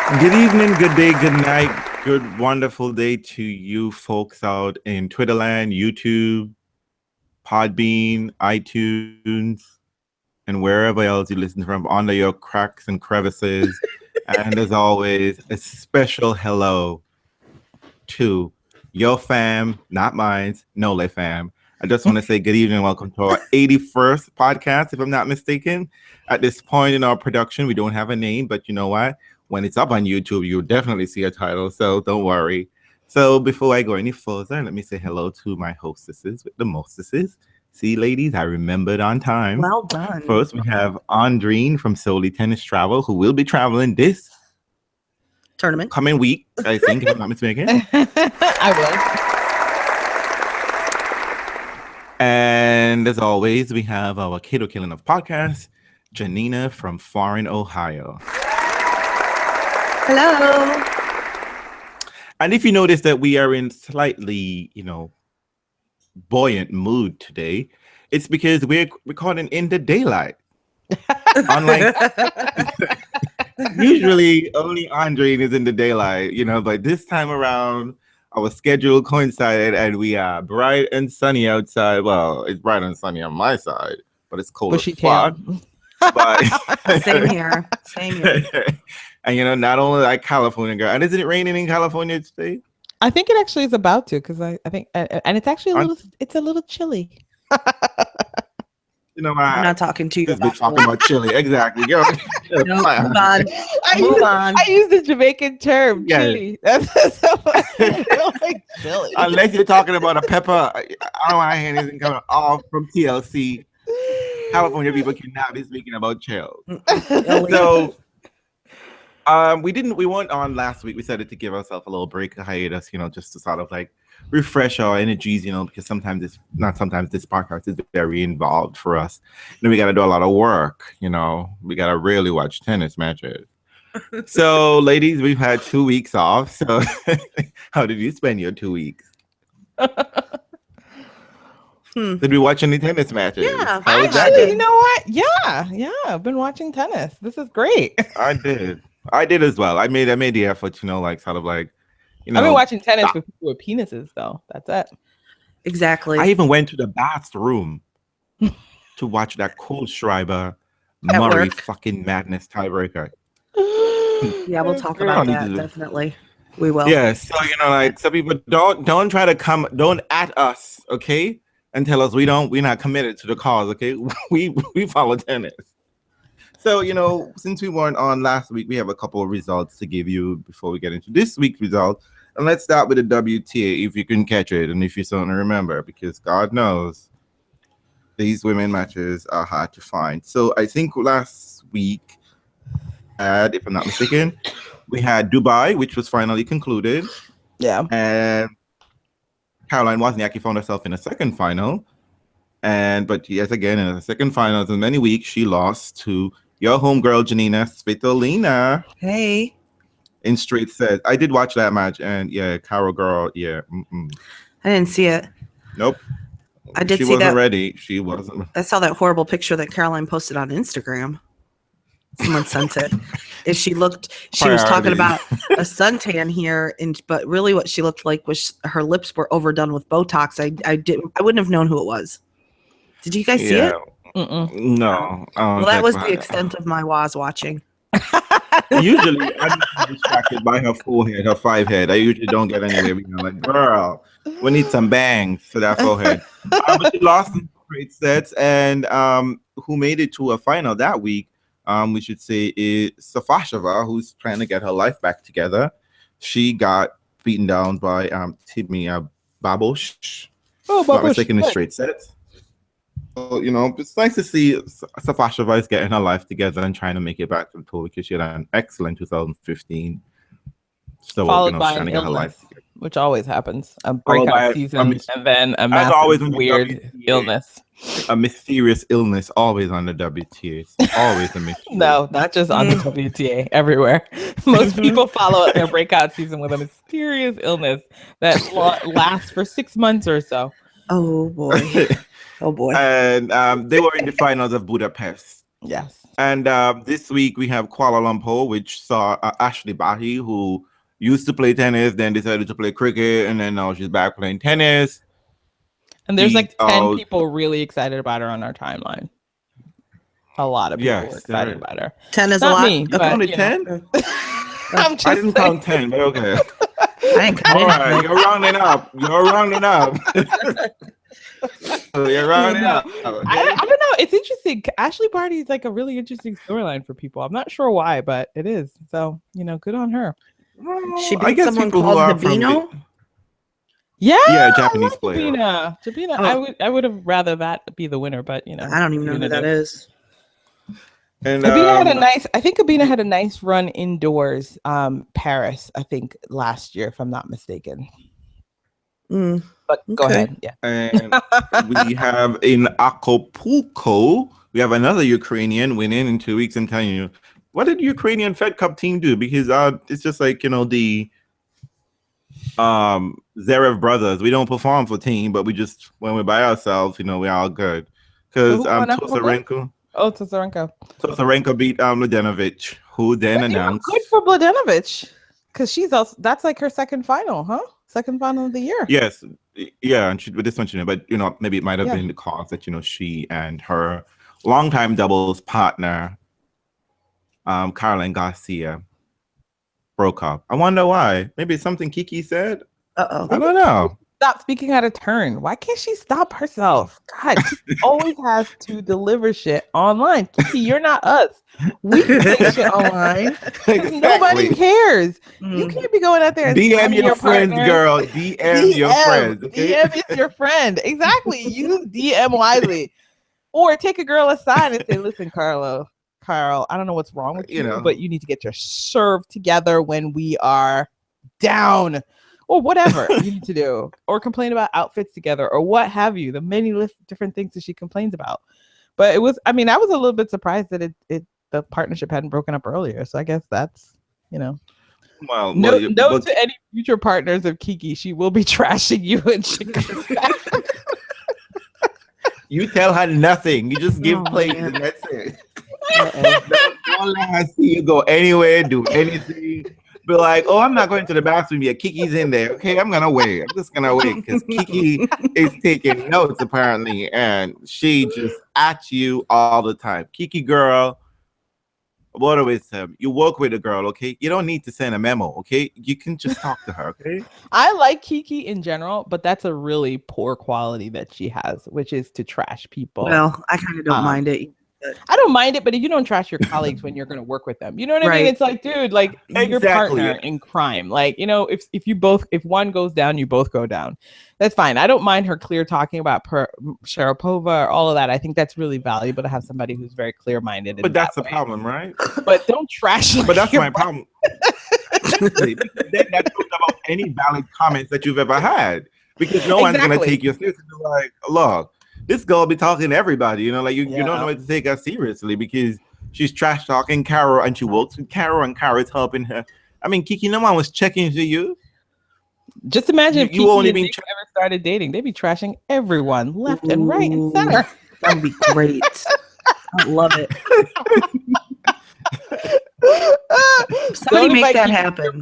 Good evening, good day, good night, good wonderful day to you folks out in Twitterland, YouTube, Podbean, iTunes, and wherever else you listen from, under your cracks and crevices. And as always, a special hello to your fam, not mine, NoleFam. I just want to say good evening and welcome to our 81st podcast, if I'm not mistaken. At this point in our production, we don't have a name, but you know what? When it's up on YouTube, you'll definitely see a title, so don't worry. So before I go any further, let me say hello to my hostesses with the mostesses. See, ladies, I remembered on time. Well done. First, we have Andreen from Solely Tennis Travel, who will be traveling this tournament coming week, I think, if I'm not mistaken. I will. And as always, we have our Kato Killing of Podcast, Janina from Foreign, Ohio. Hello. And if you notice that we are in slightly, buoyant mood today, it's because we're recording in the daylight. Unlike usually only Andreen is in the daylight, but this time around our schedule coincided and we are bright and sunny outside. Well, it's bright and sunny on my side, but it's cold as fuck. But Same here. And not only like California girl, and isn't it raining in California today? I think it actually is about to, because I think, and it's actually a little chilly. I'm not talking to you. Just talking about chilly, exactly. Girl, no, move on. Move on. I use the Jamaican term, chilly. That's so like chilly. Unless you're talking about a pepper, I don't want to hear anything coming off from TLC. California people cannot be speaking about chill. So. We weren't on last week. We decided to give ourselves a little break, a hiatus, just to sort of like refresh our energies, because this podcast is very involved for us. We got to do a lot of work, we got to really watch tennis matches. So, ladies, we've had 2 weeks off. So, how did you spend your 2 weeks? Did we watch any tennis matches? Yeah, actually, you know what? Yeah, I've been watching tennis. This is great. I did as well. I made the effort, I've been watching tennis with people with penises, though. That's it. Exactly. I even went to the bathroom to watch that Kohlschreiber Murray fucking madness tiebreaker. Yeah, we'll talk about that. Definitely, we will. Yeah, so some people don't try to don't at us, okay, and tell us we're not committed to the cause, okay? We follow tennis. So, since we weren't on last week, we have a couple of results to give you before we get into this week's result. And let's start with the WTA, if you can catch it, and if you certainly remember, because God knows these women matches are hard to find. So I think last week, if I'm not mistaken, we had Dubai, which was finally concluded. Yeah. And Caroline Wozniacki found herself in a second final. But yes, again, in the second final, in many weeks, she lost to your homegirl, Janina Svitolina. Hey. In straight sets. I did watch that match, and yeah, Carol girl, yeah. I didn't see it. Nope. I did see that. She wasn't ready. She wasn't. I saw that horrible picture that Caroline posted on Instagram. Someone sent it. She was talking about a suntan here, but really what she looked like was her lips were overdone with Botox. I wouldn't have known who it was. Did you guys see it? No. Well, that was the extent of my Woz watching. Usually, I'm distracted by her forehead, her 5 head. I usually don't get anywhere. Like, girl, we need some bangs for that forehead. But she lost in straight sets, and who made it to a final that week, we should say, is Safashova, who's trying to get her life back together. She got beaten down by Timmy Babos. Not mistaken in straight sets. So, it's nice to see Safashova is getting her life together and trying to make it back to the tour, because she had an excellent 2015. So, followed by trying to get her life together, which always happens. A breakout season and then a massive weird illness. A mysterious illness always on the WTA. It's always a mystery. No, not just on the WTA. Everywhere. Most people follow up their breakout season with a mysterious illness that lasts for 6 months or so. Oh boy. And they were in the finals of Budapest. Yes. And this week we have Kuala Lumpur, which saw Ashley Bahi, who used to play tennis, then decided to play cricket, and then now she's back playing tennis. And there's like 10 people really excited about her on our timeline. A lot of people were excited about her. 10 is Not a lot. Me, but, only 10? I didn't count 10, but okay. I ain't All right, you're rounding up. You're rounding up. You're rounding up. I don't know. It's interesting. Ashley Barty is like a really interesting storyline for people. I'm not sure why, but it is. So, good on her. She beat someone called Habino. Yeah, Japanese player. Jabina. I would have rather that be the winner, but I don't even know who that is. And Abina had a nice run indoors, Paris, I think last year, if I'm not mistaken. But go ahead. Yeah. And we have in Acapulco, we have another Ukrainian winning in 2 weeks. I'm telling you, what did the Ukrainian Fed Cup team do? Because it's just like, the Zverev brothers. We don't perform for team, but we just, when we're by ourselves, we're all good. Because Tosarenko. Oh, Tosarenko beat Mladenovic, who then announced. Good for Mladenovic, because that's like her second final, huh? Second final of the year. Yes, yeah, and with this one, but maybe it might have been the cause that she and her longtime doubles partner, Caroline Garcia, broke up. I wonder why. Maybe it's something Kiki said. I don't know. Stop speaking out of turn. Why can't she stop herself? God, she always has to deliver shit online. Kiki, you're not us. We can say shit online. Exactly. Nobody cares. You can't be going out there and DM your friends, girl. DM your friends. Okay? DM is your friend. Exactly. Use DM wisely. Or take a girl aside and say, listen, Carl, I don't know what's wrong with you, but you need to get your serve together when we are down. Or whatever you need to do, or complain about outfits together, or what have you. The many different things that she complains about. But I was a little bit surprised that the partnership hadn't broken up earlier. So I guess that's, Well, note to any future partners of Kiki, she will be trashing you and she comes back. You tell her nothing. You just give plays and that's it. Don't let her see you go anywhere, do anything. Be like, oh, I'm not going to the bathroom yet. Kiki's in there. Okay, I'm just gonna wait because Kiki is taking notes apparently, and she just at you all the time. Kiki girl, what always you work with a girl, okay? You don't need to send a memo, okay? You can just talk to her, okay? I like Kiki in general, but that's a really poor quality that she has, which is to trash people. Well, I kind of don't mind it. I don't mind it, but you don't trash your colleagues when you're going to work with them. You know what I mean? It's like, dude, like your partner in crime. Like, if one goes down, you both go down. That's fine. I don't mind her clear talking about Sharapova or all of that. I think that's really valuable to have somebody who's very clear-minded. But that's the problem, right? But don't trash. But that's my problem. Then that talks about any valid comments that you've ever had, because no one's going to take you seriously. Like, look. This girl be talking to everybody, you don't know what to take her seriously because she's trash talking Carol and she works with Carol and Carol's helping her. I mean, Kiki, no one was checking for you. Just imagine if Kiki and Nick ever started dating. They'd be trashing everyone left and right and center. That would be great. I love it. Somebody make that happen.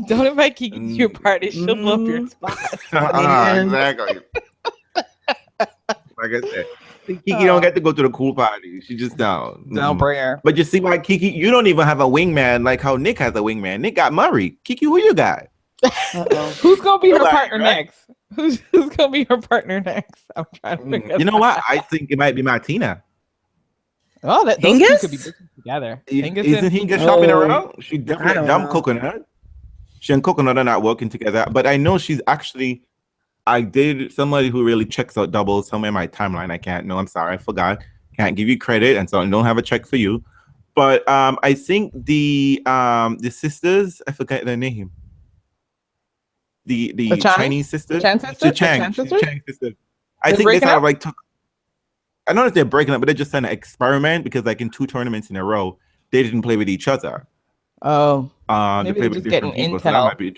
Don't invite Kiki to your party. She'll blow up your spot. Exactly. Like I said, Kiki don't get to go to the cool party. She just don't. Don't bring her. But you see why Kiki, you don't even have a wingman like how Nick has a wingman. Nick got Murray. Kiki, who you got? Who's gonna be her partner next? Who's gonna be her partner next? I'm trying to figure. You know what? I think it might be Martina. Oh, those two could be together. Isn't Hinga shopping around? She definitely dumb coconut. She and Coconut are not working together, but I know she's actually. I did somebody who really checks out doubles somewhere in my timeline. I can't. No, I'm sorry, I forgot. Can't give you credit, and so I don't have a check for you. But I think the sisters, I forget their name. The Chinese sisters, the Chang sisters. I think they sort of like took. I don't know if they're breaking up, but they're just trying to experiment because like in 2 tournaments in a row, they didn't play with each other. Oh, maybe they're just getting intel.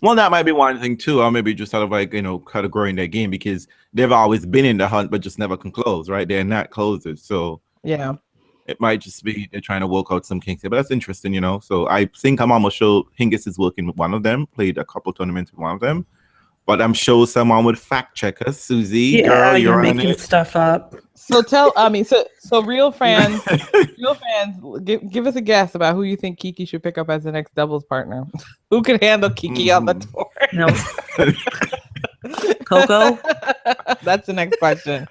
Well, that might be one thing too, or maybe just sort of like, kind of growing their game because they've always been in the hunt, but just never can close, right? They're not closers. So yeah, it might just be they're trying to work out some kinks here, but that's interesting, So I think I'm almost sure Hingis is working with one of them, played a couple tournaments with one of them. But I'm sure someone would fact check us. Susie, girl, you're making stuff up. So so real fans, give us a guess about who you think Kiki should pick up as the next doubles partner. Who can handle Kiki on the tour? No. Coco? That's the next question.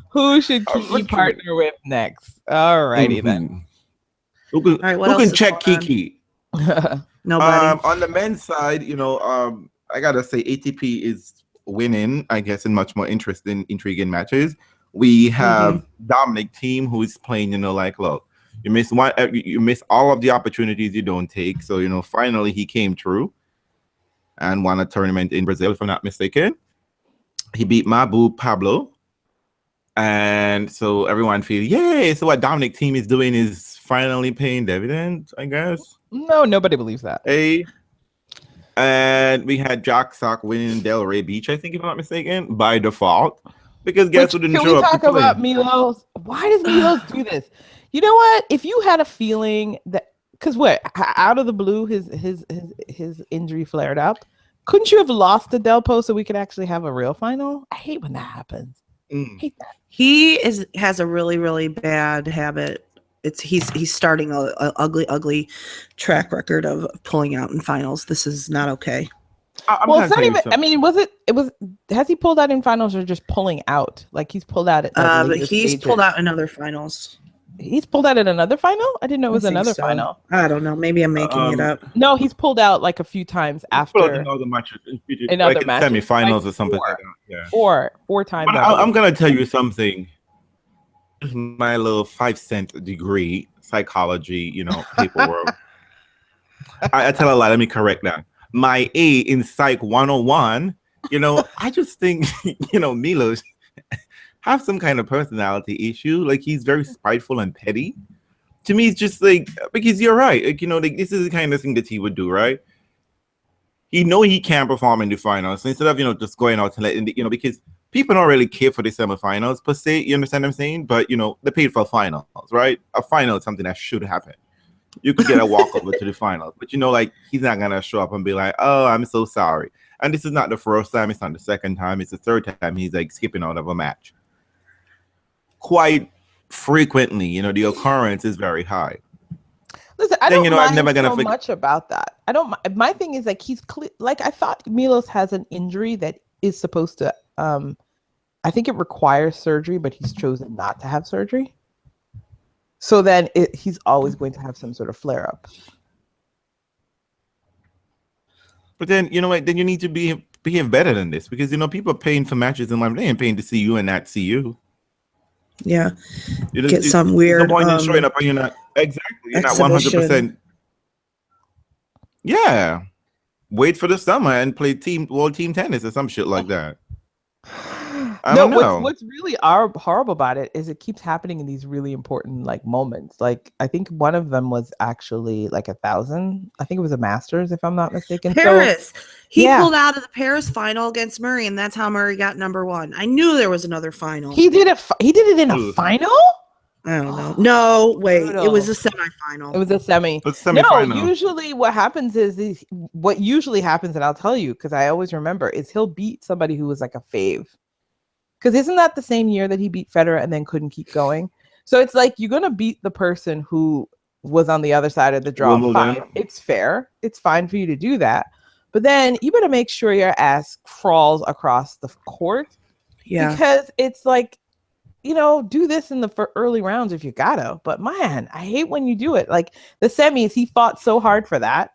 Who should Kiki partner with next? All righty then. Who can check Kiki? Nobody. On the men's side, I gotta say ATP is winning, I guess, in much more intriguing matches. We have Dominic Thiem who is playing, look, you miss all of the opportunities you don't take. So, finally he came through and won a tournament in Brazil, if I'm not mistaken. He beat my boo Pablo. And so everyone feels, yay. So what Dominic Thiem is doing is finally paying dividends, I guess. No, nobody believes that. And we had Jack Sock winning Delray Beach, I think, if I'm not mistaken, by default. Because guess who didn't show up? Can we talk about Milos? Why does Milos do this? You know what? If you had a feeling that, because out of the blue, his injury flared up. Couldn't you have lost the Delpo so we could actually have a real final? I hate when that happens. I hate that. He has a really, really bad habit. He's starting a ugly track record of pulling out in finals. This is not okay. Well, it's not even. I mean, has he pulled out in finals or just pulling out? Like he's pulled out at he's pulled out in other finals. He's pulled out in another final? I didn't know it was another final. I don't know. Maybe I'm making it up. No, he's pulled out like a few times after in other matches, semifinals or something like that. Yeah. Four times. But I'm gonna tell you something. This is my little 5-cent degree psychology, paperwork. I tell a lot. Let me correct that. My A in Psych 101, I just think, Milos have some kind of personality issue. Like he's very spiteful and petty. To me, it's just like, because you're right. Like, this is the kind of thing that he would do, right? He can't perform in the finals. So instead of, just going out and letting, because people don't really care for the semifinals per se. You understand what I'm saying? But, they paid for finals, right? A final is something that should happen. You could get a walkover to the finals, but like he's not gonna show up and be like, "Oh, I'm so sorry." And this is not the first time; it's not the second time; it's the third time he's like skipping out of a match. Quite frequently, the occurrence is very high. Listen, I don't mind much about that. I don't. My thing is like he's like I thought Milos has an injury that is supposed to. I think it requires surgery, but he's chosen not to have surgery. So then he's always going to have some sort of flare up. But then, then you need to behave better than this because, people are paying for matches in life. They ain't paying to see you and not see you. Yeah. Get some weird. The point in showing up and you're not. Exactly. You're not 100%. Yeah. Wait for the summer and play world team tennis or some shit like that. I don't know. What's really horrible about it is it keeps happening in these really important moments. Like I think one of them was actually 1,000. I think it was a Masters, if I'm not mistaken. Paris. He pulled out of the Paris final against Murray, and that's how Murray got number one. I knew there was another final. He did it. He did it in a final. I don't know. No, wait. It was a semifinal. It was a semi. No, usually what happens is and I'll tell you because I always remember, is he'll beat somebody who was like a fave. Because isn't that the same year that he beat Federer and then couldn't keep going? So it's like you're going to beat the person who was on the other side of the draw. Fine. It's fair. It's fine for you to do that. But then you better make sure your ass crawls across the court. Yeah. Because it's like, do this in the early rounds if you gotta. But man, I hate when you do it. Like the semis, he fought so hard for that.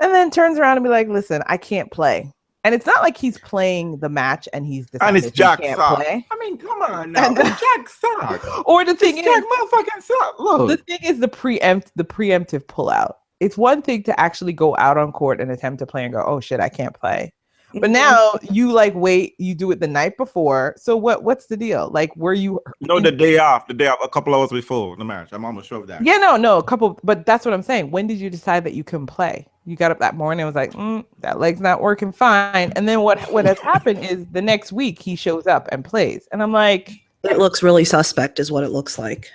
And then turns around and be like, listen, I can't play. And it's not like he's playing the match and he's decided and it's Jack he can't Sock. Play. I mean, come on now. It's Jack Sock. Or the thing is, Jack motherfucking Sock. Look. The thing is the preemptive pullout. It's one thing to actually go out on court and attempt to play and go, oh shit, I can't play. But now you like wait, you do it the night before. So what's the deal? Like, were you the day off, a couple hours before the match. I'm almost sure of that. Yeah, no, a couple, but that's what I'm saying. When did you decide that you couldn't play? You got up that morning and was like, that leg's not working fine. And then what has happened is the next week he shows up and plays. And I'm like, it looks really suspect is what it looks like.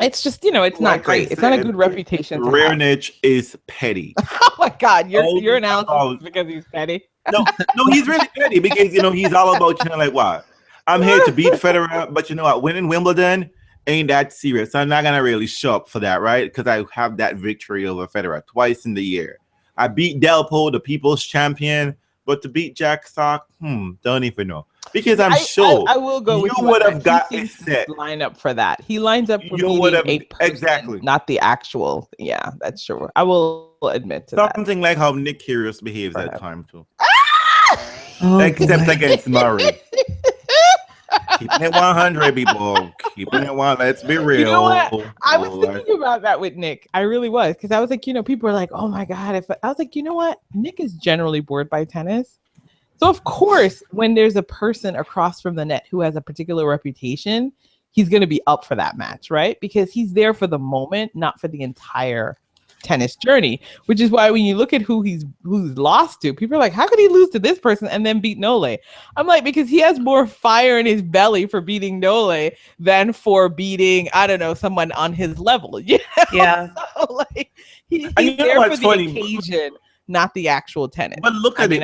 It's just, it's not great. It's not a good reputation. Rare niche is petty. Oh my God, your analysis because he's petty. No, he's really petty because he's all about like what? I'm here to beat Federer, but you know what? Winning Wimbledon ain't that serious. So I'm not gonna really show up for that, right? Because I have that victory over Federer twice in the year. I beat Delpo, the people's champion, but to beat Jack Sock, don't even know. Because I'm sure I will go with you would have got a set line up for that. He lines up for a person, exactly, not the actual. Yeah, that's true. I will admit to that. Something like how Nick Kyrgios behaves at time too. Except against Murray. Keeping it 100, people. Keeping it 100. Let's be real. You know what? I was thinking about that with Nick. I really was, because I was like, people are like, "Oh my God!" I was like, you know what? Nick is generally bored by tennis. So of course, when there's a person across from the net who has a particular reputation, he's going to be up for that match, right? Because he's there for the moment, not for the entire tennis journey. Which is why when you look at who's lost to, people are like, how could he lose to this person and then beat Nole? I'm like, because he has more fire in his belly for beating Nole than for beating, I don't know, someone on his level. Yeah. So like he's there for the occasion, not the actual tennis. But look at it.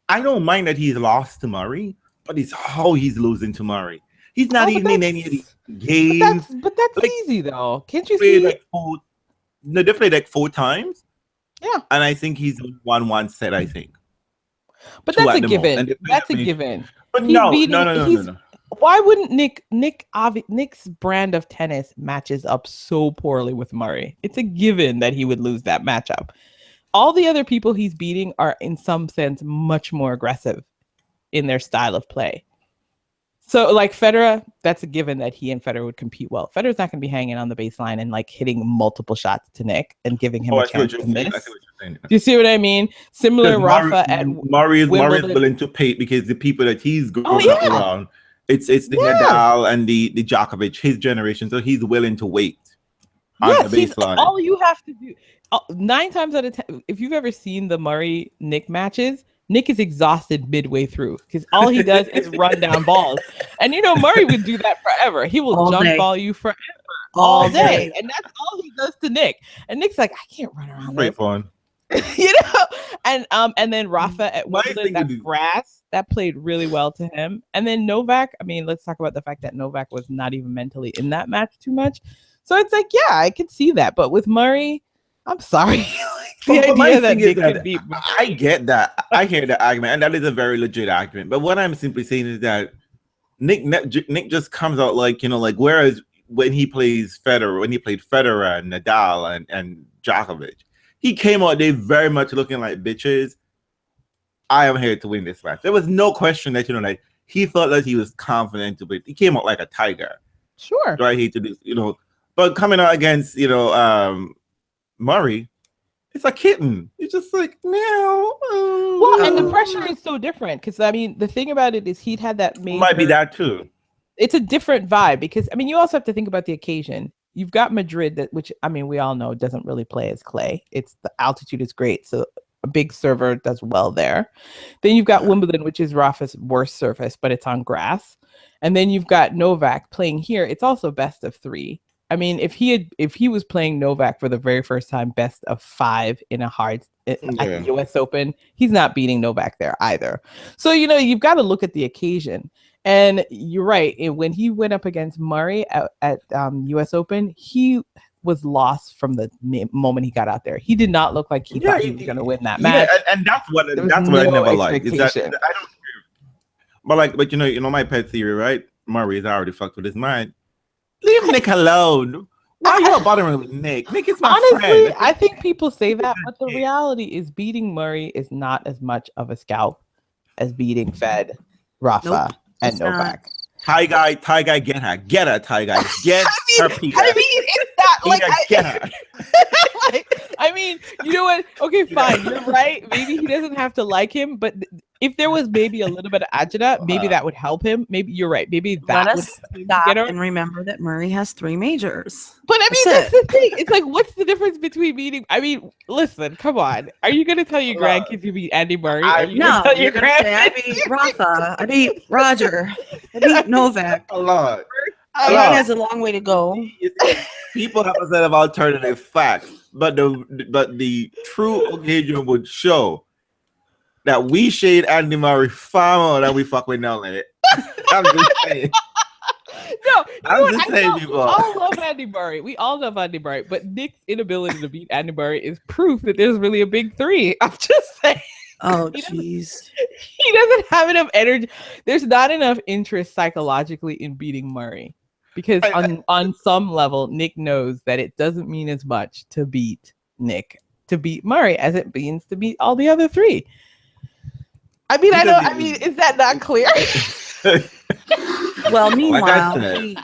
I don't mind that he's lost to Murray, but it's how he's losing to Murray. He's not even in any of the games. But that's like, easy though. Can't you see? They played like 4 times. Yeah. And I think he's won 1 set, I think. But that's a given. That's a given. But no. Why wouldn't Nick's brand of tennis matches up so poorly with Murray? It's a given that he would lose that matchup. All the other people he's beating are in some sense much more aggressive in their style of play. So like Federer, that's a given that he and Federer would compete well. Federer's not going to be hanging on the baseline and like hitting multiple shots to Nick and giving him a chance to miss. Do you see what I mean? Similar Rafa and Murray is willing to pay because the people that he's going up around, it's the Nadal and the Djokovic, his generation. So he's willing to wait on the baseline. All you have to do. 9 times out of 10, if you've ever seen the Murray Nick matches, Nick is exhausted midway through because all he does is run down balls. And Murray would do that forever. He will jump ball you forever, all day. And that's all he does to Nick. And Nick's like, I can't run around. Great fun. And then Rafa at Wimbledon, that grass, that played really well to him. And then Novak, let's talk about the fact that Novak was not even mentally in that match too much. So it's like, yeah, I could see that. But with Murray, I'm sorry. The idea that Nick could beat Murray. I get that. I hear the argument, and that is a very legit argument. But what I'm simply saying is that Nick just comes out like, whereas when he plays Federer, when he played Federer and Nadal and Djokovic, he came out there very much looking like bitches. I am here to win this match. There was no question that, he felt that he was confident to win. He came out like a tiger. Sure. Do I hate to do, but coming out against, Murray, it's a kitten. It's just like, no. Well, and the pressure is so different because, the thing about it is he'd had that major... Might be that too. It's a different vibe because, you also have to think about the occasion. You've got Madrid, which, we all know doesn't really play as clay. The altitude is great, so a big server does well there. Then you've got Wimbledon, which is Rafa's worst surface, but it's on grass. And then you've got Novak playing here. It's also best of 3. If he was playing Novak for the very first time, best of 5 in a hard at the U.S. Open, he's not beating Novak there either. So you've got to look at the occasion. And you're right. When he went up against Murray at U.S. Open, he was lost from the moment he got out there. He did not look like he thought he was going to win that match. And that's what I never liked. Is that I don't. But my pet theory, right? Murray's already fucked with his mind. Leave Nick alone. Why are you bothering with Nick? Nick is my friend. I think people say that, but the reality is beating Murray is not as much of a scalp as beating Fed, Rafa, and Novak. Tie guy, get her, Tie guy, get her. It's not like get her. I mean, you know what? Okay, fine. You're right. Maybe he doesn't have to like him, but if there was maybe a little bit of agita, maybe that would help him. Maybe you're right. Maybe that Let would us stop and remember that Murray has 3 majors. But I mean, that's the thing. It's like, what's the difference between beating? I mean, listen, come on. Are you going to tell your grandkids you beat Andy Murray? No, you're going to say, I beat Rafa. I beat Roger. I beat Novak. A lot. Iran has a long way to go. People have a set of alternative facts, but the true occasion would show that we shade Andy Murray far more than we fuck with Nole. I'm just saying. No, I'm just saying, people. We all love Andy Murray. We all love Andy Murray, but Nick's inability to beat Andy Murray is proof that there's really a big 3. I'm just saying. Oh, jeez. He doesn't have enough energy. There's not enough interest psychologically in beating Murray. Because on some level, Nick knows that it doesn't mean as much to beat Murray as it means to beat all the other 3. I mean, is that not clear? Well, meanwhile, he,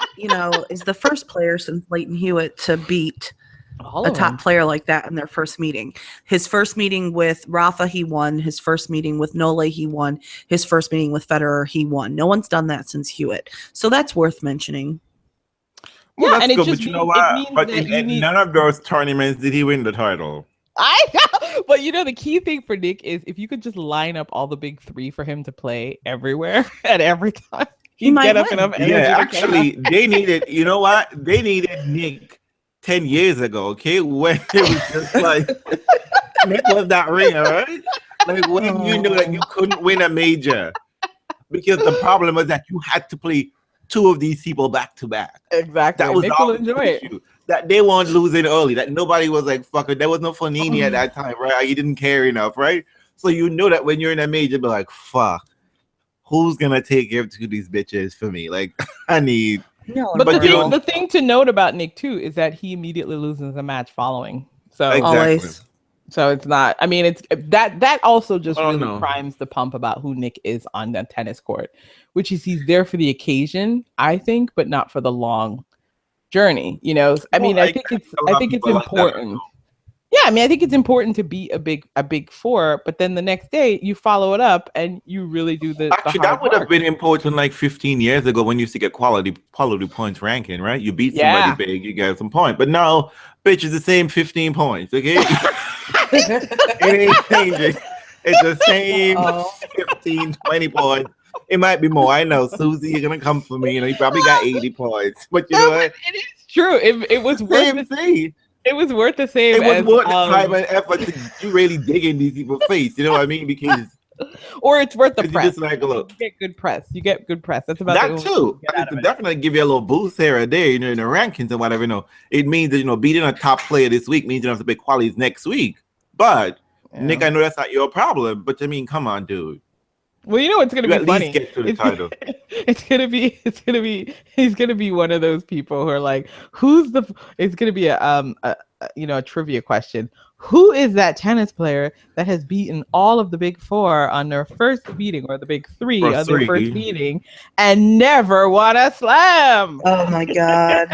is the first player since Leighton Hewitt to beat a top player like that in their first meeting. His first meeting with Rafa, he won. His first meeting with Nole, he won. His first meeting with Federer, he won. No one's done that since Hewitt. So that's worth mentioning. Well, yeah, that's good, but you know what? But in none of those tournaments did he win the title. I know, but the key thing for Nick is if you could just line up all the big 3 for him to play everywhere at every time, he might get up enough energy. Yeah, actually, they needed. You know what? They needed Nick 10 years ago. Okay, when it was just like Nick was that ringer, right? Like when you knew that you couldn't win a major because the problem was that you had to play 2 of these people back to back. Exactly. That was Nick will enjoy it. That they weren't losing early. That nobody was like, fuck it. There was no Fonini at that time, right? You didn't care enough, right? So you know that when you're in a major, be like, fuck, who's gonna take care to these bitches for me? Like, I need. No, but the thing to note about Nick too is that he immediately loses a match following. So always. So it's not. I mean, it's that also just really primes the pump about who Nick is on the tennis court, which is he's there for the occasion, I think, but not for the long journey. I mean, I think it's important. Yeah, I mean, I think it's important to be a big 4, but then the next day you follow it up and you really do the. Actually, that would have been important like 15 years ago when you used to get quality points ranking, right? You beat somebody big, you get some point. But now, bitch, it's the same 15 points, okay? It ain't changing. It's the same 15, 20 points. It might be more. I know, Susie, you're gonna come for me. You probably got 80 points, but you know what? It is true. It was worth the same. It was worth the same. It was worth the time and effort to really dig in these people's face. You know what I mean? Because or it's worth the press. Just like, look, you get good press. You get good press. That's about that too. It definitely give you a little boost here or there, in the rankings and whatever. It means that beating a top player this week means you don't have to pick qualities next week. But Nick, I know that's not your problem. But I mean, come on, dude. Well, it's gonna be funny. Get to the title. He's gonna be one of those people who are like, it's gonna be a trivia question. Who is that tennis player that has beaten all of the big 4 on their first meeting, or the big 3 on their first meeting, and never won a slam? Oh my god!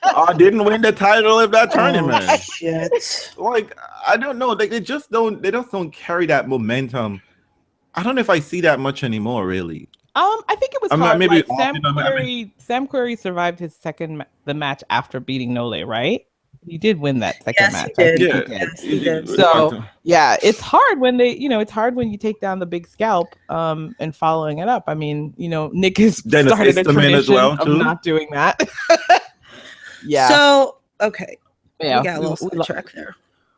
I didn't win the title of that tournament. Oh, shit! Like, I don't know. Like, they just don't carry that momentum. I don't know if I see that much anymore, really. I think it was hard. Maybe Sam Querrey survived his the match after beating Nole, right? He did win that second match. He did. So yeah, it's hard when it's hard when you take down the big scalp and following it up. I mean, Nick has started a tradition of not doing that. Yeah. So okay. Yeah, we got a little sidetracked there.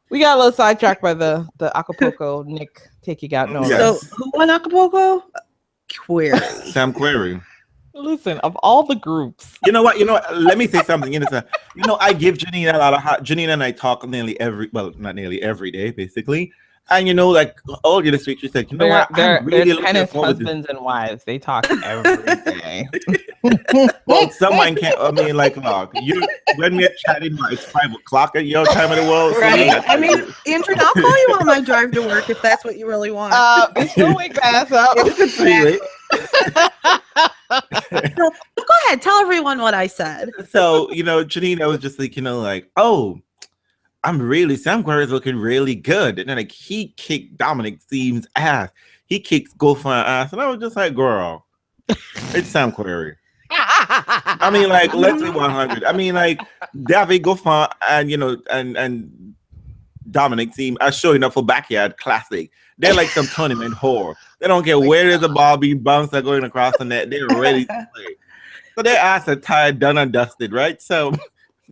We got a little sidetracked by the Acapulco Nick taking out Nole. So who won Acapulco? Querrey. Sam Querrey. Listen, of all the groups. You know what? Let me say something. I give Janina a lot of Janina and I talk not nearly every day, basically. And like earlier this week, she said, what? They're tennis husbands and wives. They talk every day. Well, someone can't. I mean, like, look, when we're chatting, it's 5:00 at your time of the world. Right. So I mean, Andrew, I'll call you on my drive to work if that's what you really want. Don't wake pass up. So, go ahead, tell everyone what I said. So, Janina was just like, Sam Querrey's looking really good. And then like he kicked Dominic Thiem's ass. He kicked Goffin ass. And I was just like, girl, it's Sam Querrey. I mean, like, let's be 100. I mean, like, David Goffin and, you know, and Dominic Thiem are showing up for Backyard Classic. They're like some tournament whore. They don't care where there's a ball being bounced or going across the net. They're ready to play. So their ass are tired, done and dusted, right? So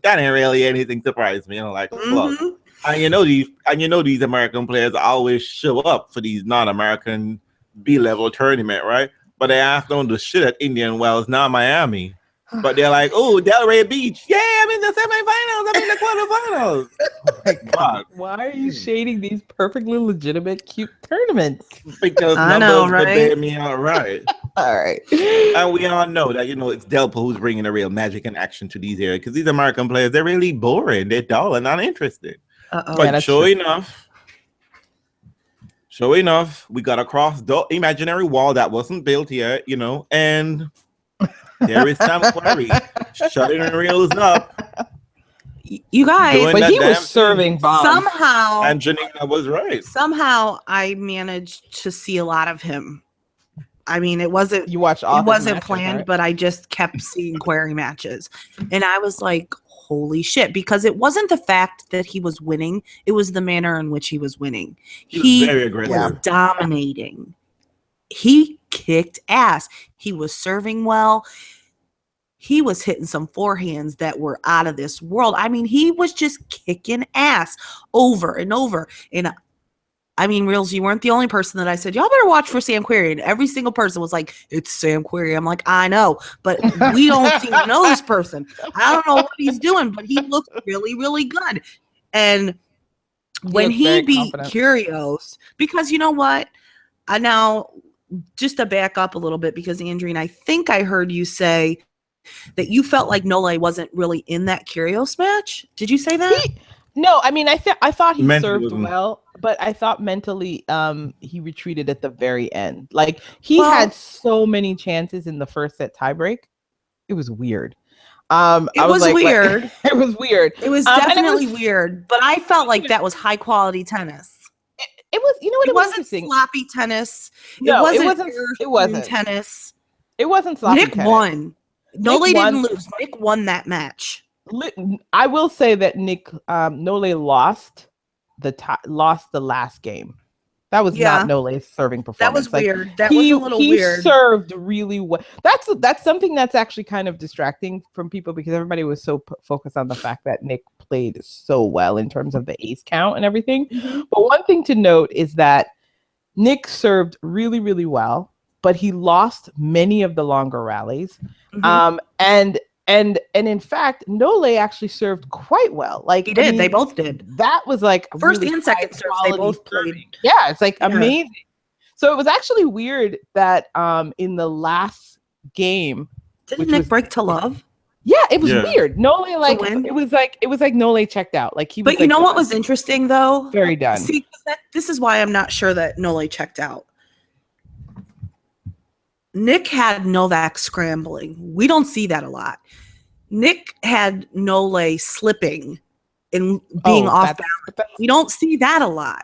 that ain't really anything surprised me. You know, like, look, and you know these American players always show up for these non-American B-level tournament, right? But they asked on the shit at Indian Wells, now Miami. But they're like, oh, Delray Beach. Yeah, I'm in the semifinals. I'm in the quarterfinals. Oh my God. Why are you shading these perfectly legitimate, cute tournaments? Because numbers would bear me out right. All right. And we all know that, you know, it's Delpo who's bringing the real magic and action to these areas. Because these American players, they're really boring. They're dull and not interested. But sure enough, we got across the imaginary wall that wasn't built yet, you know, and there is Sam Querrey shutting Realz up. You guys, but he was serving bombs. Somehow, and Janina was right. Somehow, I managed to see a lot of him. I mean, it wasn't planned, right? But I just kept seeing Querrey matches, and I was like, holy shit, because it wasn't the fact that he was winning, it was the manner in which he was winning. He was very aggressive. Was dominating. He kicked ass. He was serving well. He was hitting some forehands that were out of this world. I mean, he was just kicking ass over and over. And I mean, Realz, you weren't the only person that I said, y'all better watch for Sam Querrey. And every single person was like, it's Sam Querrey. I'm like, I know, but we don't seem to know this person. I don't know what he's doing, but he looks really, really good. And when he beat Kyrgios, because you know what? Now, just to back up a little bit, because Andreen, I think I heard you say that you felt like Nole wasn't really in that Kyrgios match. Did you say that? No, I mean, I thought he served well, but I thought mentally he retreated at the very end. Like, he had so many chances in the first set tiebreak. It was weird. It was weird. It was weird. It was definitely weird, but I felt like that was high quality tennis. It was, you know what? It wasn't sloppy tennis. No, it wasn't tennis. It wasn't sloppy. Nick won. Nole didn't lose. Nick won that match. I will say that Nole lost the last game. That was not Nole's serving performance. That was weird. That was a little weird. He served really well. That's something that's actually kind of distracting from people, because everybody was so focused on the fact that Nick played so well in terms of the ace count and everything. Mm-hmm. But one thing to note is that Nick served really, really well, but he lost many of the longer rallies. Mm-hmm. And in fact, Nole actually served quite well. Like, he did. I mean, they both did. That was like first and second serve. They both played. Yeah, it's like amazing. So it was actually weird that in the last game, didn't Nick break to love? Yeah, it was weird. Nole it was like Nole checked out. Like he. But you know what was interesting though? Very done. See, this is why I'm not sure that Nole checked out. Nick had Novak scrambling. We don't see that a lot. Nick had Nole slipping and being off balance. We don't see that a lot.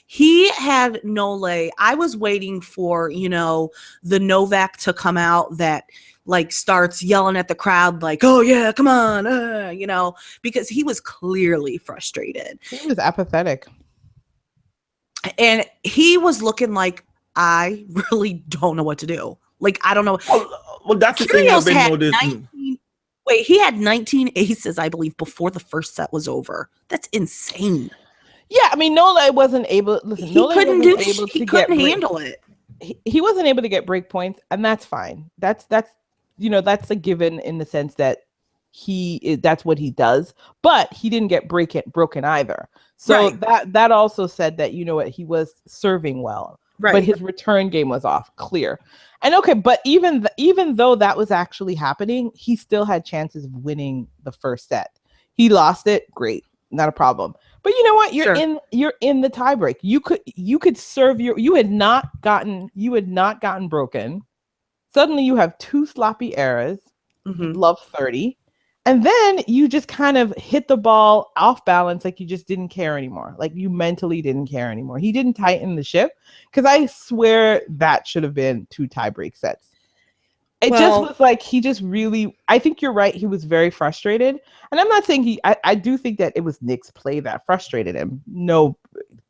He had Nole. I was waiting for, the Novak to come out that like starts yelling at the crowd like, oh yeah, come on, because he was clearly frustrated. He was apathetic. And he was looking like, I really don't know what to do. Like, I don't know. Well, that's the thing I've been noticing. He had 19 aces, I believe, before the first set was over. That's insane. Yeah, I mean, Nole wasn't able. Listen, he couldn't handle it. He wasn't able to get break points, and that's fine. That's a given in the sense that that's what he does. But he didn't get broken either. So that also said that he was serving well. Right. But his return game was off, clear. And okay, but even though that was actually happening, he still had chances of winning the first set. He lost it, great, not a problem. But you know what? You're in the tiebreak. You could serve you had not gotten broken. Suddenly you have two sloppy errors, love 30, And then you just kind of hit the ball off balance, like you just didn't care anymore. Like you mentally didn't care anymore. He didn't tighten the ship, because I swear that should have been 2 tiebreak sets. It just was like he just really, I think you're right. He was very frustrated. And I'm not saying I do think that it was Nick's play that frustrated him. No,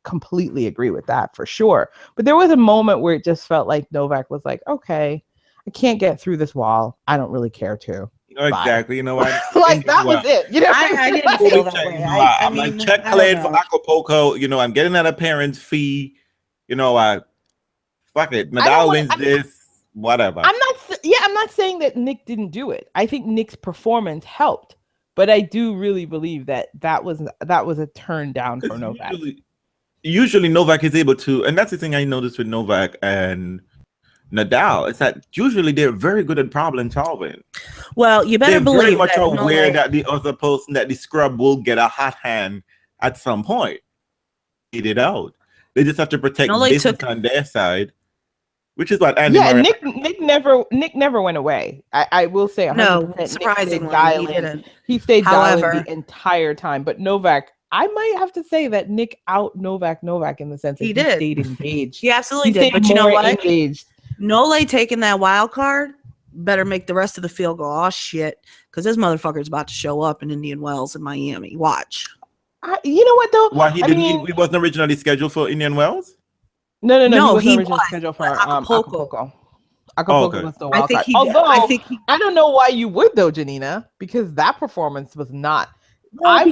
completely agree with that for sure. But there was a moment where it just felt like Novak was like, okay, I can't get through this wall. I don't really care to. Exactly. You know what? Like that was it. You know, I didn't feel that way. I'm like, check Clair for Acapulco. You know, I'm getting at a parent's fee. You know, fuck it. Nadal wins this. Whatever. I'm not saying that Nick didn't do it. I think Nick's performance helped, but I do really believe that was a turn down for Novak. Usually Novak is able to, and that's the thing I noticed with Novak and Nadal, is that usually they're very good at problem solving. Well, you better believe very much aware that the other person, that the scrub will get a hot hand at some point. Get it out. They just have to protect business on their side. Which is what Andy Murray. Nick never went away. I will say, no, surprisingly, he didn't. He stayed dialing the entire time. But Novak, I might have to say that Nick out Novak in the sense that he stayed engaged. He absolutely did. But you know what? Engaged. Nole taking that wild card better make the rest of the field go, oh shit, because this motherfucker's about to show up in Indian Wells in Miami. Watch. You know what though? Why he wasn't originally scheduled for Indian Wells? No. He was scheduled for Acapulco. Acapulco was the wild card. I don't know why you would though, Janina, because that performance was not. But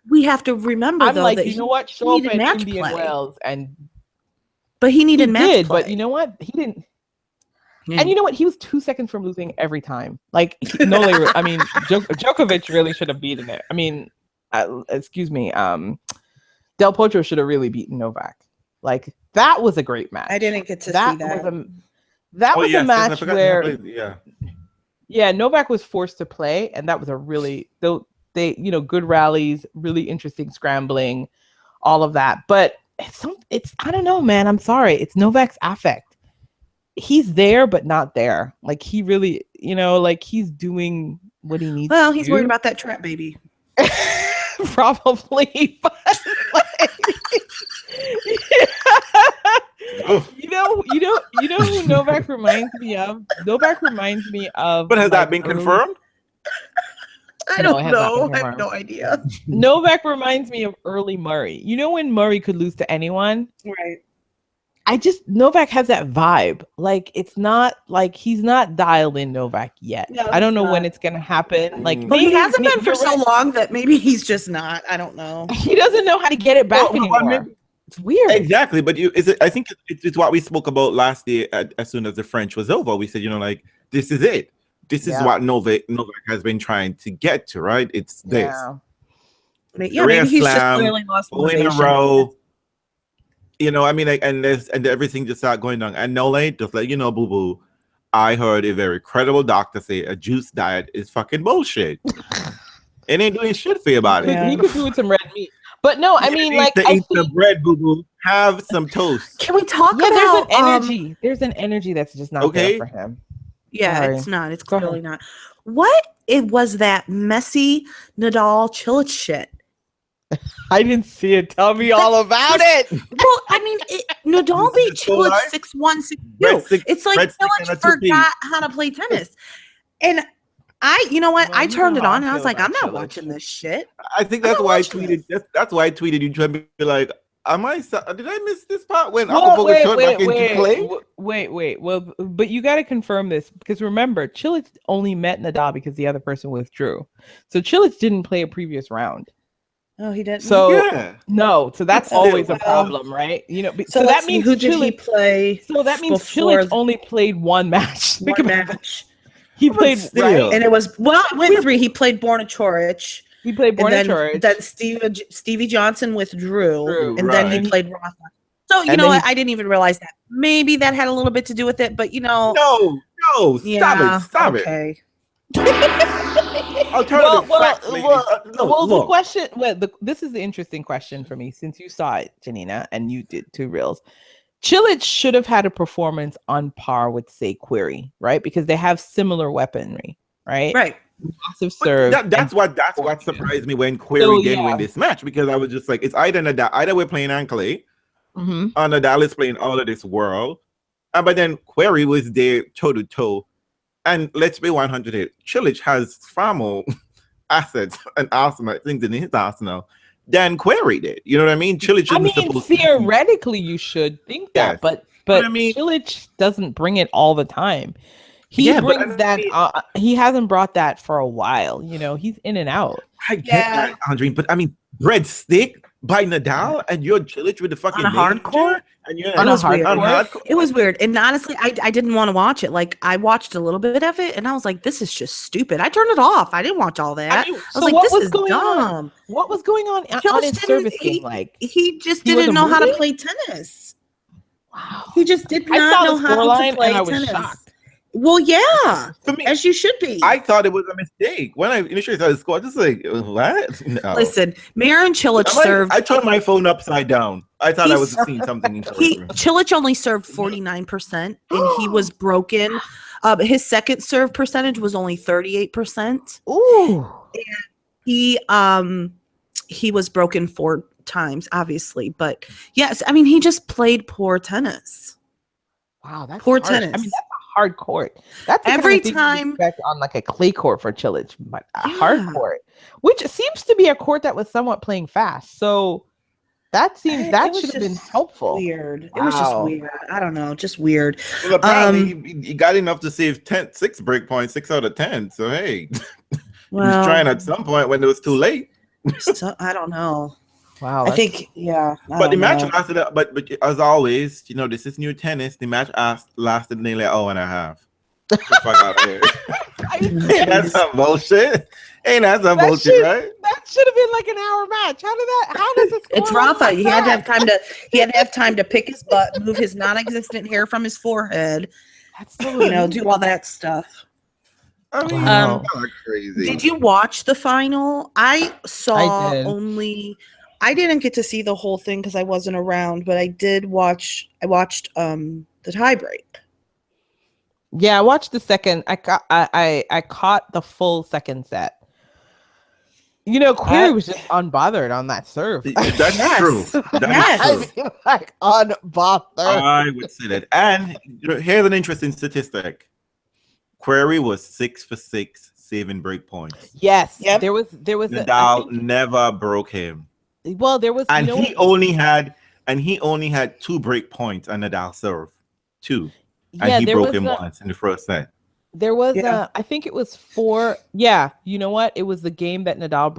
we have to remember that you know what? Show up at Indian Wells but he needed match play. But you know what? He didn't. And you know what? He was 2 seconds from losing every time. Like Nole, I mean, Djokovic really should have beaten it. I mean, excuse me, Del Potro should have really beaten Novak. Like that was a great match. I didn't get to see that. That was a match where Novak was forced to play, and that was a really good rallies, really interesting scrambling, all of that. But it's I don't know, man. I'm sorry. It's Novak's affect. He's there, but not there. Like he really, like he's doing what he needs. Well, he's worried about that trap baby. Probably, but you know who Novak reminds me of? Novak reminds me of. But has that been confirmed? I don't know. I have no idea. Novak reminds me of early Murray. You know when Murray could lose to anyone? Right. Novak has that vibe. Like it's not like he's not dialed in Novak yet. No, I don't know when it's gonna happen. Like he hasn't been for so long that maybe he's just not. I don't know. He doesn't know how to get it back anymore. It's weird. Exactly, but I think it's what we spoke about last year. As soon as the French was over, we said, this is it. This is what Novak has been trying to get to, right? It's this. Yeah, maybe he's just clearly lost in a row. And everything just started going down. And Nole, just let you know, boo boo, I heard a very credible doctor say a juice diet is fucking bullshit. It ain't doing shit for you about it. He could do with some red meat. But no, I mean, like, eat the bread, boo boo. Have some toast. Can we talk about? There's an energy. There's an energy that's just not there for him. Yeah, sorry. It's not. It's clearly not. What it was that messy Nadal Cilic shit. I didn't see it. Tell me all about it. Well, I mean, Nadal beat Cilic 6-1, 6-2. It's like Cilic forgot how to play tennis. And you know what? I turned it on and I was like, I'm not watching this shit. I think that's why I tweeted. That's why I tweeted you trying to be like, did I miss this part when Acapulco turned back into play? Wait. Well, but you got to confirm this because remember, Cilic only met Nadal because the other person withdrew. So Cilic didn't play a previous round. Oh, he didn't. So no, so that's always a problem, right? So that means who did he play? So that means Cilic only played one match. One match. He played and it went 3. He played Borna Coric. He played Borna Coric. Then Stevie Johnson withdrew, and then he played Rafa. So what? I didn't even realize that. Maybe that had a little bit to do with it, but No, stop it. Alternative facts. The question. This is the interesting question for me, since you saw it, Janina, and you did too, Realz. Cilic should have had a performance on par with, say, Querrey, right? Because they have similar weaponry, right? Right. massive serve. That's what surprised me when Querrey didn't win this match, because I was just like, it's either Nadal, either we're playing on clay, or Nadal is playing all of this world. But then Querrey was there toe to toe. And let's be 100, Cilic has far more assets and arsenal things in his arsenal than Querrey did. You know what I mean? Cilic theoretically, you should think that, but I mean, Cilic doesn't bring it all the time. He brings that. He hasn't brought that for a while. You know, he's in and out. I get that, Andre, but I mean, breadstick by Nadal and you're Cilic with the fucking hardcore. And you're It was weird. And honestly, I didn't want to watch it. Like, I watched a little bit of it and I was like, this is just stupid. I turned it off. I didn't watch all that. I was like, this is dumb. What was going on his service game? Like, he just didn't know how to play tennis. Wow. He just did not know how to play tennis. Shocked. Well, yeah, for me, as you should be. I thought it was a mistake when I initially saw the score. Just like, what? No. Listen, Marin Cilic served. I turned my phone upside down. I thought I was seeing something. Cilic only served 49%, and he was broken. His second serve percentage was only 38%. Ooh, and he was broken 4 times, obviously. But yes, I mean, he just played poor tennis. Wow, that's poor harsh. tennis. I mean, that's a hard court. That's every time on like a clay court for Cilic, but a hard court, which seems to be a court that was somewhat playing fast. So that seems that should have been helpful. Weird. Wow. It was just weird. I don't know, just weird. Well, apparently he got enough to save 6 break points, 6 out of 10. So hey, he was trying at some point when it was too late. So, I don't know. Wow, I think, but the match lasted. But as always, you know, this is new tennis. The match lasted nearly an hour and a half. The fuck out of here. Ain't that some bullshit? Ain't that some bullshit, right? That should have been like an hour match. How does it? It's Rafa. He had to have time to. He had to have time to pick his butt, move his non-existent hair from his forehead. Do all that stuff. I mean, crazy. Did you watch the final? I didn't get to see the whole thing because I wasn't around, but I did watch. I watched the tiebreak. Yeah, I watched the second. I caught the full second set. You know, Querrey was just unbothered on that serve. That's true. That's true. Like unbothered. I would say that. And here's an interesting statistic: Querrey was 6 for 6 saving break points. Yes. Yep. There was. Nadal never broke him. Well, there was, and he only had 2 break points on Nadal serve, 2, and he broke him once in the first set. There was I think it was 4. Yeah, you know what? It was the game that Nadal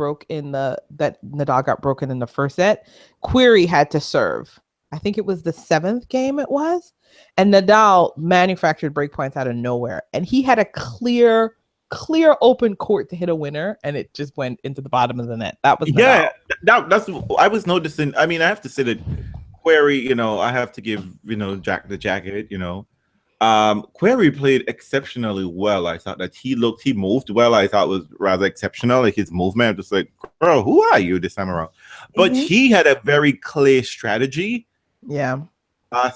got broken in the first set. Querrey had to serve. I think it was the 7th game. It was, and Nadal manufactured break points out of nowhere, and he had a clear open court to hit a winner, and it just went into the bottom of the net. That was that's I was noticing. I mean, I have to say that Querrey, you know, I have to give, you know, Jack the jacket, you know. Querrey played exceptionally well. I thought that he moved well. I thought it was rather exceptional, like his movement. I'm just like, bro, who are you this time around? But he had a very clear strategy. Yeah.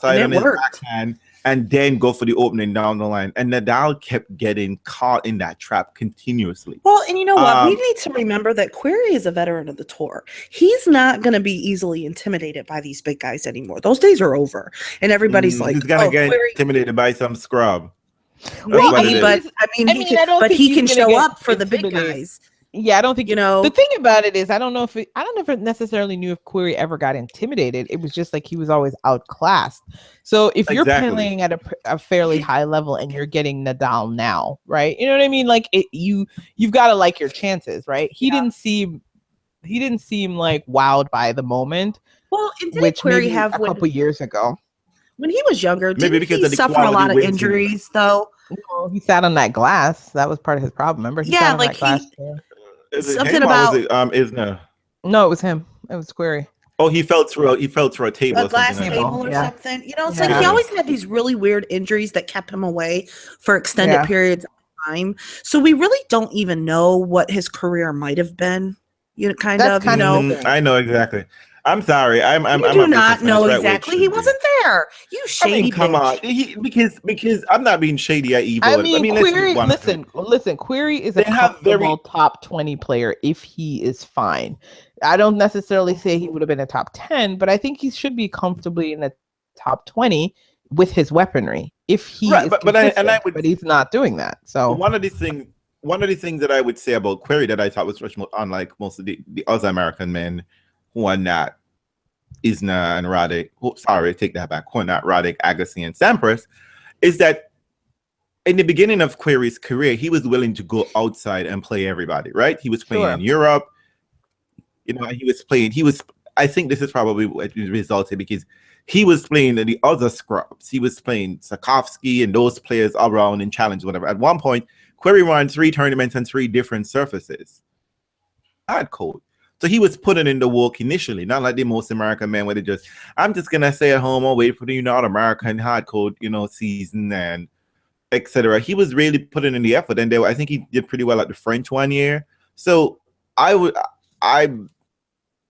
Side on his backhand, and then go for the opening down the line. And Nadal kept getting caught in that trap continuously. Well, and you know what? We need to remember that Querrey is a veteran of the tour. He's not going to be easily intimidated by these big guys anymore. Those days are over. And everybody's like, he's going to get intimidated by some scrub. He can show up for the big guys. Yeah, I don't think, you know, the thing about it is I don't know if it necessarily knew if Querrey ever got intimidated. It was just like he was always outclassed. So if you're playing at a fairly high level and you're getting Nadal now, right? You know what I mean? Like you've got to like your chances, right? He didn't seem like wowed by the moment. Well, which Querrey have a couple years ago when he was younger? Maybe because he suffered a lot of injuries, though. Well, he sat on that glass. That was part of his problem. Remember? He sat on that glass. Something about Isna. No, it was him. It was Querrey. Oh, he fell through a table. A glass table or something. You know, it's like he always had these really weird injuries that kept him away for extended periods of time. So we really don't even know what his career might have been. You know, I know exactly. I'm sorry. You do not know exactly. He wasn't there. You shady come bitch. on. Because I'm not being shady at evil. I mean Querrey, listen. Querrey is a comfortable top 20 player if he is fine. I don't necessarily say he would have been a top 10, but I think he should be comfortably in the top 20 with his weaponry. If he is but he's not doing that. So one of the things that I would say about Querrey that I thought was much more unlike most of the other American men who are not Isner and Roddick, take that back, who are not Roddick, Agassi, and Sampras, is that in the beginning of Querrey's career, he was willing to go outside and play everybody, right? He was playing in Europe. I think this is probably what resulted because he was playing the other scrubs. He was playing Sarkovsky and those players around in challenge, whatever. At one point, Querrey won 3 tournaments on 3 different surfaces. Hard code. So he was putting in the work initially, not like the most American men where they I'm just going to stay at home or wait for the American hard code, season and etc. He was really putting in the effort. And I think he did pretty well at the French one year. So I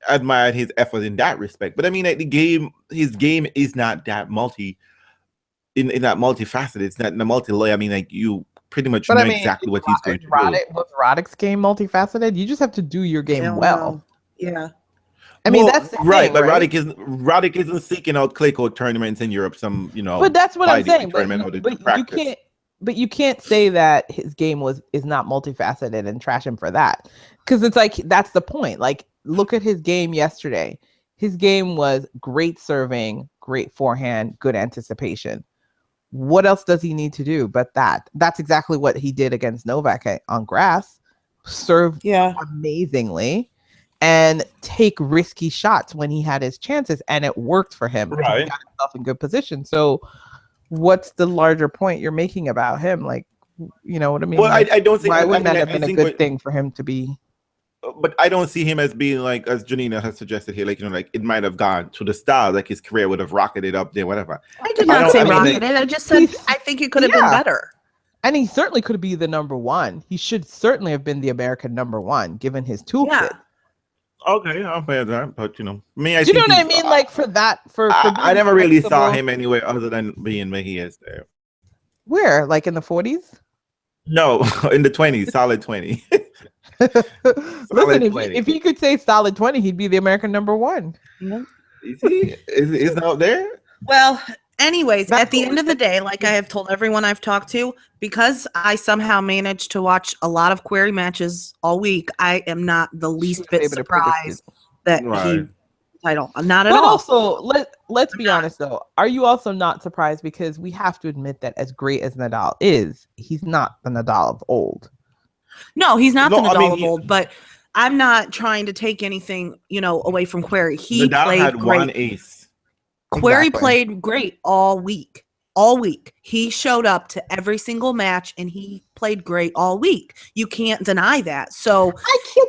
admired his effort in that respect. But I mean, like his game is not that multifaceted. It's not in a multi-layer. I mean, like you pretty much know exactly what he's going to do. Was Roddick's game multifaceted? You just have to do your game well. Yeah. I mean, that's the thing, right. But Roddick isn't seeking out clay court tournaments in Europe. But that's what I'm saying. But you can't say that his game is not multifaceted and trash him for that, because it's like that's the point. Like, look at his game yesterday. His game was great serving, great forehand, good anticipation. What else does he need to do but that? That's exactly what he did against Novak on grass. Serve amazingly and take risky shots when he had his chances, and it worked for him. Right. He got himself in good position. So what's the larger point you're making about him? Like, you know what I mean? Well, I don't think why wouldn't that have been a good thing for him to be? But I don't see him as being like, as Janina has suggested here, like, like it might have gone to the stars, like his career would have rocketed up there, whatever. I did not say rocketed. I just said I think it could have been better. And he certainly could be the number one. He should certainly have been the American number one, given his toolkit. Yeah. Okay, I'll pay that. But do you know what I mean? Like I never really saw him anywhere other than being where he is there. Where? Like in the 40s? No, in the 20s, solid 20. Listen, if he could say solid 20, he'd be the American number one. Yeah. Is he? Is out there? Well, anyways, at the end of the day, like I have told everyone I've talked to, because I somehow managed to watch a lot of Querrey matches all week, I am not the least bit surprised that he title. I'm not at all. But also, let's be honest though. Are you also not surprised, because we have to admit that as great as Nadal is, he's not the Nadal of old. No, he's not the Nadal of old, but I'm not trying to take anything, away from Querrey. Nadal played had great. One ace. Querrey played great all week. All week. He showed up to every single match and he played great all week. You can't deny that. So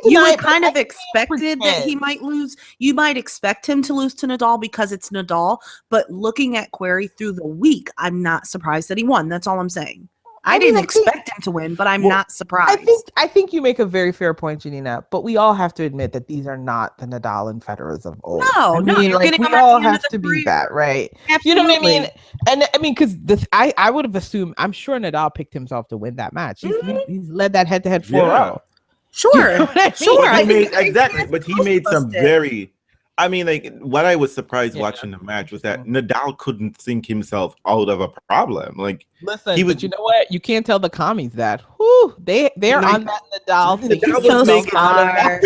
you would kind of expected that he might lose. You might expect him to lose to Nadal because it's Nadal. But looking at Querrey through the week, I'm not surprised that he won. That's all I'm saying. I didn't expect him to win, but I'm not surprised. I think you make a very fair point, Janina. But we all have to admit that these are not the Nadal and Federers of old. No, we all have to be that, right? Absolutely. You know what I mean? And I mean, because I would have assumed. I'm sure Nadal picked himself to win that match. He's led that head-to-head 4-0. Sure, you know I mean? sure. Exactly, but he made some very. I mean, like, what I was surprised watching the match was that Nadal couldn't think himself out of a problem. Like, listen, but you know what? You can't tell the commies that. Whoo, they're on that Nadal. He's so smart.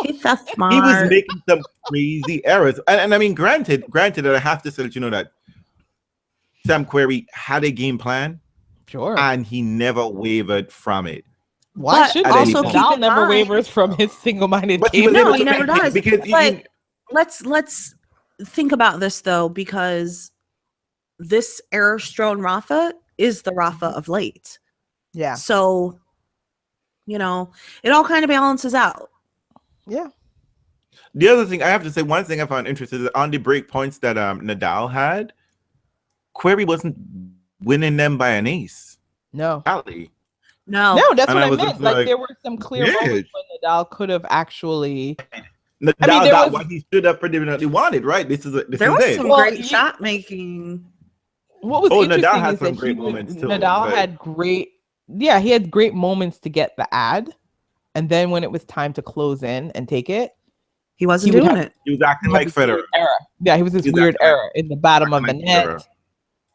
He's so smart. He was making some crazy errors, and I mean, granted, that I have to say that that Sam Querrey had a game plan, sure, and he never wavered from it. Why should also Nadal never wavers from his single-minded game? No, he never does. Let's think about this though, because this error-strewn Rafa is the Rafa of late. Yeah. So, it all kind of balances out. Yeah. The other thing I have to say, one thing I found interesting is on the break points that Nadal had, Querrey wasn't winning them by an ace. No. No, that's what I meant. Like there were some clear moments when Nadal could have actually Nadal got what he should have predominantly wanted, right? This is some great shot making. What was interesting Nadal had is some that great moments too. Nadal had great, he had great moments to get the ad, and then when it was time to close in and take it, he wasn't doing it. He was acting like Federer. Yeah, he was this weird error in the bottom of the net.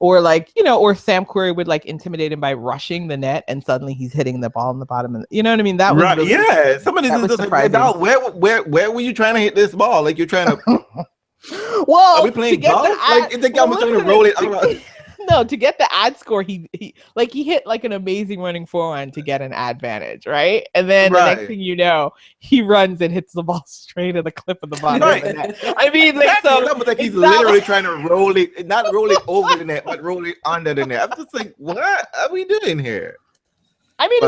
Or or Sam Querrey would like intimidate him by rushing the net, and suddenly he's hitting the ball in the bottom of you know what I mean? That was really, Somebody just like, where were you trying to hit this ball? Like you're trying to. Well, are we playing golf? Like the guy was trying to roll it. No, to get the ad score, he hit like an amazing running forehand to get an advantage, right? And then the next thing you know, he runs and hits the ball straight at the clip of the bottom of the net. I mean, he's literally trying to roll it, not roll it over the net, but roll it under the net. I'm just like, what are we doing here? I mean,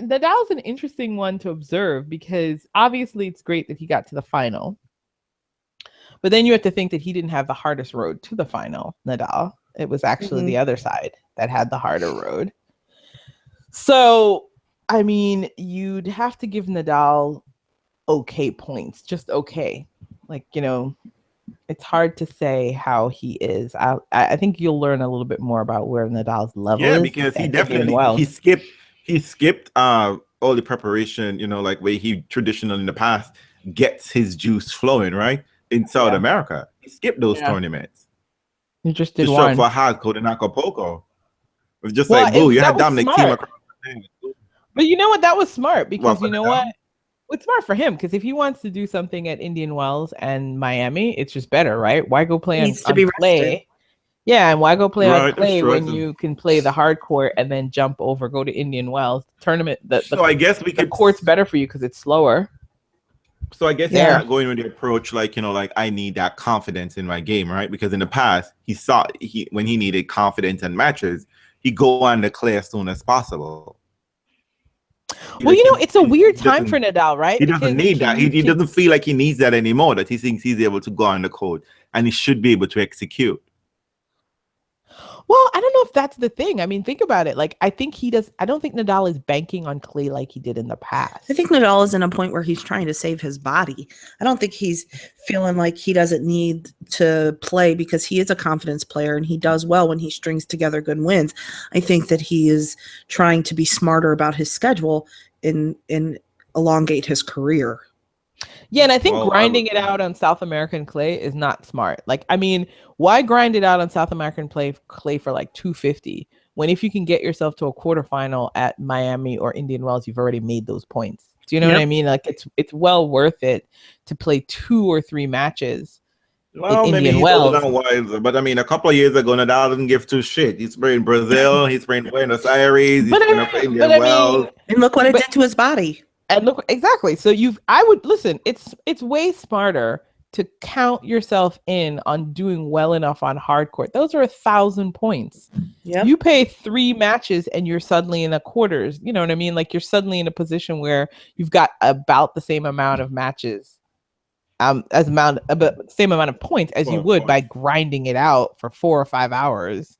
Nadal's an interesting one to observe because obviously it's great that he got to the final. But then you have to think that he didn't have the hardest road to the final, Nadal. It was actually the other side that had the harder road. So, I mean, you'd have to give Nadal okay points, just okay. Like, it's hard to say how he is. I think you'll learn a little bit more about where Nadal's level is. Yeah, because he definitely, he skipped all the preparation, like way he traditionally in the past gets his juice flowing, right? In South America, he skipped those tournaments. You just did one for hardcore in Acapulco. It was just you had Dominic team across the thing. But you know what? That was smart because you know what? It's smart for him because if he wants to do something at Indian Wells and Miami, it's just better, right? Why go play on clay? Yeah, and why go play on clay when you can play the hard court and then jump over, go to Indian Wells tournament? I guess the court's better for you because it's slower. So I guess he's not going with the approach like I need that confidence in my game, right? Because in the past when he needed confidence in matches, he go on the clay as soon as possible. Well, it's a weird time for Nadal, right? He doesn't need that. He doesn't feel like he needs that anymore. That he thinks he's able to go on the court and he should be able to execute. Well, I don't know if that's the thing. I mean, think about it. Like, I don't think Nadal is banking on clay like he did in the past. I think Nadal is in a point where he's trying to save his body. I don't think he's feeling like he doesn't need to play because he is a confidence player and he does well when he strings together good wins. I think that he is trying to be smarter about his schedule and elongate his career. Yeah, and I think grinding it out on South American clay is not smart. Like, I mean, why grind it out on South American clay for like 250 when if you can get yourself to a quarterfinal at Miami or Indian Wells, you've already made those points. Do you know what I mean? Like, it's well worth it to play 2 or 3 matches. Well, in maybe Indian he's Wells. Wiser, but I mean, a couple of years ago, Nadal didn't give 2 shit. He's playing Brazil, he's playing Buenos Aires, he's playing Indian Wells. And look what it did to his body. And look, exactly. So I would listen, it's way smarter to count yourself in on doing well enough on hard court. Those are 1,000 points. Yep. You pay 3 matches and you're suddenly in the quarters. You know what I mean? Like, you're suddenly in a position where you've got about the same amount of matches, same amount of points as you would by grinding it out for 4 or 5 hours.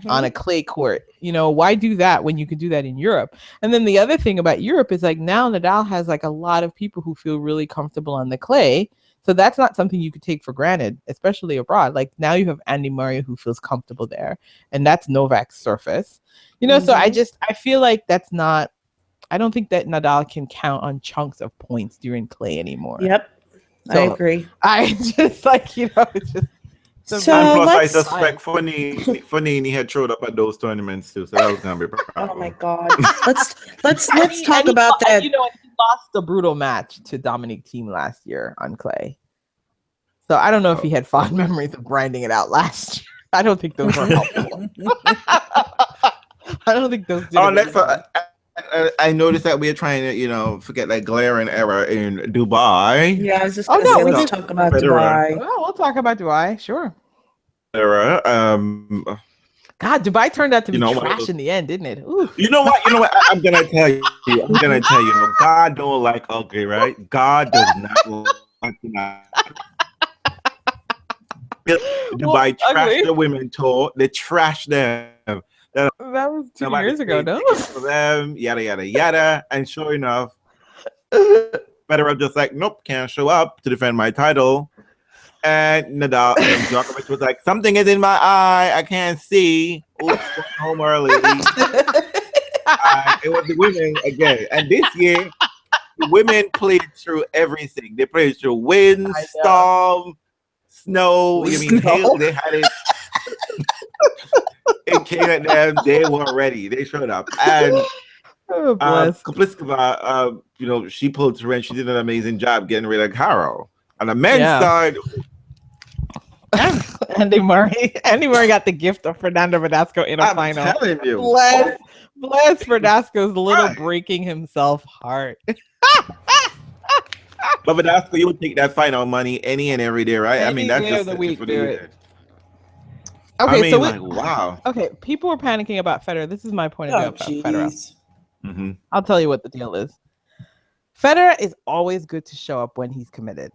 On a clay court. Why do that when you could do that in Europe? And then the other thing about Europe is like now Nadal has like a lot of people who feel really comfortable on the clay. So that's not something you could take for granted, especially abroad. Like now you have Andy Murray who feels comfortable there, and that's Novak's surface. So I feel like that's not, I don't think that Nadal can count on chunks of points during clay anymore. Yep. So I agree. I just like, it's just, and plus, I suspect Fonini had showed up at those tournaments too, so that was gonna be a problem. Oh my god! Let's talk about that. He lost a brutal match to Dominic Thiem last year on clay, so I don't know if he had fond memories of grinding it out last year. I don't think those were helpful. I don't think those. I noticed that we're trying to, forget that glaring error in Dubai. Yeah, I was just going to say, let's talk about Dubai. Well, we'll talk about Dubai, sure. God, Dubai turned out to be trash in the end, didn't it? Ooh. You know what? I'm going to tell you. God don't like ugly, right? God does not like Dubai trashed the women tour. They trashed them. That was 2 years ago, no? For them, yada yada yada, and sure enough, Federer just like, nope, can't show up to defend my title. And Nadal and Djokovic was like, something is in my eye. I can't see. Oops, going home early. It was the women again. And this year, the women played through everything. They played through wind, storm, snow. Hail. They had it. It came at them. They were ready. They showed up. And Kapliskova, she pulled through and she did an amazing job getting rid of Caro. On the men's side, Andy Murray got the gift of Fernando Verdasco in a final. I'm telling you. Bless Verdasco's little breaking himself heart. But Verdasco, you would take that final money any and every day, right? Any that's day just of the week. Okay, wow. Okay, people were panicking about Federer. This is my point of view about Federer. Mm-hmm. I'll tell you what the deal is. Federer is always good to show up when he's committed.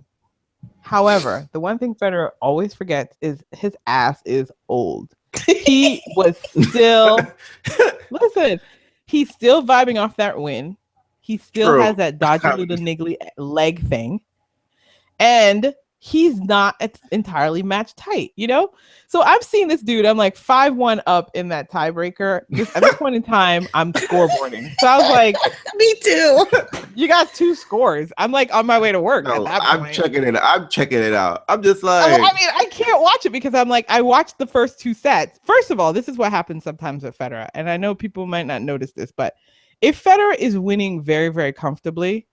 However, the one thing Federer always forgets is his ass is old. He was still he's still vibing off that win. He still has that dodgy little niggly leg thing. And he's not entirely match tight, So I've seen this dude. I'm like 5-1 up in that tiebreaker. At this point in time, I'm scoreboarding. So I was like, me too. You got 2 scores. I'm like on my way to work. No, I'm checking it out. I'm just like, I can't watch it because I'm like, I watched the first 2 sets. First of all, this is what happens sometimes with Federer. And I know people might not notice this, but if Federer is winning very, very comfortably,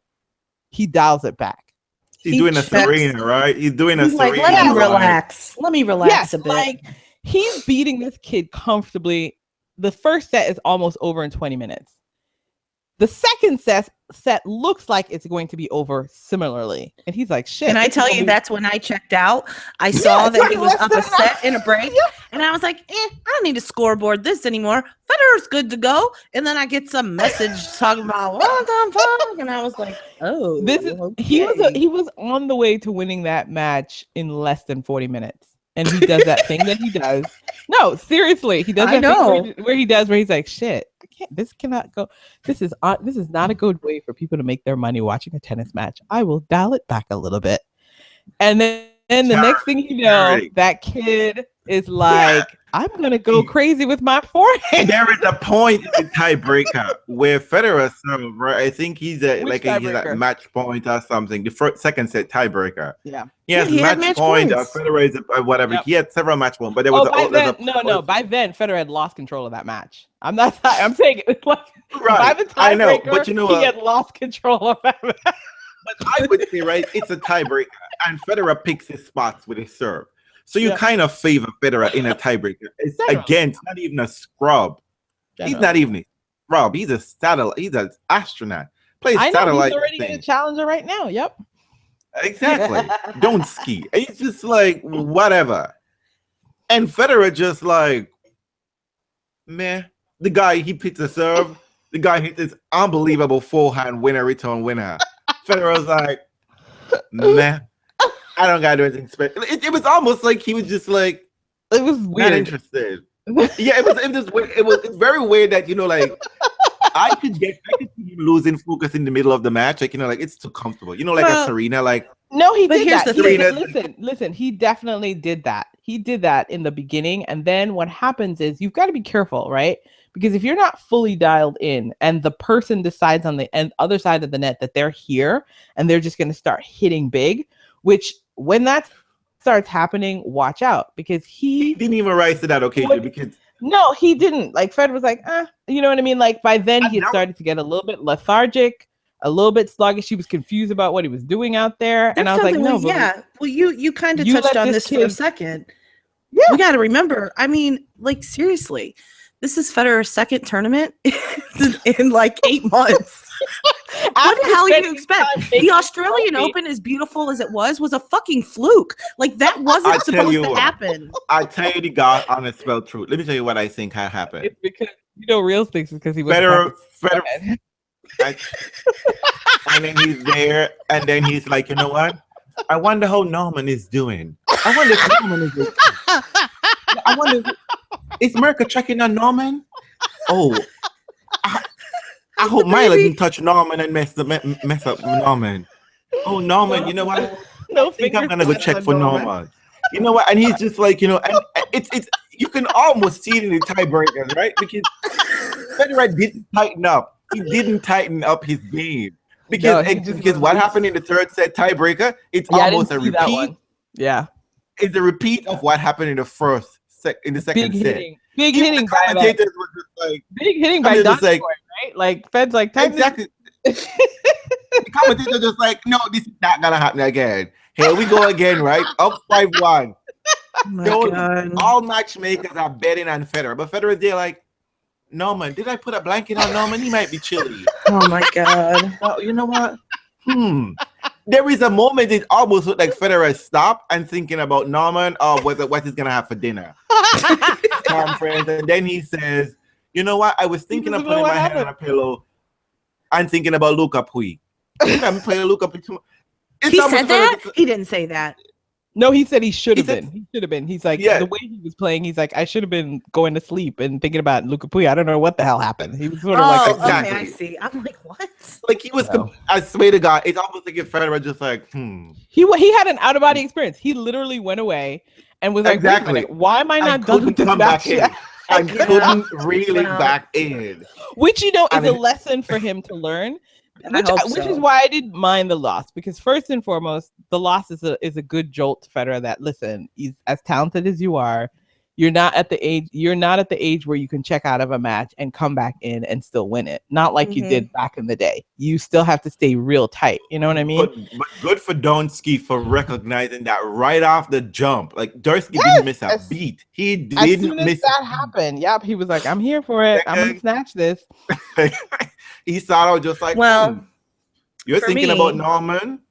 he dials it back. He's doing a Serena, right? He's doing a Serena. Like, let me relax. Let me relax a bit. Like, he's beating this kid comfortably. The first set is almost over in 20 minutes. The second set looks like it's going to be over similarly. And he's like, shit. And I tell you, that's when I checked out. I saw that he was up a set in a break. And I was like, I don't need to scoreboard this anymore. Federer's good to go. And then I get some message talking about what the fuck. And I was like, oh, he was on the way to winning that match in less than 40 minutes. And he does that thing that he does. No, seriously, he does that thing where he's like, shit, this cannot go. This is not a good way for people to make their money watching a tennis match. I will dial it back a little bit. And then the next thing you know, that kid is like, I'm going to go crazy with my forehand. There is a point in the tiebreaker where Federer served, right? I think he's at match point or something. The second set tiebreaker. Yeah. Yes, he match point. Federer is whatever. Yep. He had several match points, but there was by then Federer had lost control of that match. I'm saying it's like by the tiebreaker, I know, but he had lost control of that match. But I would say, right, it's a tiebreaker, and Federer picks his spots with his serve. So you kind of favor Federer in a tiebreaker. It's not even a scrub. He's not even a scrub. He's a satellite. He's an astronaut. Plays satellite. He's already in a challenger right now. Yep. Exactly. Don't ski. It's just like whatever. And Federer just like, meh. The guy, he picks a serve. The guy hits this unbelievable forehand return winner. Federer's like, meh. I don't gotta do anything special. It was almost like he was just like, it was weird. Not interested. Yeah, it's very weird that I could see him losing focus in the middle of the match. It's too comfortable. A Serena, no, he did that. Serena, listen, he definitely did that. He did that in the beginning, and then what happens is you've got to be careful, right? Because if you're not fully dialed in, and the person decides on the other side of the net that they're here and they're just going to start hitting big, which when that starts happening, watch out, because he didn't even rise to that occasion. Because no, he didn't. Like Fred was like, you know what I mean? Like by then he had started to get a little bit lethargic, a little bit sluggish. He was confused about what he was doing out there. And I was like, no, well, you kind of touched on this for a second. Yeah. We got to remember, seriously, this is Federer's second tournament in 8 months. What the hell do you expect? The Australian Open, as beautiful as it was a fucking fluke. That wasn't supposed to happen. I tell you the God honest spell truth. Let me tell you what I think had happened. It's because Realz thinks it's because he was Federer. And then he's there, and then he's like, you know what? I wonder how Norman is doing. I wonder if Norman is doing. I wonder, is America checking on Norman? Oh, I hope Milo didn't touch Norman and mess up Norman. oh, Norman, you know what? No, I think I'm gonna go check for Norman. Norman. You know what? And he's just like, you know, and it's you can almost see it in the tiebreakers, right? Because Federer didn't tighten up. He didn't tighten up his game. Because what happened in the third set tiebreaker, it's almost a repeat. Yeah. It's a repeat of what happened in the second set. Big hitting by commentators were just like big hitting by Donskoy, right? Like Fed's like exactly. The commentators just like, no, this is not gonna happen again. Here we go again, right? Up 5-1. All matchmakers are betting on Federer, but Federer, they're like, Norman, did I put a blanket on Norman? He might be chilly. Oh my God. Well, you know what? There is a moment it almost looked like Federer stopped and thinking about Norman or what he's gonna have for dinner. Friends. And then he says, you know what? I was thinking of putting my head on a pillow and thinking about Luca Puig. I'm playing Luca Puig. He said that? He didn't say that. No, he said he should have been. He should have been. He's like, the way he was playing, he's like, I should have been going to sleep and thinking about Luca Puig. I don't know what the hell happened. He was sort of like, exactly. Okay, I see. I'm like, what? Like he was, I swear to God, it's almost like if Federer just like, He had an out-of-body experience. He literally went away and was like, wait a minute, why am I not done with this match yet? I couldn't really back in. Which, you know, is a lesson for him to learn. Which is why I didn't mind the loss, because first and foremost, the loss is a good jolt to Federer that, listen, he's as talented as you are, you're not at the age where you can check out of a match and come back in and still win it. Not like you did back in the day. You still have to stay real tight. You know what I mean? But good for Donskoy for recognizing that right off the jump. Like Donskoy didn't miss a beat. He didn't as soon as miss that happened. Yep, he was like, I'm here for it. I'm gonna snatch this. He saw it just like, well, you're thinking about Norman.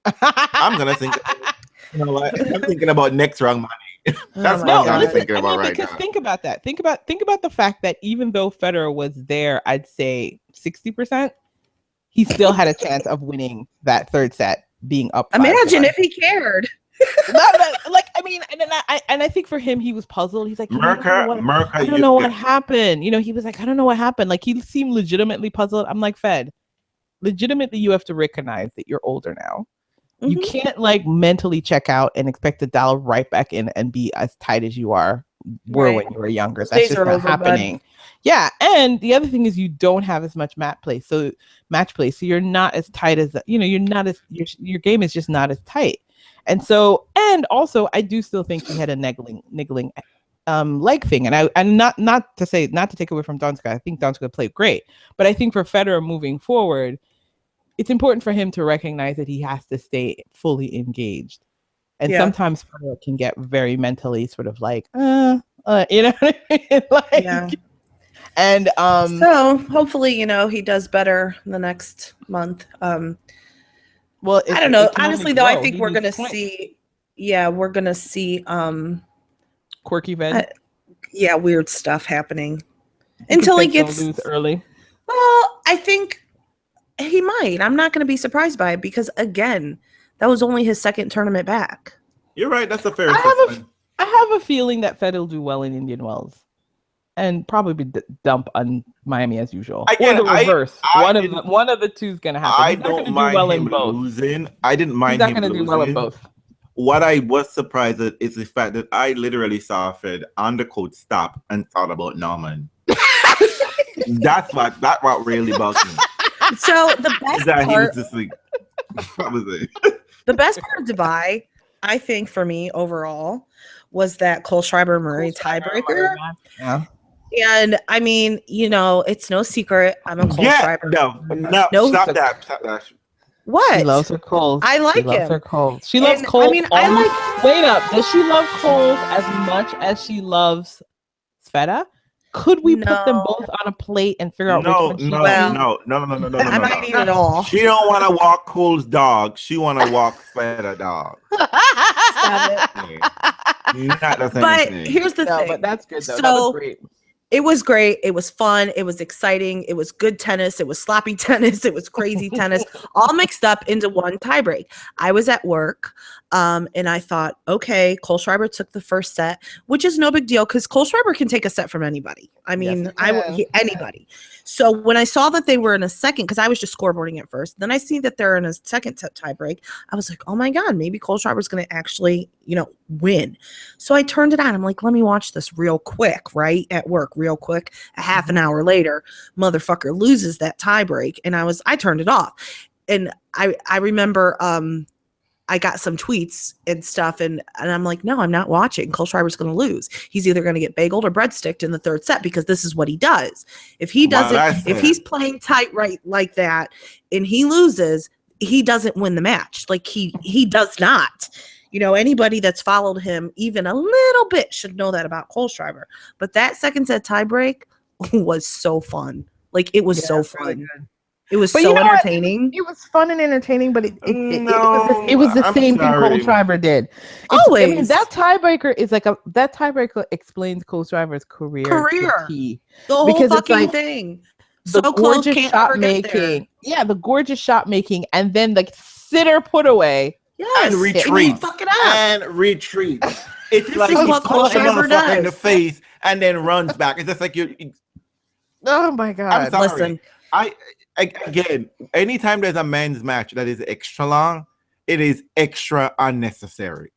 I'm gonna think. You know what? I'm thinking about next round money. That's what I'm thinking about right now. Think about that. Think about the fact that even though Federer was there, I'd say 60%, he still had a chance of winning that third set, being up. Imagine if he cared. I think for him, he was puzzled. He's like, I don't know what happened. You know, he was like, I don't know what happened. Like, he seemed legitimately puzzled. I'm like, Fed, legitimately, you have to recognize that you're older now. You can't like mentally check out and expect to dial right back in and be as tight as you were when you were younger. That's just not happening. Yeah, and the other thing is you don't have as much match play, so you're not as tight as you're not as your game is just not as tight. And also, I do still think he had a niggling leg thing, and not to take away from Donskoy. I think Donskoy played great, but I think for Federer moving forward, it's important for him to recognize that he has to stay fully engaged. And sometimes Federer can get very mentally sort of like, you know what I mean? Like, and so hopefully, he does better the next month. Well, I don't know. Honestly, though, I think we're gonna see. Yeah, we're gonna see quirky Fed. Weird stuff happening until he gets lose early. Well, I think he might. I'm not going to be surprised by it because, again, that was only his second tournament back. You're right. That's a fair assessment. I have a feeling that Fed will do well in Indian Wells and probably dump on Miami as usual. Again, or the reverse. One of the two is going to happen. I don't mind him losing. I didn't mind him losing. He's not going to do well in both. What I was surprised at is the fact that I literally saw Fed on the court stop and thought about Norman. That's what really bugged me. So the best part, the best part of Dubai, I think for me overall, was that Kohlschreiber-Murray tiebreaker. Yeah. And I mean, it's no secret I'm a Kohlschreiber. No, stop that. What? She loves her Coles. I like him. She loves her Coles. She loves Coles. I mean, wait up. Does she love Coles as much as she loves Sveta? Could we put them both on a plate and figure out which one? No. I might eat it all. She don't want to walk Cole's dog. She want to walk Feta dog. Stop it. Not the same but thing. Here's the thing. But that's good though. So, that was great. It was great. It was fun. It was exciting. It was good tennis. It was sloppy tennis. It was crazy tennis, all mixed up into one tiebreak. I was at work, and I thought, okay, Kohlschreiber took the first set, which is no big deal because Kohlschreiber can take a set from anybody. I mean, anybody. So when I saw that they were in a second, because I was just scoreboarding at first, then I see that they're in a second tiebreak. I was like, oh my God, maybe Kohlschreiber's going to actually, win. So I turned it on. I'm like, let me watch this real quick, right? At work, real quick. A half an hour later, motherfucker loses that tiebreak. And I turned it off. And I remember I got some tweets and stuff, and I'm like, no, I'm not watching. Kohlschreiber's going to lose. He's either going to get bageled or breadsticked in the third set because this is what he does. If he doesn't, if he's playing tight right like that and he loses, he doesn't win the match. Like he does not. Anybody that's followed him even a little bit should know that about Kohlschreiber. But that second set tiebreak was so fun. Like it was so fun. Really it was so entertaining. It was fun and entertaining, but it was the same thing Kohlschreiber did. Always. I mean, that tiebreaker is that tiebreaker explains Kohlschreiber's career. The whole fucking thing. So close, can't shot making. Yeah, the gorgeous shot making, and then the sitter put away. Yes, and retreat. And retreat. It's like he's punching him in the face and then runs back. It's just like you. Oh my God! I'm sorry. Listen, again, anytime there's a men's match that is extra long, it is extra unnecessary.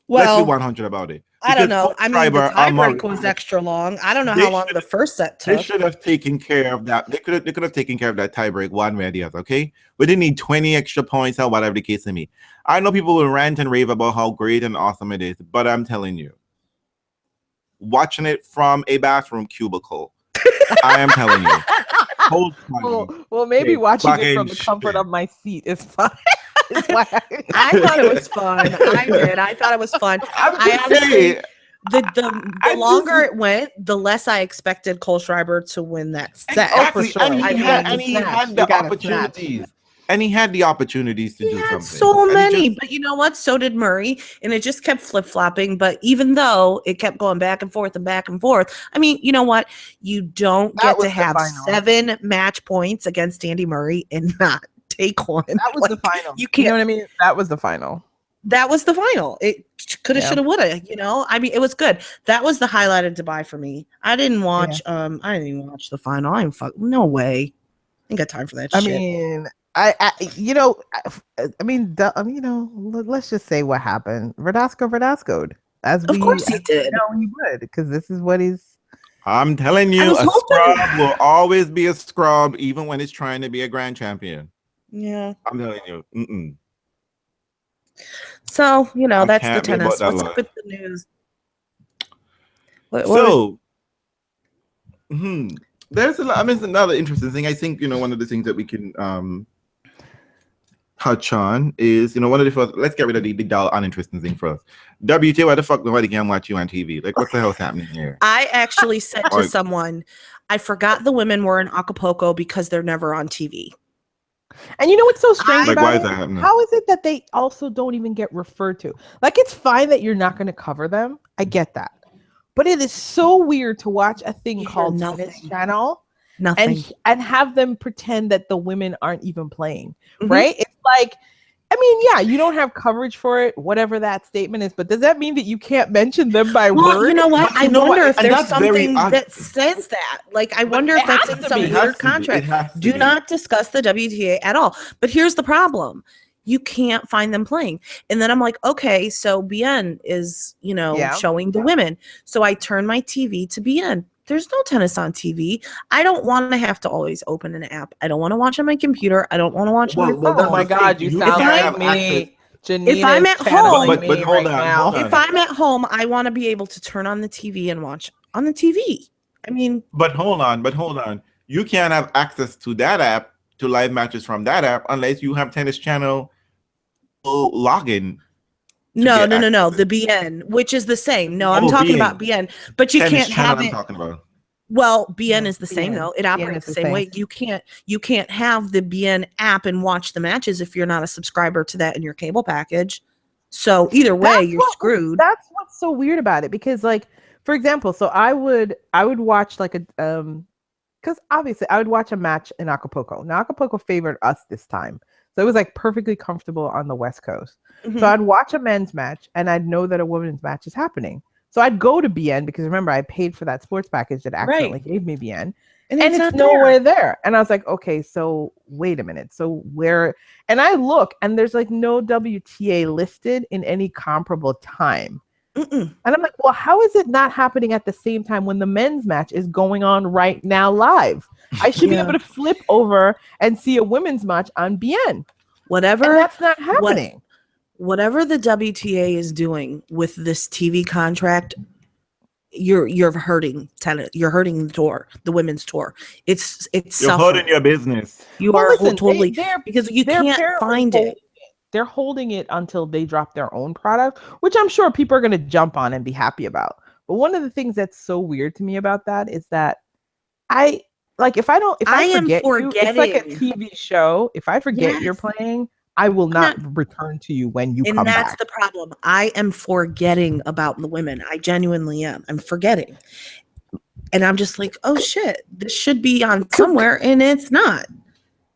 Well, let's be 100 about it. I don't know. I mean, the tiebreak was extra long. I don't know how long the first set took. They should have taken care of that. They could have taken care of that tiebreak one way or the other. Okay, we didn't need 20 extra points or whatever the case may be. I know people will rant and rave about how great and awesome it is, but I'm telling you, watching it from a bathroom cubicle, I am telling you. Well, maybe watching it from the comfort of my seat is fine. I thought it was fun. I did. I thought it was fun. The longer it went, the less I expected Kohlschreiber to win that set. Exactly. For sure. And he had the opportunities. And he had the opportunities to do something. So many. But you know what? So did Murray. And it just kept flip-flopping. But even though it kept going back and forth, I mean, you know what? You don't get to have 7 match points against Andy Murray and not take one. That was the final. You know what I mean? That was the final. It coulda, shoulda, woulda. I mean, it was good. That was the highlight of Dubai for me. I didn't watch. I didn't even watch the final. No way. I ain't got time for that shit. Let's just say what happened. Verdasco'd. Of course he did. He would, because this is what he's. I'm telling you, a scrub will always be a scrub, even when it's trying to be a grand champion. Yeah, I'm telling you. Mm-mm. So that's the tennis. What's up with the news? There's another interesting thing. I think one of the things that we can touch on is one of the first. Let's get rid of the dull, uninteresting thing first. WTA, why the fuck nobody can watch you on TV? Like, what the hell's happening here? I actually said to someone, I forgot the women were in Acapulco because they're never on TV. And you know what's so strange about why is that happening? How is it that they also don't even get referred to? Like, it's fine that you're not going to cover them. I get that. But it is so weird to watch a thing called Tennis Channel and have them pretend that the women aren't even playing, right? It's like, you don't have coverage for it, whatever that statement is, but does that mean that you can't mention them by word? You know what? I wonder if there's something that says that. Like, I wonder if that's in some weird contract. Do not discuss the WTA at all. But here's the problem. You can't find them playing. And then I'm like, okay, so BN is, showing the women. So I turn my TV to BN. There's no tennis on TV. I don't want to have to always open an app. I don't want to watch on my computer. I don't want to watch on my phone. Oh my God, you sound like me. Janina, if I'm at home, but hold on. If I'm at home, I want to be able to turn on the TV and watch on the TV. I mean, but hold on. You can't have access to that app, to live matches from that app, unless you have Tennis Channel login. No. The BN, which is the same. No, I'm talking about BN, but you can't have it. I'm talking about. Well, BN is the same though. It operates the same way. You can't have the BN app and watch the matches if you're not a subscriber to that in your cable package. So either way, you're screwed. That's what's so weird about it, because like for example, so I would watch like a because obviously I would watch a match in Acapulco. Now Acapulco favored us this time, so it was like perfectly comfortable on the West Coast. Mhm. So I'd watch a men's match and I'd know that a women's match is happening. So I'd go to BN because remember I paid for that sports package that accidentally gave me BN. And it's not nowhere there. And I was like, okay, so wait a minute. So where? And I look and there's like no WTA listed in any comparable time. And I'm like, well, how is it not happening at the same time when the men's match is going on right now live? I should be able to flip over and see a women's match on BN. Whatever. And that's not happening. Whatever the WTA is doing with this TV contract, you're hurting tennis. You're hurting the tour, the women's tour. It's you're hurting your business. You are totally because you can't find it. They're holding it until they drop their own product, which I'm sure people are going to jump on and be happy about. But one of the things that's so weird to me about that is that I forget you, it's like a TV show. If I forget you're playing, I will not return to you when you come back. And that's the problem. I am forgetting about the women. I genuinely am. I'm forgetting. And I'm just like, oh shit, this should be on somewhere and it's not.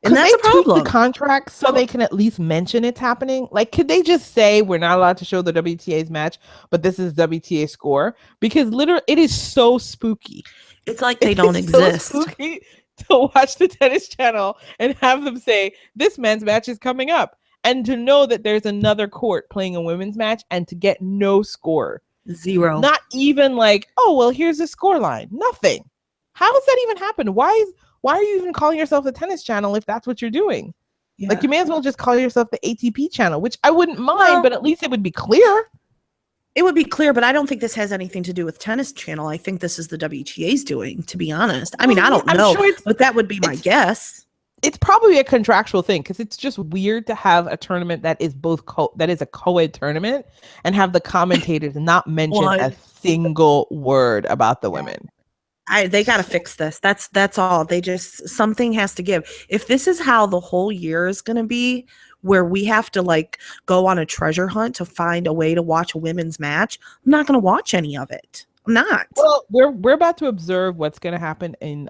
And that's a problem. The contract so they can at least mention it's happening. Like, could they just say we're not allowed to show the WTA's match, but this is WTA score? Because literally, it is so spooky. It's like they don't exist. So spooky to watch the tennis channel and have them say this men's match is coming up, and to know that there's another court playing a women's match and to get no score, 0. Not even like, oh well, here's the score line. Nothing. How does that even happen? Why are you even calling yourself the tennis channel if that's what you're doing? Yeah. Like, you may as well just call yourself the ATP channel, which I wouldn't mind, but at least it would be clear. It would be clear, but I don't think this has anything to do with tennis channel. I think this is the WTA's doing, to be honest. I mean, I don't know, but that would be my guess. It's probably a contractual thing because it's just weird to have a tournament that is that is a co-ed tournament and have the commentators not mention a single word about the women. They got to fix this. That's all. Something has to give. If this is how the whole year is going to be, where we have to like go on a treasure hunt to find a way to watch a women's match, I'm not going to watch any of it. I'm not. Well, we're about to observe what's going to happen in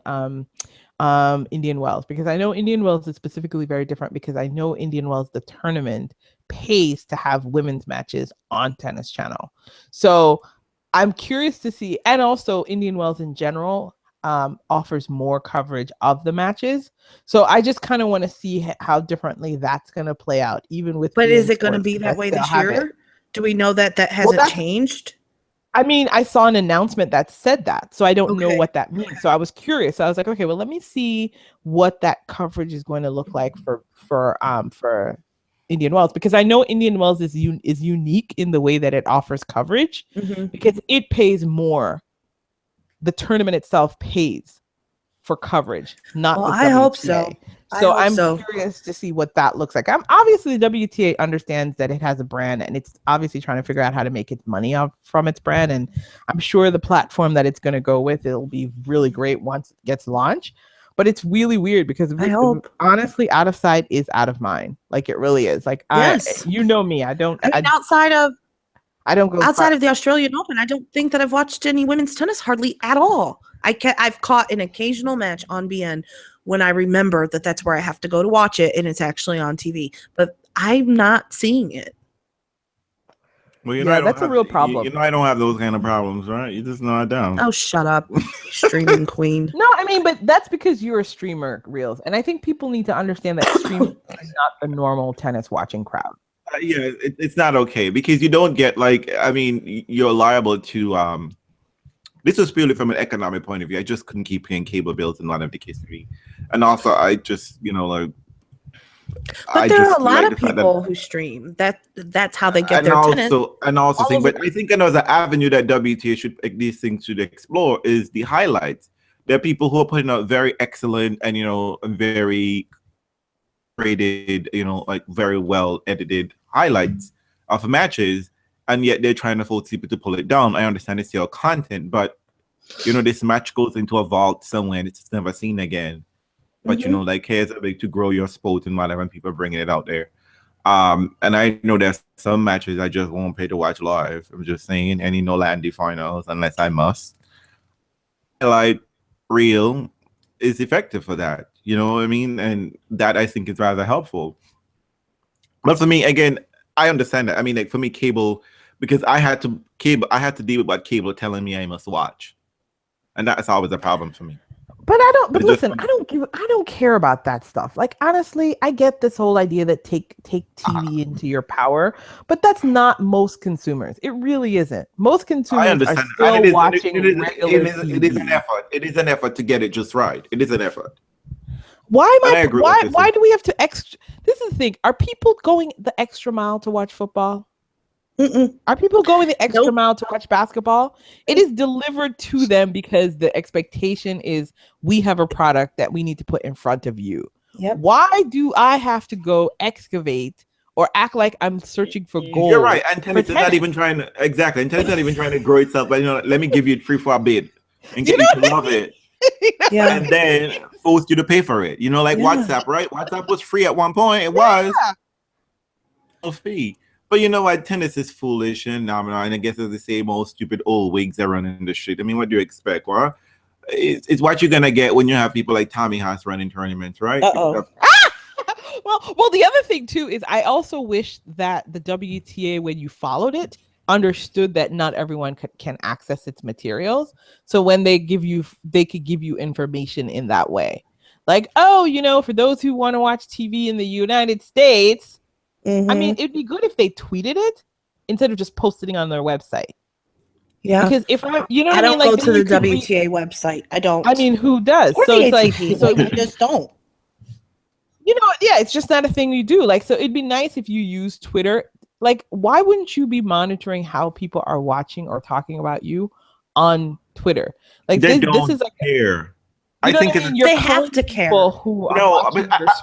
Indian Wells, because I know Indian Wells is specifically very different, because I know Indian Wells, the tournament, pays to have women's matches on Tennis Channel. So I'm curious to see, and also Indian Wells in general offers more coverage of the matches. So I just kind of want to see how differently that's going to play out, even with. But is it going to be that way this year? Do we know that hasn't changed? I mean, I saw an announcement that said that, so I don't know what that means. So I was curious. So I was like, okay, well, let me see what that coverage is going to look like for Indian Wells, because I know Indian Wells is unique in the way that it offers coverage, because it pays more. The tournament itself pays for coverage, not the WTA. I hope so. So I'm curious to see what that looks like. Obviously, the WTA understands that it has a brand, and it's obviously trying to figure out how to make its money from its brand. And I'm sure the platform that it's going to go with, it'll be really great once it gets launched. But it's really weird because honestly, out of sight is out of mind. Like, it really is. Like, yes. You know me. I don't go outside of the Australian Open. I don't think that I've watched any women's tennis hardly at all. I've caught an occasional match on BN when I remember that that's where I have to go to watch it, and it's actually on TV. But I'm not seeing it. Well, that's a real problem. I don't have those kind of problems, right? You just know I don't. Oh, shut up, streaming queen. No, I mean, but that's because you're a streamer, Realz, and I think people need to understand that streaming is not the normal tennis watching crowd. It's not okay, because you don't get you're liable to this is purely from an economic point of view. I just couldn't keep paying cable bills, and not have the case to me. And also, I just But there are a lot of people who stream. That's how they get their tennis. But I think another avenue that WTA should explore is the highlights. There are people who are putting out very excellent and very rated, very well edited highlights of matches, and yet they're trying to force people to pull it down. I understand it's your content, but this match goes into a vault somewhere and it's never seen again. But here's a way to grow your sport and whatever, and people bringing it out there. And I know there's some matches I just won't pay to watch live. I'm just saying any Nole finals unless I must. Highlight reel is effective for that. You know what I mean? And that I think is rather helpful. But for me, again, I understand that. I mean, like for me, cable, because I had to deal with what cable telling me I must watch. And that's always a problem for me. But listen, I don't care about that stuff. Like, honestly, I get this whole idea that take TV into your power, but that's not most consumers. It really isn't. Most consumers are still watching regular TV. It is an effort. It is an effort to get it just right. It is an effort. Why do we have to this is the thing. Are people going the extra mile to watch football? Are people going the extra mile to watch basketball? It is delivered to them because the expectation is we have a product that we need to put in front of you. Yep. Why do I have to go excavate or act like I'm searching for gold? You're right. And tennis is not even trying to And tennis is not even trying to grow itself. But let me give you 3 for a bid and get you to love it. Yeah. And then force you to pay for it. WhatsApp, right? WhatsApp was free at one point. It was no fee. But you know what? Tennis is foolish and I guess it's the same old stupid old wigs that run in the street. I mean, what do you expect? Well, it's what you're gonna get when you have people like Tommy Haas running tournaments, right? Well, the other thing too is I also wish that the WTA, when you followed it, understood that not everyone can access its materials. So when they could give you information in that way. Like, for those who want to watch TV in the United States. I mean, it'd be good if they tweeted it instead of just posting it on their website. Yeah, because if I don't go to the WTA website. I don't. I mean, who does? Or so the it's ATP. like, I just don't. It's just not a thing you do. Like, so it'd be nice if you use Twitter. Like, why wouldn't you be monitoring how people are watching or talking about you on Twitter? Like, this is like care. I think they have to care.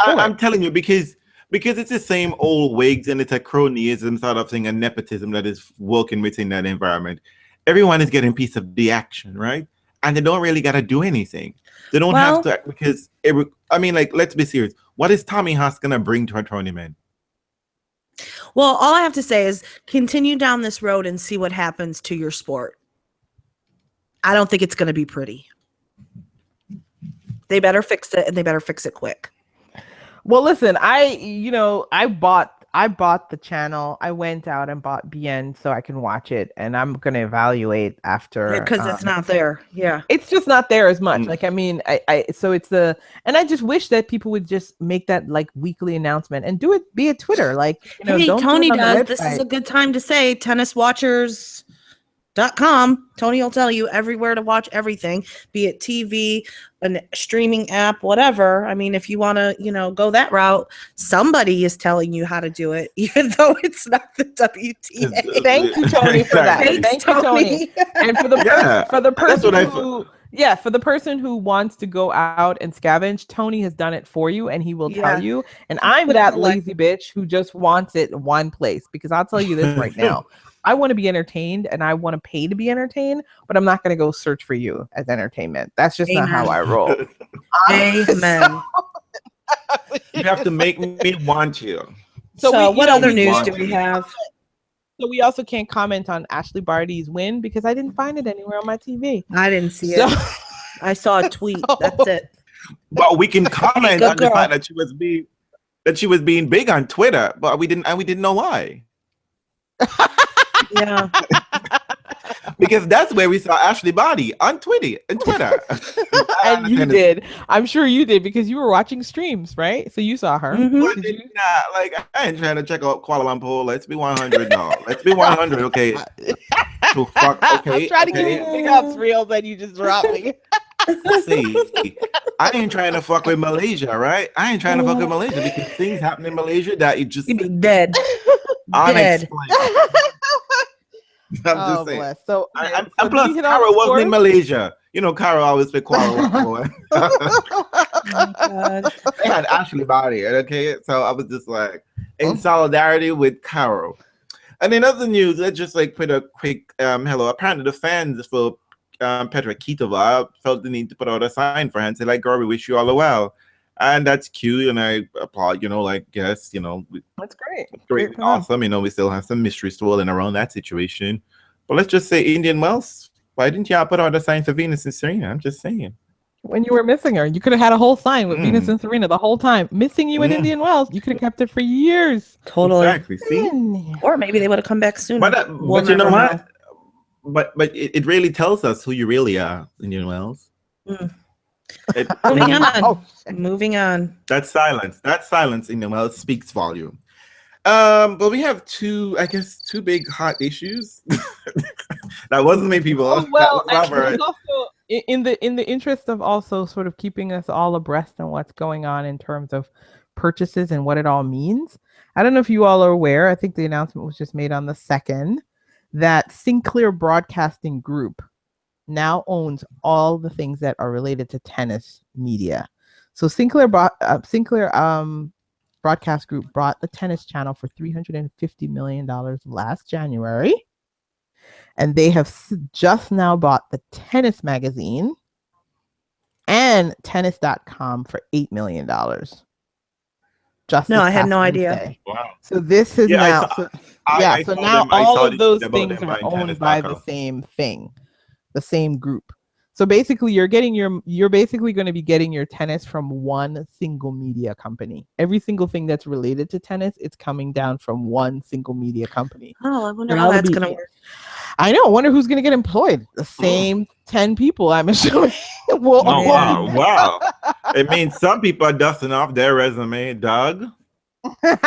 I'm telling you because it's the same old wigs and it's a cronyism sort of thing and nepotism that is working within that environment. Everyone is getting a piece of the action, right? And they don't really got to do anything. They don't have to, because let's be serious. What is Tommy Haas going to bring to a tournament? Well, all I have to say is continue down this road and see what happens to your sport. I don't think it's going to be pretty. They better fix it, and they better fix it quick. Well, listen, I bought the channel. I went out and bought BN so I can watch it, and I'm gonna evaluate after because it's not there. Yeah, it's just not there as much. Like, I mean, I just wish that people would just make that like weekly announcement and do it via Twitter. Like, hey, Tony does. This is a good time to say tenniswatchers.com. Tony will tell you everywhere to watch everything, be it TV, a streaming app, whatever. I mean, if you want to, go that route, somebody is telling you how to do it, even though it's not the WTA. Thank you, Tony, for that. Thanks, Tony. And for the person who wants to go out and scavenge, Tony has done it for you, and he will tell you. And I'm that lazy bitch who just wants it one place, because I'll tell you this right now. I want to be entertained and I want to pay to be entertained, but I'm not going to go search for you as entertainment. That's just not how I roll. Amen. You have to make me want you. So what other news do we have? So we also can't comment on Ashley Barty's win because I didn't find it anywhere on my TV. I didn't see it. I saw a tweet. That's it. But we can comment on the fact that she was being big on Twitter, but we didn't know why. Yeah. Because that's where we saw Ashley Barty on Twitter. And you did. I'm sure you did because you were watching streams, right? So you saw her. Mm-hmm. I ain't trying to check out Kuala Lumpur. Let's be 100 now. Let's be 100, okay? So fuck, okay. I'm trying to give you big ups, Realz, and you just dropped me. See, I ain't trying to fuck with Malaysia, right? I ain't trying to fuck with Malaysia because things happen in Malaysia that you just be dead. Unexplained. I'm just saying. Bless. So, and plus, Carol wasn't in Malaysia. Carol always picked Kuala. They had Ashley Barty, okay? So I was just like in solidarity with Carol. And in other news, let's just put a quick hello. Apparently, the fans for Petra felt the need to put out a sign for her and say, girl, we wish you all the well. And that's cute, and I applaud, yes, That's great. great, for them. awesome. We still have some mystery swirling around that situation. But let's just say Indian Wells, why didn't y'all put out the sign for Venus and Serena? I'm just saying. When you were missing her, you could have had a whole sign with Venus and Serena the whole time. Missing you in Indian Wells, you could have kept it for years. Totally. Exactly. See? Or maybe they would have come back sooner. But you know what? But it really tells us who you really are, Indian Wells. Moving on. That silence, Indian Wells, speaks volume. But we have two big hot issues. That wasn't many people. Also, in the interest of also sort of keeping us all abreast on what's going on in terms of purchases and what it all means. I don't know if you all are aware. I think the announcement was just made on the 2nd that Clair Broadcasting Group now owns all the things that are related to tennis media. So Clair Broadcast Group bought the tennis channel for $350 million last January. And they have just now bought the tennis magazine and tennis.com for $8 million. I had no idea. Wow. So this is now. So now all of those things are owned by the same thing, the same group. So basically, you're basically going to be getting your tennis from one single media company. Every single thing that's related to tennis, it's coming down from one single media company. Oh, I wonder how that's going to work. I know. I wonder who's going to get employed. The same 10 people, I'm assuming. Wow. It means some people are dusting off their resume. Doug. Is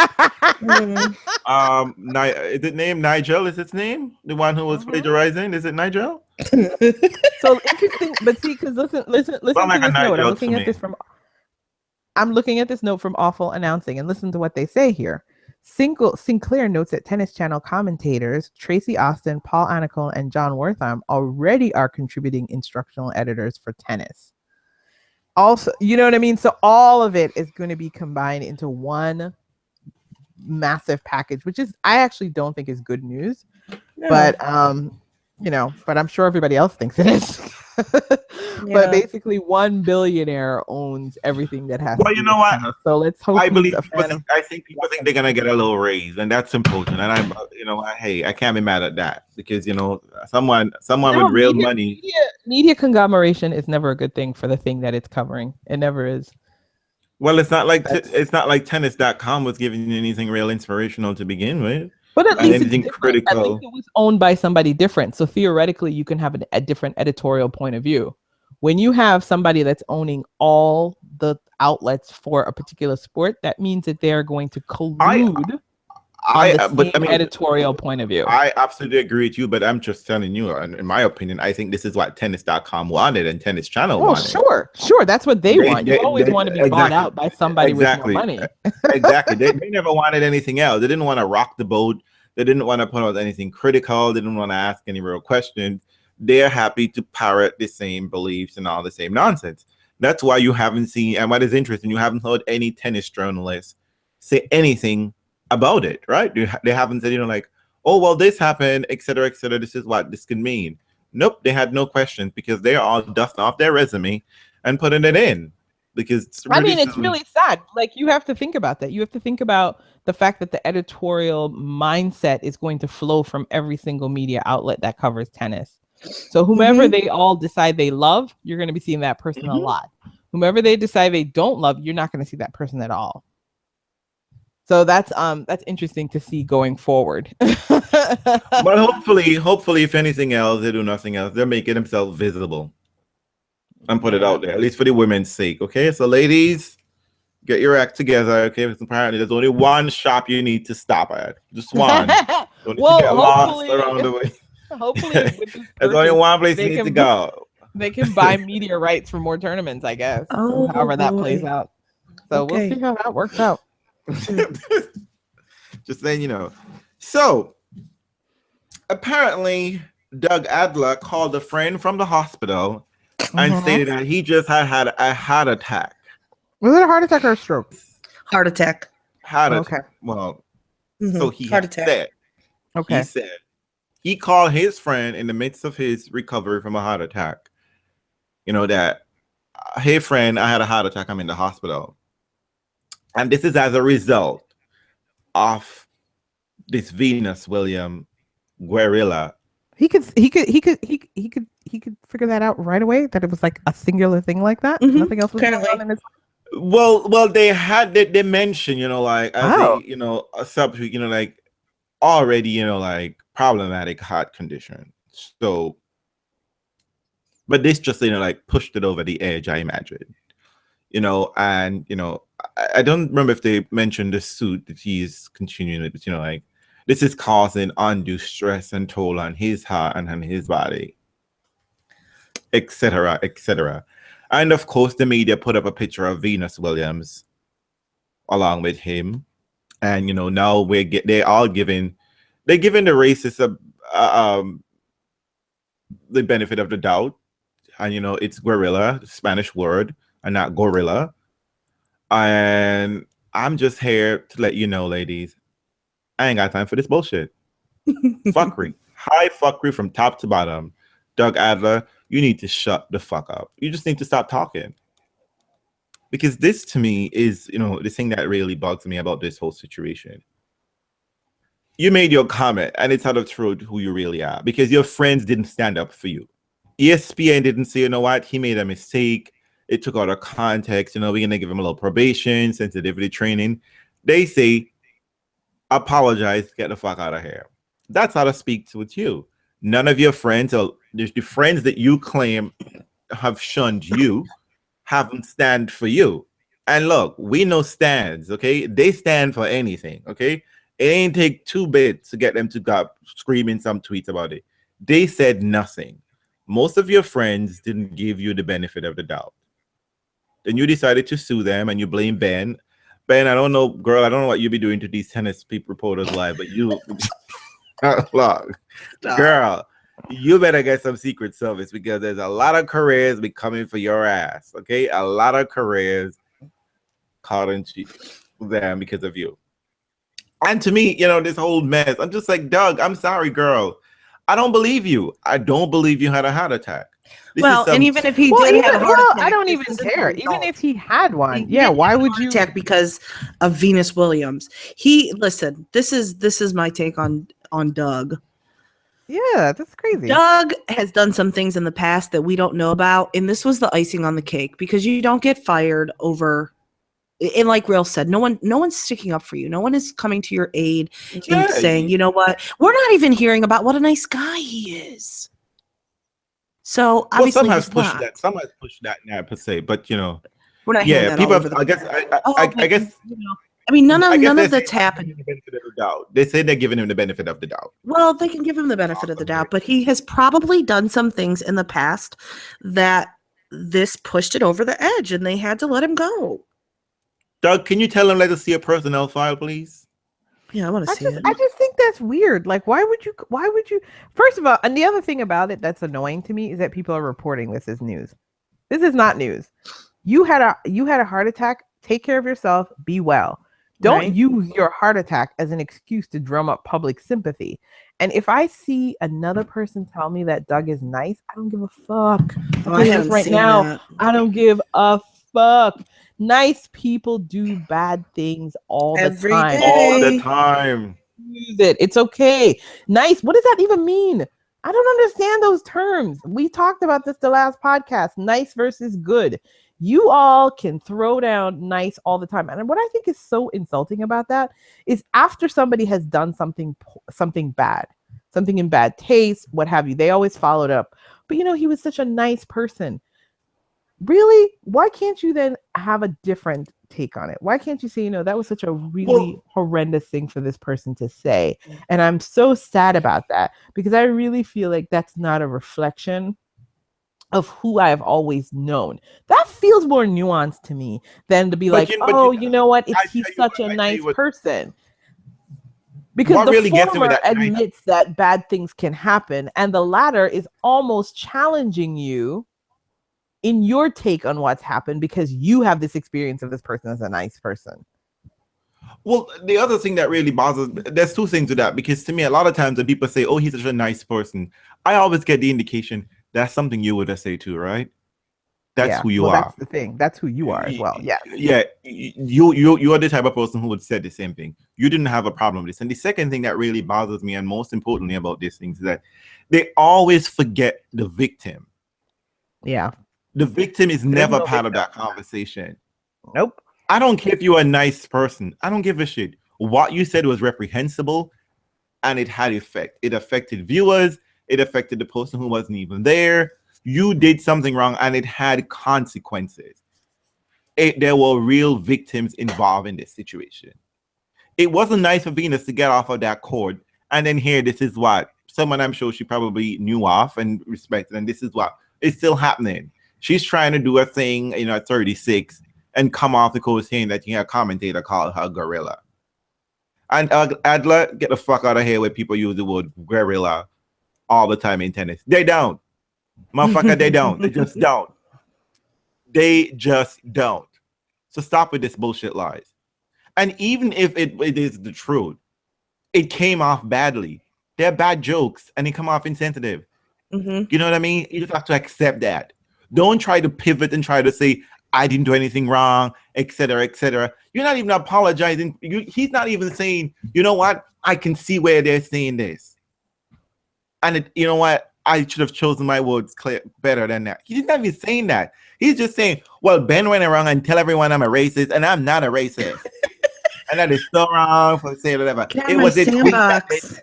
it named Nigel? Is its name the one who was plagiarizing? Is it Nigel? So interesting, but see, because listen to this note. I'm looking at this note from Awful Announcing, and listen to what they say here. Sinclair notes that Tennis Channel commentators Tracy Austin, Paul Anacone, and John Wortham already are contributing instructional editors for tennis. Also, you know what I mean? So all of it is going to be combined into one massive package, which is, I actually don't think is good news. No. But but I'm sure everybody else thinks it is. But basically, one billionaire owns everything that has. Well, you know what? So let's hope. I think people think they're gonna get a little raise, and that's important. And I can't be mad at that because someone with real money. Media conglomeration is never a good thing for the thing that it's covering. It never is. Well, it's not like tennis.com was giving you anything real inspirational to begin with. But at least anything critical. At least it was owned by somebody different. So theoretically, you can have a different editorial point of view. When you have somebody that's owning all the outlets for a particular sport, that means that they're going to collude editorial point of view. I absolutely agree with you, but I'm just telling you, in my opinion, I think this is what tennis.com wanted and Tennis Channel wanted. Sure. That's what they want. You always want to be bought out by somebody with more money. Exactly. They never wanted anything else. They didn't want to rock the boat. They didn't want to put out anything critical. They didn't want to ask any real questions. They're happy to parrot the same beliefs and all the same nonsense. That's why you haven't seen, and what is interesting, you haven't heard any tennis journalists say anything about it, right? They haven't said, oh, well, this happened, etc., etc. This is what this could mean. Nope, they had no questions because they are all dusting off their resume and putting it in. Because it's really sad. Like, you have to think about that. You have to think about the fact that the editorial mindset is going to flow from every single media outlet that covers tennis. So whomever they all decide they love, you're going to be seeing that person a lot. Whomever they decide they don't love, you're not going to see that person at all. So that's interesting to see going forward. But hopefully, if anything else, they do nothing else. They're making themselves visible and put it out there, at least for the women's sake. Okay, so ladies, get your act together. Okay, because apparently there's only one shop you need to stop at, just one. Don't need to get lost around the way. Hopefully, there's only one place you need to go. They can buy media rights for more tournaments, I guess. However that plays out. So we'll see how that works out. Just saying, So apparently, Doug Adler called a friend from the hospital and stated that he just had a heart attack. Was it a heart attack or a stroke? Heart attack. Okay. Well, so he said. Okay. He said he called his friend in the midst of his recovery from a heart attack. That hey friend, I had a heart attack. I'm in the hospital. And this is as a result of this Venus William guerrilla. He could figure that out right away, that it was like a singular thing like that. Mhm. Nothing else was going on in his. Well, they mentioned, like, as a, a substitute, like already, like problematic heart condition. So, but this just, like pushed it over the edge, I imagine, and, I don't remember if they mentioned the suit that he's continuing with, but, like, this is causing undue stress and toll on his heart and on his body, etc., etc. And of course, the media put up a picture of Venus Williams along with him, and now they're giving the racists the benefit of the doubt, and it's guerrilla, the Spanish word, and not gorilla. And I'm just here to let you know, ladies, I ain't got time for this bullshit. Fuckery, high fuckery from top to bottom. Doug Adler, you need to shut the fuck up. You just need to stop talking. Because this, to me, is, the thing that really bugs me about this whole situation. You made your comment, and it's out of truth who you really are, because your friends didn't stand up for you. ESPN didn't say, you know what, he made a mistake. It took out of context. We're going to give him a little probation, sensitivity training. They say, apologize, get the fuck out of here. That's how to speak to you. None of your friends, or the friends that you claim have shunned you, haven't stand for you. And look, we know stands, okay? They stand for anything, okay? It ain't take 2 bits to get them to go screaming some tweets about it. They said nothing. Most of your friends didn't give you the benefit of the doubt. Then you decided to sue them, and you blame Ben. Ben, I don't know, girl, I don't know what you be doing to these tennis reporters live, but you, look, girl, you better get some Secret Service, because there's a lot of careers be coming for your ass, okay? A lot of careers caught into them because of you. And to me, this whole mess, I'm just like, Doug, I'm sorry, girl. I don't believe you. I don't believe you had a heart attack. And even if he did have a heart attack, I don't even care. Even if he had one, why would you attack because of Venus Williams? Listen. This is my take on Doug. Yeah, that's crazy. Doug has done some things in the past that we don't know about, and this was the icing on the cake, because you don't get fired over. And like Realz said, no one's sticking up for you. No one is coming to your aid and saying, you know what? We're not even hearing about what a nice guy he is. So obviously, some have pushed that. Some have pushed that now per se, but we're not. Yeah, people. I guess. I guess. I mean, none of that's happened. They say they're giving him the benefit of the doubt. Well, they can give him the benefit of the doubt, but he has probably done some things in the past that this pushed it over the edge, and they had to let him go. Doug, can you tell him, let us see a personnel file, please? Yeah, I want to see it. I just think that's weird. Like, why would you? First of all, and the other thing about it that's annoying to me is that people are reporting this as news. This is not news. You had a heart attack. Take care of yourself. Be well. Don't use your heart attack as an excuse to drum up public sympathy. And if I see another person tell me that Doug is nice, I don't give a fuck. Right now, I don't give a fuck. Nice people do bad things all the time. All the time. Use it. It's okay. Nice. What does that even mean? I don't understand those terms. We talked about this the last podcast. Nice versus good. You all can throw down nice all the time. And what I think is so insulting about that is after somebody has done something bad, something in bad taste, what have you, they always followed up. But he was such a nice person. Really? Why can't you then have a different take on it? Why can't you say, that was such a really horrendous thing for this person to say? And I'm so sad about that, because I really feel like that's not a reflection of who I have always known. That feels more nuanced to me than to be you know what? He's such a nice person. Because the former admits that bad things can happen, and the latter is almost challenging you in your take on what's happened because you have this experience of this person as a nice person. Well, the other thing that really bothers, there's two things to that, because to me, a lot of times when people say, oh, he's such a nice person, I always get the indication that's something you would say too, right? That's who you are. That's the thing. That's who you are as well. Yeah. Yeah. You are the type of person who would say the same thing. You didn't have a problem with this. And the second thing that really bothers me, and most importantly about these things, is that they always forget the victim. Yeah. The victim is never part of that conversation. Nope. I don't care if you're a nice person. I don't give a shit. What you said was reprehensible, and it had effect. It affected viewers. It affected the person who wasn't even there. You did something wrong, and it had consequences. There were real victims involved in this situation. It wasn't nice for Venus to get off of that court, and then here, this is what someone I'm sure she probably knew of and respected, and this is what is still happening. She's trying to do a thing, at 36, and come off the court saying that a commentator called her gorilla. And Adler, get the fuck out of here where people use the word gorilla all the time in tennis. They don't. Motherfucker, they don't. They just don't. They just don't. So stop with this bullshit lies. And even if it is the truth, it came off badly. They're bad jokes and they come off insensitive. Mm-hmm. You know what I mean? You just have to accept that. Don't try to pivot and try to say, I didn't do anything wrong, etc., etc. You're not even apologizing. He's not even saying, you know what? I can see where they're saying this. And you know what? I should have chosen my words better than that. He's not even saying that. He's just saying, well, Ben went around and tell everyone I'm a racist, and I'm not a racist. And that is so wrong for saying whatever. It was a sandbox.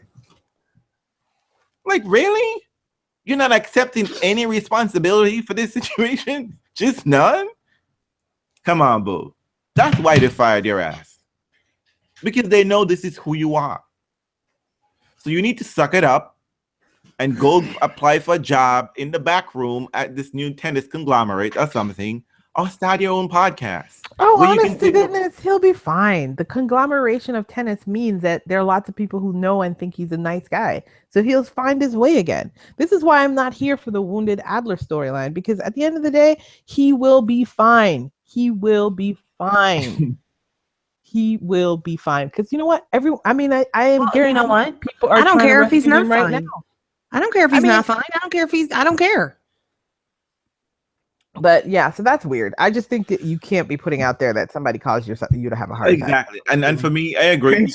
Like, really? You're not accepting any responsibility for this situation? Just none? Come on, boo. That's why they fired your ass. Because they know this is who you are. So you need to suck it up and go apply for a job in the back room at this new tennis conglomerate or something, or start your own podcast. Oh, honest to goodness, he'll be fine. The conglomeration of tennis means that there are lots of people who know and think he's a nice guy. So he'll find his way again. This is why I'm not here for the wounded Adler storyline, because at the end of the day, he will be fine. He will be fine. He will be fine. Because you know what? I am guaranteed. You know what? People are I don't care if he's not right fine. now. I don't care if he's not fine. I don't care if he's. I don't care. But yeah, so that's weird. I just think that you can't be putting out there that somebody calls you something you to have a heart attack. Exactly. And for me, I agree.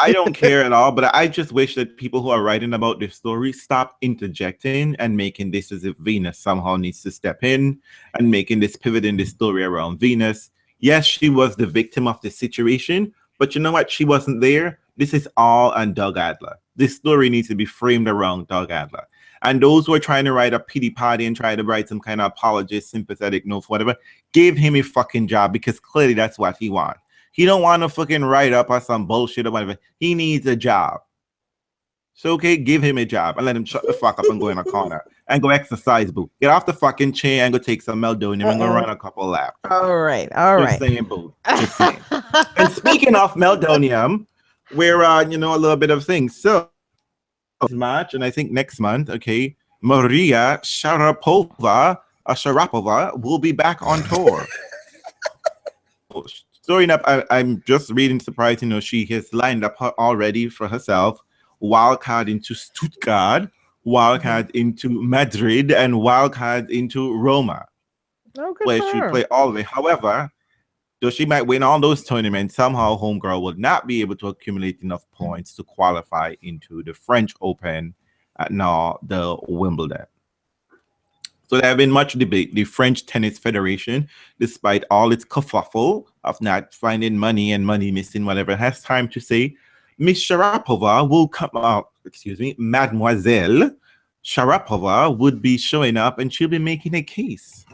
I don't care at all, but I just wish that people who are writing about this story stop interjecting and making this as if Venus somehow needs to step in and making this pivot in this story around Venus. Yes, she was the victim of the situation, but you know what? She wasn't there. This is all on Doug Adler. This story needs to be framed around Doug Adler. And those who are trying to write a pity party and try to write some kind of apologist, sympathetic note, whatever, give him a fucking job, because clearly that's what he wants. He don't want to fucking write up or some bullshit or whatever. He needs a job. So, okay, give him a job and let him shut the fuck up and go in a corner and go exercise, boo. Get off the fucking chair and go take some meldonium and go run a couple laps. All right. Just saying, boo. Just saying. And speaking of meldonium, we're a little bit of things. So, March, and I think next month, okay, Maria Sharapova will be back on tour. Story up, I'm just reading, surprised, she has lined up already for herself wildcard into Stuttgart, wildcard into Madrid, and wildcard into Roma, where she play all the way. However, though she might win all those tournaments, somehow homegirl will not be able to accumulate enough points to qualify into the French Open nor the Wimbledon. So there have been much debate. The French Tennis Federation, despite all its kerfuffle of not finding money and money missing, whatever, has time to say, Miss Sharapova will come out, Mademoiselle Sharapova would be showing up and she'll be making a case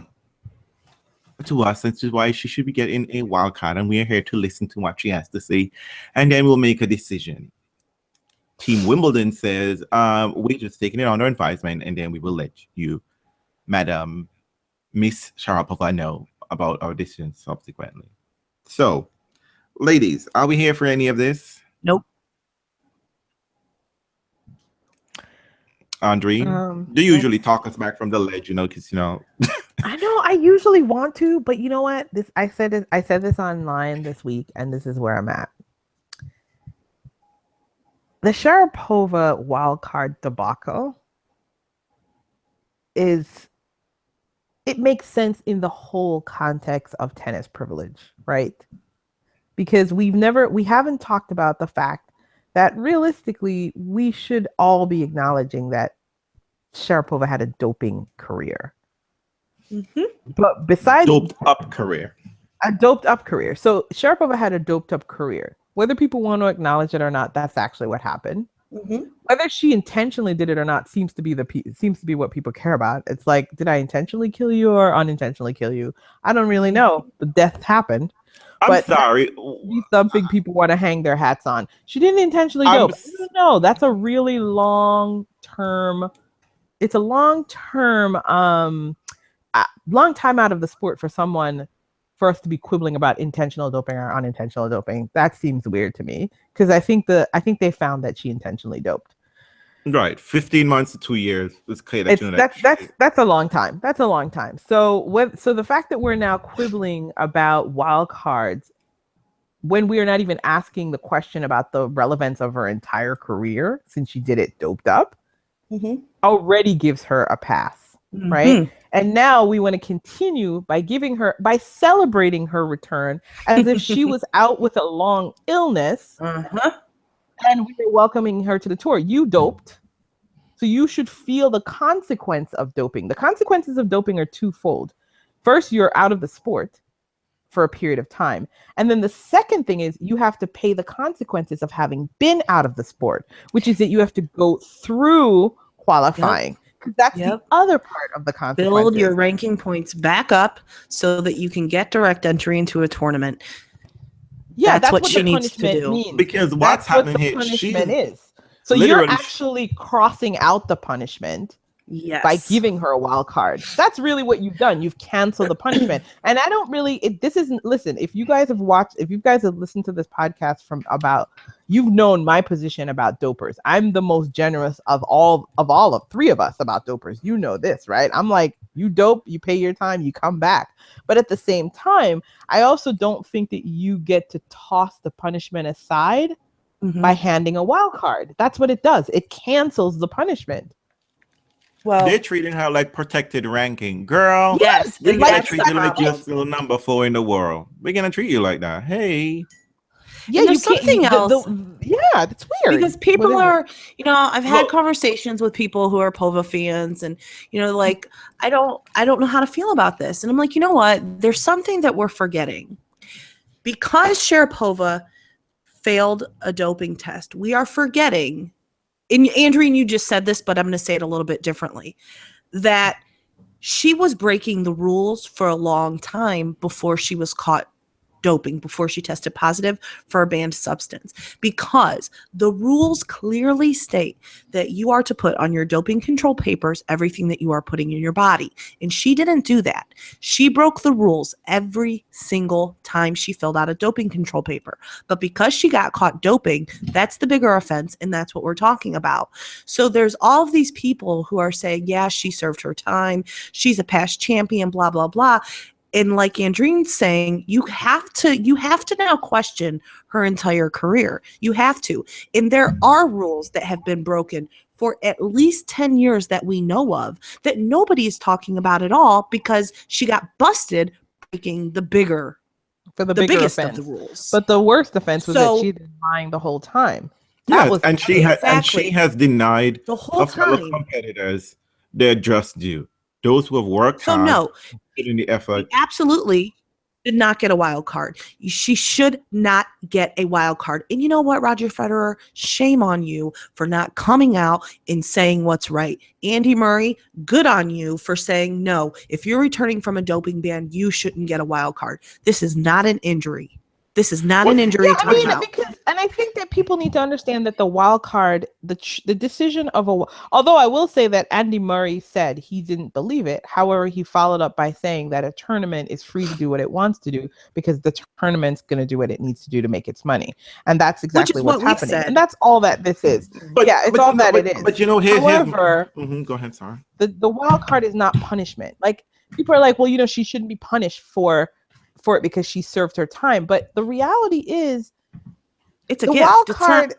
to us, and this is why she should be getting a wild card, and we are here to listen to what she has to say, and then we'll make a decision. Team Wimbledon says, we're just taking it under advisement, and then we will let you, Madam Miss Sharapova, know about our decision subsequently. So, ladies, are we here for any of this? Nope. Andre, do you usually talk us back from the ledge, because I know I usually want to, but you know what? I said this online this week, and this is where I'm at. The Sharapova wildcard debacle is it makes sense in the whole context of tennis privilege, right? Because we haven't talked about the fact that realistically, we should all be acknowledging that Sharapova had a doping career. Mm-hmm. But besides doped up career. A doped up career. So Sharapova had a doped up career. Whether people want to acknowledge it or not, that's actually what happened. Mm-hmm. Whether she intentionally did it or not seems to be what people care about. It's like, did I intentionally kill you or unintentionally kill you? I don't really know. The death happened. I'm sorry. Something people want to hang their hats on. She didn't intentionally dope. No, that's a really long term. It's a long time out of the sport for us to be quibbling about intentional doping or unintentional doping. That seems weird to me because I think they found that she intentionally doped. Right, 15 months to 2 years. It's clear that that's a long time. That's a long time. So the fact that we're now quibbling about wild cards when we are not even asking the question about the relevance of her entire career, since she did it doped up, already gives her a pass, right? And now we want to continue by celebrating her return as if she was out with a long illness. And we are welcoming her to the tour. You doped, so you should feel the consequence of doping. The consequences of doping are twofold. First, you're out of the sport for a period of time. And then the second thing is you have to pay the consequences of having been out of the sport, which is that you have to go through qualifying. Because that's the other part of the consequences. Build your ranking points back up so that you can get direct entry into a tournament. Yeah, that's what she needs to do. Means. Because what's happening here, punishment is. So you're actually crossing out the punishment by giving her a wild card. That's really what you've done. You've canceled the punishment. And I don't really, listen, if you guys have listened to this podcast you've known my position about dopers. I'm the most generous of three of us about dopers. You know this, right? I'm like, you dope, you pay your time, you come back. But at the same time, I also don't think that you get to toss the punishment aside by handing a wild card. That's what it does. It cancels the punishment. Well, they're treating her like protected ranking. Girl, yes, we're gonna treat you like you're still number 4 in the world. We're gonna treat you like that. Hey. Yeah, there's something else. That's weird. Because people are, I've had conversations with people who are Pova fans, and like I don't know how to feel about this. And I'm like, you know what? There's something that we're forgetting. Because Sharapova failed a doping test, we are forgetting. And Andreen, you just said this, but I'm going to say it a little bit differently, that she was breaking the rules for a long time before she was caught doping, before she tested positive for a banned substance, because the rules clearly state that you are to put on your doping control papers everything that you are putting in your body. And she didn't do that. She broke the rules every single time she filled out a doping control paper. But because she got caught doping, that's the bigger offense, and that's what we're talking about. So there's all of these people who are saying, yeah, she served her time, she's a past champion, blah, blah, blah. And like Andreen's saying, you have to now question her entire career. You have to. And there are rules that have been broken for at least 10 years that we know of that nobody is talking about at all, because she got busted breaking the biggest offense of the rules. But the worst offense was that she was lying the whole time. She has denied the whole time competitors their just due. Those who have worked hard, put in the effort. Absolutely did not get a wild card. She should not get a wild card. And you know what, Roger Federer? Shame on you for not coming out and saying what's right. Andy Murray, good on you for saying, no, if you're returning from a doping ban, you shouldn't get a wild card. This is not an injury. This is not an injury. And I think that people need to understand that the wild card, the decision of although I will say that Andy Murray said he didn't believe it. However, he followed up by saying that a tournament is free to do what it wants to do because the tournament's going to do what it needs to do to make its money. And that's exactly what's happening. And that's all that this is. But it is. But however, go ahead, sorry. The wild card is not punishment. Like, people are like, well, she shouldn't be punished for it because she served her time. But the reality is, it's a gift. Wild card,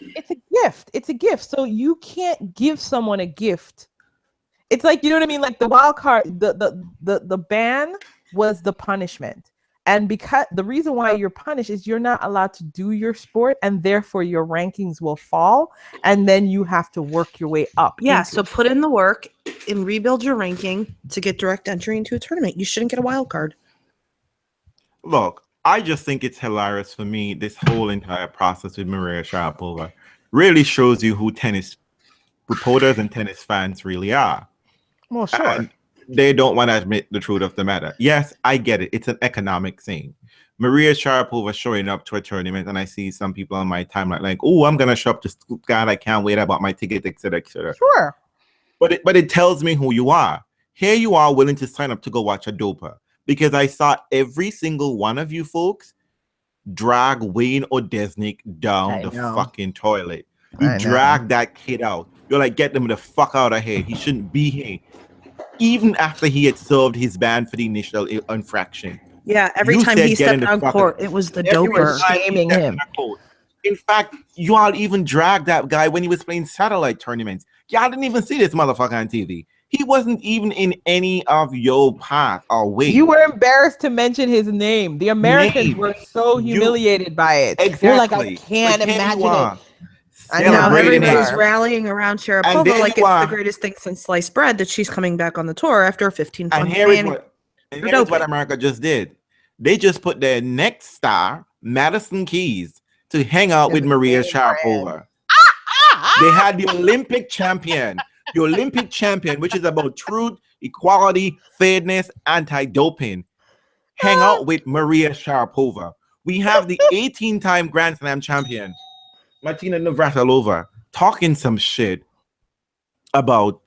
it's a gift. It's a gift. So you can't give someone a gift. It's like, you know what I mean? Like the wild card, the ban was the punishment. And because the reason why you're punished is you're not allowed to do your sport, and therefore your rankings will fall, and then you have to work your way up. Yeah, so put in the work and rebuild your ranking to get direct entry into a tournament. You shouldn't get a wild card. Look, I just think it's hilarious for me. This whole entire process with Maria Sharapova really shows you who tennis reporters and tennis fans really are. Well, sure. And they don't want to admit the truth of the matter. Yes, I get it. It's an economic thing. Maria Sharapova showing up to a tournament, and I see some people on my timeline like, oh, I'm going to show up to Stuttgart. I can't wait. I bought my ticket, etc., etc. Sure. But it tells me who you are. Here you are willing to sign up to go watch a doper. Because I saw every single one of you folks drag Wayne Odesnik down the fucking toilet. You drag that kid out. You're like, get them the fuck out of here. He shouldn't be here. Even after he had served his ban for the initial infraction. Yeah, every time he stepped on court, it was the doper. Shaming him. In fact, you all even dragged that guy when he was playing satellite tournaments. Y'all didn't even see this motherfucker on TV. He wasn't even in any of your path or way. You were embarrassed to mention his name. The Americans were so humiliated by it. Exactly. They're like, I can't imagine it. I know everybody's rallying around Sharapova like it's the greatest thing since sliced bread that she's coming back on the tour after a 15-point ban. And here's what America just did. They just put their next star, Madison Keys, to hang out with Maria Sharapova. They had the Olympic champion. The Olympic champion, which is about truth, equality, fairness, anti-doping, hang out with Maria Sharapova. We have the 18-time Grand Slam champion, Martina Navratilova, talking some shit about,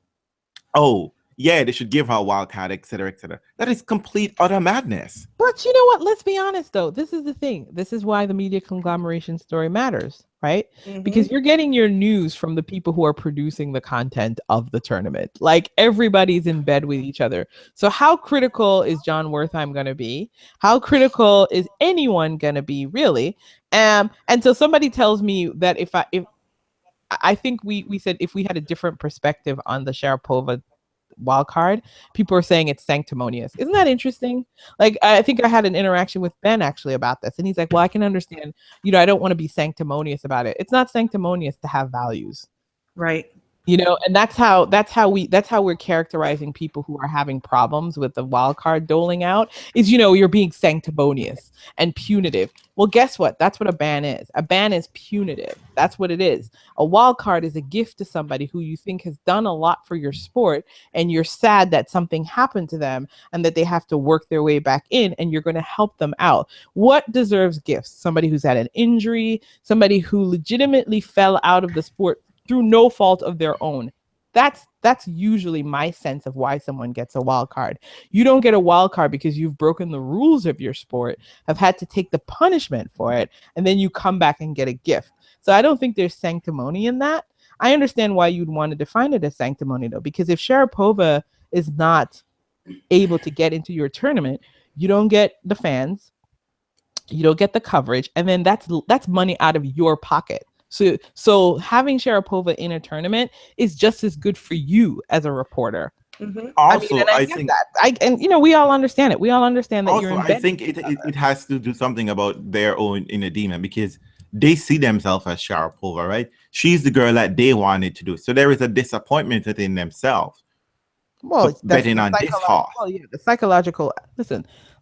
oh, yeah, they should give her a wild card, etc., etc. That is complete utter madness. But you know what? Let's be honest, though. This is the thing. This is why the media conglomeration story matters, right? Mm-hmm. Because you're getting your news from the people who are producing the content of the tournament. Like, everybody's in bed with each other. So how critical is John Wertheim going to be? How critical is anyone going to be, really? And so somebody tells me that if I think we said if we had a different perspective on the Sharapova wild card, people are saying it's sanctimonious. Isn't that interesting? Like, I think I had an interaction with Ben actually about this, and he's like, well, I can understand, I don't want to be sanctimonious about it. It's not sanctimonious to have values, right? And that's how we're characterizing people who are having problems with the wild card doling out is, you're being sanctimonious and punitive. Well, guess what? That's what a ban is. A ban is punitive. That's what it is. A wild card is a gift to somebody who you think has done a lot for your sport, and you're sad that something happened to them and that they have to work their way back in, and you're going to help them out. What deserves gifts? Somebody who's had an injury, somebody who legitimately fell out of the sport through no fault of their own. That's usually my sense of why someone gets a wild card. You don't get a wild card because you've broken the rules of your sport, have had to take the punishment for it, and then you come back and get a gift. So I don't think there's sanctimony in that. I understand why you'd want to define it as sanctimony, though, because if Sharapova is not able to get into your tournament, you don't get the fans, you don't get the coverage, and then that's money out of your pocket. So having Sharapova in a tournament is just as good for you as a reporter. Mm-hmm. Also, I think that. We all understand it. We all understand that also, you're in I think it has to do something about their own inner demon, because they see themselves as Sharapova, right? She's the girl that they wanted to do. So there is a disappointment within themselves. Well, betting on this horse. Well, yeah, the psychological.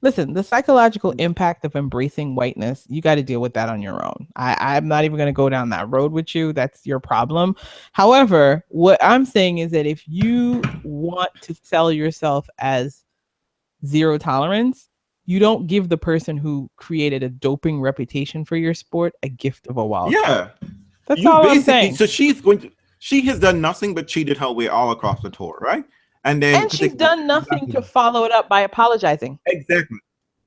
Listen, the psychological impact of embracing whiteness, you got to deal with that on your own. I'm not even going to go down that road with you. That's your problem. However, what I'm saying is that if you want to sell yourself as zero tolerance, you don't give the person who created a doping reputation for your sport a gift of a wild card. Yeah. That's all I'm saying. So she has done nothing but cheated her way all across the tour, right? And she's done nothing to follow it up by apologizing. Exactly.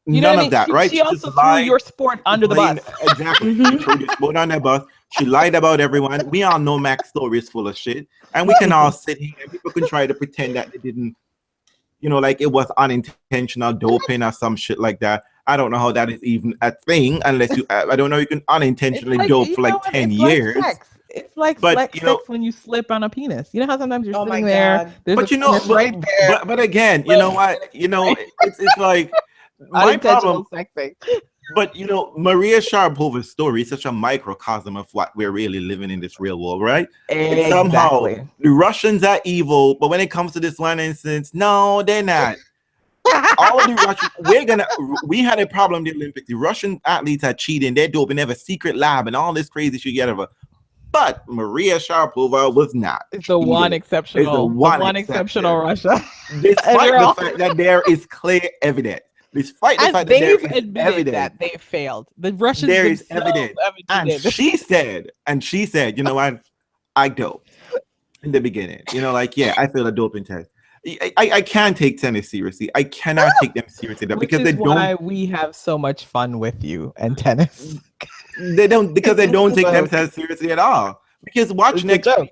None of that, right? She also threw your sport under the bus. Exactly. She threw your sport under the bus. She lied about everyone. We all know Mac's story is full of shit. And we can all sit here and people can try to pretend that they didn't, like it was unintentional doping or some shit like that. I don't know how that is even a thing unless I don't know, you can unintentionally dope for like 10 years. It's like But, flex you know, sex when you slip on a penis. You know how sometimes you're Oh my sitting there. God. There's but a you know, penis right there. but again, you know what? You know, it's like my problem. Unintentional sexing. But you know, Maria Sharapova's story is such a microcosm of what we're really living in this real world, right? It's somehow the Russians are evil, but when it comes to this one instance, no, they're not. All the Russians, we had a problem in the Olympics. The Russian athletes are cheating, they're doping, they have a secret lab and all this crazy shit together. But Maria Sharapova was not. It's the one exceptional, exceptional Russia. Despite the fact that there is clear evidence. Despite the fact that there is evidence that they failed. The Russians there is evidence. And she said, you know what? I doped in the beginning. You know, like, yeah, I failed a doping test. I can't take tennis seriously. I cannot take them seriously because they don't. Why we have so much fun with you and tennis. They don't take themselves seriously at all. Because watch next week,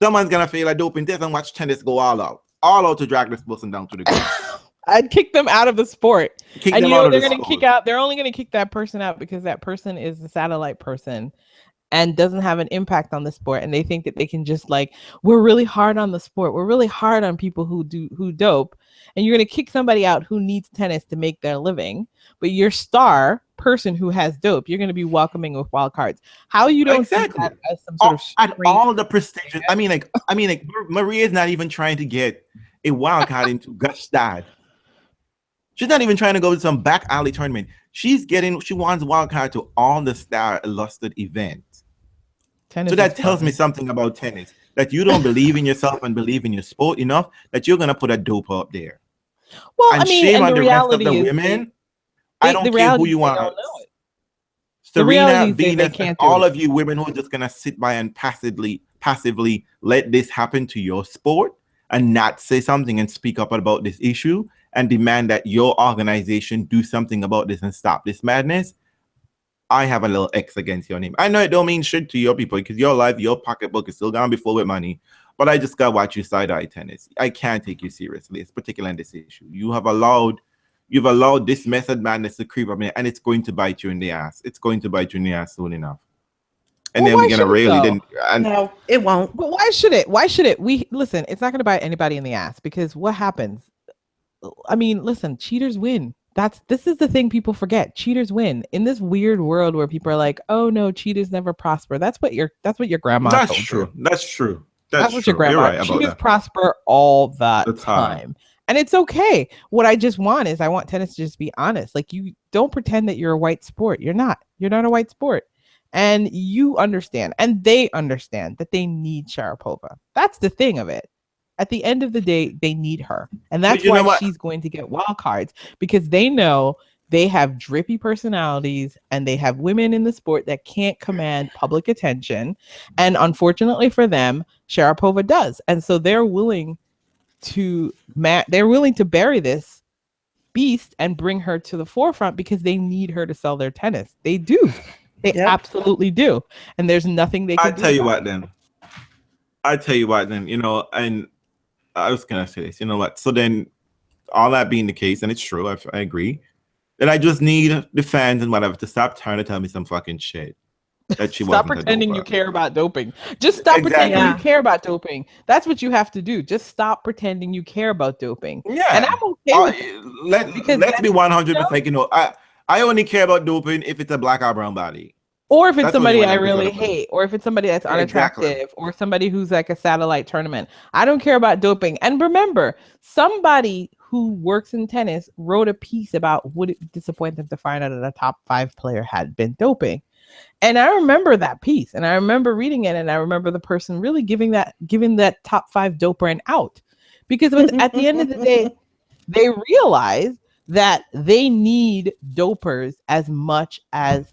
someone's gonna fail a doping test and watch tennis go all out to drag this person down to the ground. I'd kick them out of the sport. And you know they're gonna kick out. They're only gonna kick that person out because that person is a satellite person and doesn't have an impact on the sport, and they think that they can just like, we're really hard on the sport, we're really hard on people who dope, and you're going to kick somebody out who needs tennis to make their living, but your star person who has dope, you're going to be welcoming with wild cards. How you don't see that as some sort of at all the prestigious, I mean like Maria's not even trying to get a wild card into Gstaad. She's not even trying to go to some back alley tournament. She wants wild card to all the star illustrated events. Tennis so that tells me something about tennis, that you don't believe in yourself and believe in your sport enough that you're gonna put a dope up there. Well, and shame on the rest of the women. I don't care who you are. Serena, Venus, and all of you women who are just gonna sit by and passively let this happen to your sport and not say something and speak up about this issue and demand that your organization do something about this and stop this madness. I have a little X against your name. I know it don't mean shit to your people because your life, your pocketbook is still gonna be full with money. But I just gotta watch you side-eye tennis. I can't take you seriously, it's particularly in this issue. You've allowed this method madness to creep up in, and it's going to bite you in the ass. It's going to bite you in the ass soon enough. And then we're gonna really no, it won't. But why should it? Why should it? Listen, it's not gonna bite anybody in the ass because what happens? I mean, listen, cheaters win. This is the thing people forget. Cheaters win in this weird world where people are like, "Oh no, cheaters never prosper." That's what your grandma. That's true. That's true. That's what your grandma. Right, cheaters prosper all the time, and it's okay. What I just want is I want tennis to just be honest. Like, you don't pretend that you're a white sport. You're not. You're not a white sport, and you understand, and they understand that they need Sharapova. That's the thing of it. At the end of the day, they need her. And that's why she's going to get wild cards, because they know they have drippy personalities and they have women in the sport that can't command public attention. And unfortunately for them, Sharapova does. And so they're willing to bury this beast and bring her to the forefront because they need her to sell their tennis. They do. They absolutely do. And there's nothing they can do. I tell you what then, you know, and I was gonna say this, you know what? So then, all that being the case, and it's true, I agree, then I just need the fans and whatever to stop trying to tell me some fucking shit that she stop pretending you care about doping. Just stop pretending you care about doping. That's what you have to do. Just stop pretending you care about doping. Yeah, and I'm okay with let's be 100%. You know, I only care about doping if it's a black or brown body. Or if it's somebody I really hate, or if it's somebody that's unattractive, or somebody who's like a satellite tournament. I don't care about doping. And remember, somebody who works in tennis wrote a piece about would it disappoint them to find out that a top 5 player had been doping. And I remember that piece, and I remember reading it, and I remember the person really giving that top 5 doper an out. Because at the end of the day, they realize that they need dopers as much as,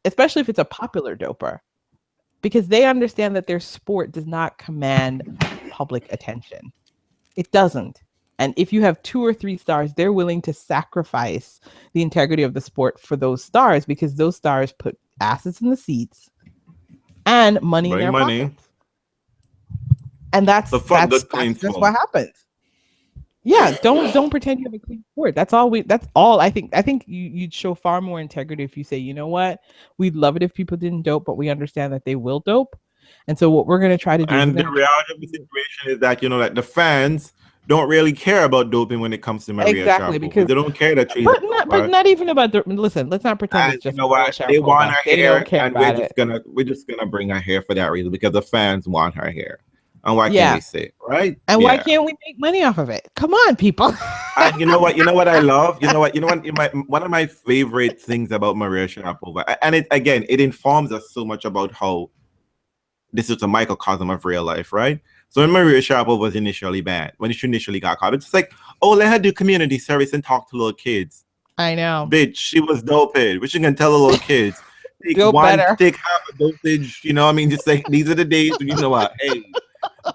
especially if it's a popular doper, because they understand that their sport does not command public attention. It doesn't. And if you have 2 or 3 stars, they're willing to sacrifice the integrity of the sport for those stars, because those stars put asses in the seats and money in their pockets. And that's just what happens. Yeah, don't pretend you have a clean sport. That's all I think. I think you'd show far more integrity if you say, you know what, we'd love it if people didn't dope, but we understand that they will dope. And so what we're going to try to do. And the reality of the situation is that, like the fans don't really care about doping when it comes to Maria Sharapova. Because they don't care that she's but not even about listen, let's not pretend it's just they want her hair, and we're just gonna bring her hair for that reason, because the fans want her hair. And why can't we say it, right? And why can't we make money off of it? Come on, people. And you know what I love? One of my favorite things about Maria Sharapova, and it informs us so much about how this is a microcosm of real life, right? So when Maria Sharapova was initially banned, when she initially got caught, it's just like, oh, let her do community service and talk to little kids. I know. Bitch, she was doping. Which you can tell the little kids. Take half a dosage, just like, these are the days when, you know what, hey,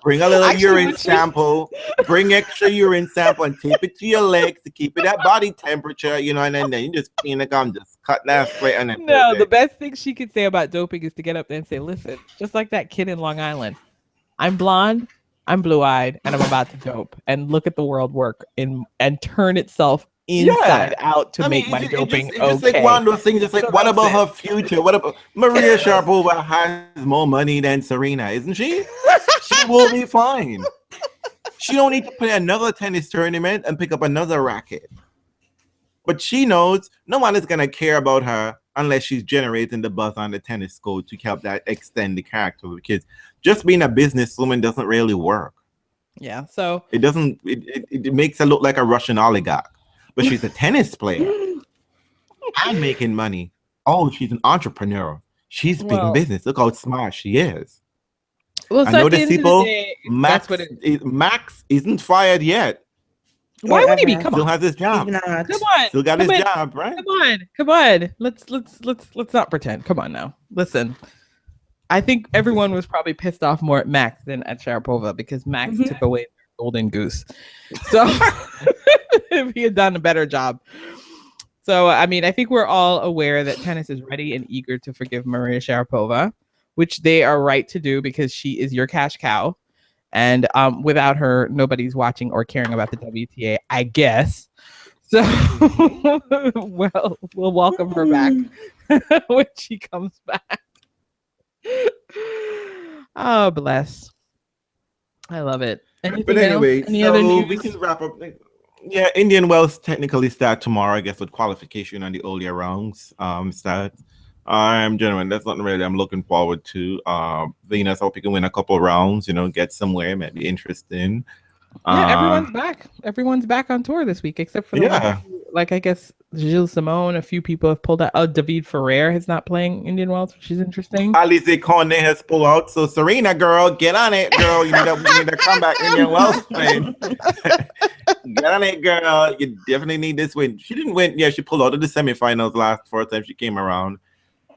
bring a little urine sample, bring extra urine sample and tape it to your legs to keep it at body temperature, and then you just clean the gum, just cut that straight. And then the best thing she could say about doping is to get up there and say, listen, just like that kid in Long Island, I'm blonde, I'm blue-eyed, and I'm about to dope. And look at the world work and turn itself inside out to make my doping okay. It's like one of those things. Just like, what about her future? What about Maria Sharapova has more money than Serena, isn't she? She will be fine. She don't need to play another tennis tournament and pick up another racket. But she knows no one is gonna care about her unless she's generating the buzz on the tennis court to help that extend the character of the kids. Just being a businesswoman doesn't really work. Yeah, so it doesn't. It makes her look like a Russian oligarch, but she's a tennis player and making money. Oh, she's an entrepreneur. She's big in business. Look how smart she is. Well, I know the people. Max isn't fired yet. Why would he be? Come on, still has his job. Come on, still got his job, right? Come on. Let's not pretend. Come on now. Listen, I think everyone was probably pissed off more at Max than at Sharapova because Max took away their golden goose. So if he had done a better job. So I mean, I think we're all aware that tennis is ready and eager to forgive Maria Sharapova, which they are right to do because she is your cash cow. And without her, nobody's watching or caring about the WTA, I guess. So, well, we'll welcome her back when she comes back. Oh, bless. I love it. But anyway, so we can wrap up. Yeah, Indian Wells technically start tomorrow, I guess, with qualification on the earlier rounds start. Gentlemen, that's not really I'm looking forward to. Venus, I hope you can win a couple of rounds, get somewhere, might be interesting. Yeah, everyone's back on tour this week, except for I guess Gilles Simon. A few people have pulled out. Oh, David Ferrer is not playing Indian Wells, which is interesting. Alize Cornet has pulled out. So Serena, girl, get on it, girl. You need to come back Indian Wells playing. Get on it, girl. You definitely need this win. She didn't win. Yeah, she pulled out of the semifinals first time she came around.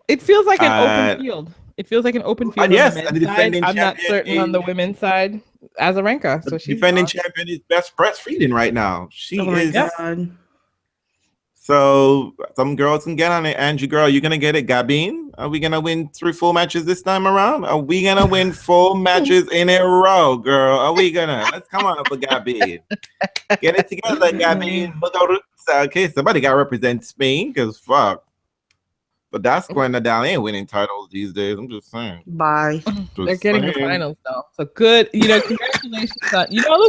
It feels like an open field. It feels like an open field. Yes, on the men's side. I'm not certain on the women's side. Azarenka, so she's defending champion is best breastfeeding right now. She is. God. So some girls can get on it. Angie, girl, you gonna get it? Gabine, are we gonna win 3-4 matches this time around? Are we gonna win 4 matches in a row, girl? Are we gonna? Let's come on for Gabine. Get it together, Gabine. Okay, somebody gotta represent Spain, because fuck. But that's when Nadal ain't winning titles these days. I'm just saying. Bye. They're getting the finals though. So good. Congratulations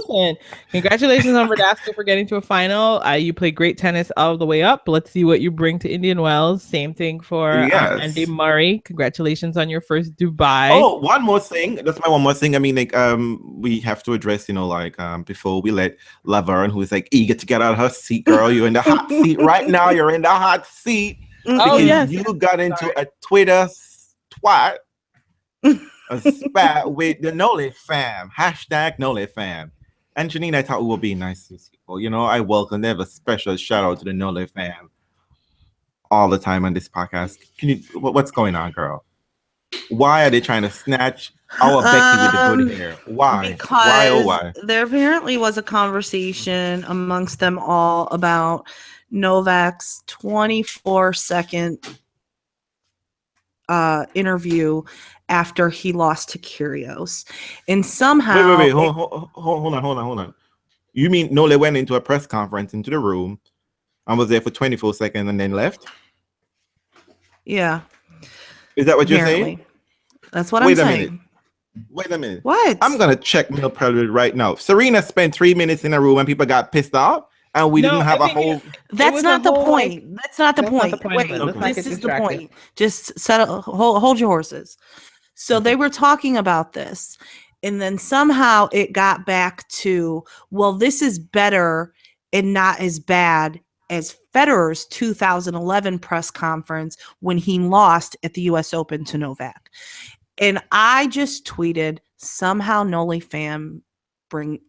on congratulations on Verdasco for getting to a final. You play great tennis all the way up. Let's see what you bring to Indian Wells. Same thing for Andy Murray. Congratulations on your first Dubai. Oh, one more thing. That's my one more thing. I mean, we have to address, before we let Laverne, who is eager to get out of her seat, girl. You're in the hot seat right now. You're in the hot seat. Because you got into a Twitter twat, a spat with the NoleFam, #NoleFam. And Janina, I thought we were being nice to people. I welcome them. A special shout out to the NoleFam all the time on this podcast. What's going on, girl? Why are they trying to snatch our Becky with the good hair? Why? Because why? There apparently was a conversation amongst them all about Novak's 24-second interview after he lost to Kyrgios, and somehow wait, hold on. You mean Nole went into a press conference into the room and was there for 24 seconds and then left? Yeah. Is that what you're saying? That's what I'm saying. Wait a minute. What? I'm gonna check Mill Prelude right now. Serena spent 3 minutes in a room and people got pissed off, and we didn't have a whole. That's not the point. That's not the point. Wait, this is the point. Just hold your horses. So they were talking about this, and then somehow it got back to, well, this is better and not as bad as Federer's 2011 press conference when he lost at the US Open to Novak. And I just tweeted, somehow NoleFam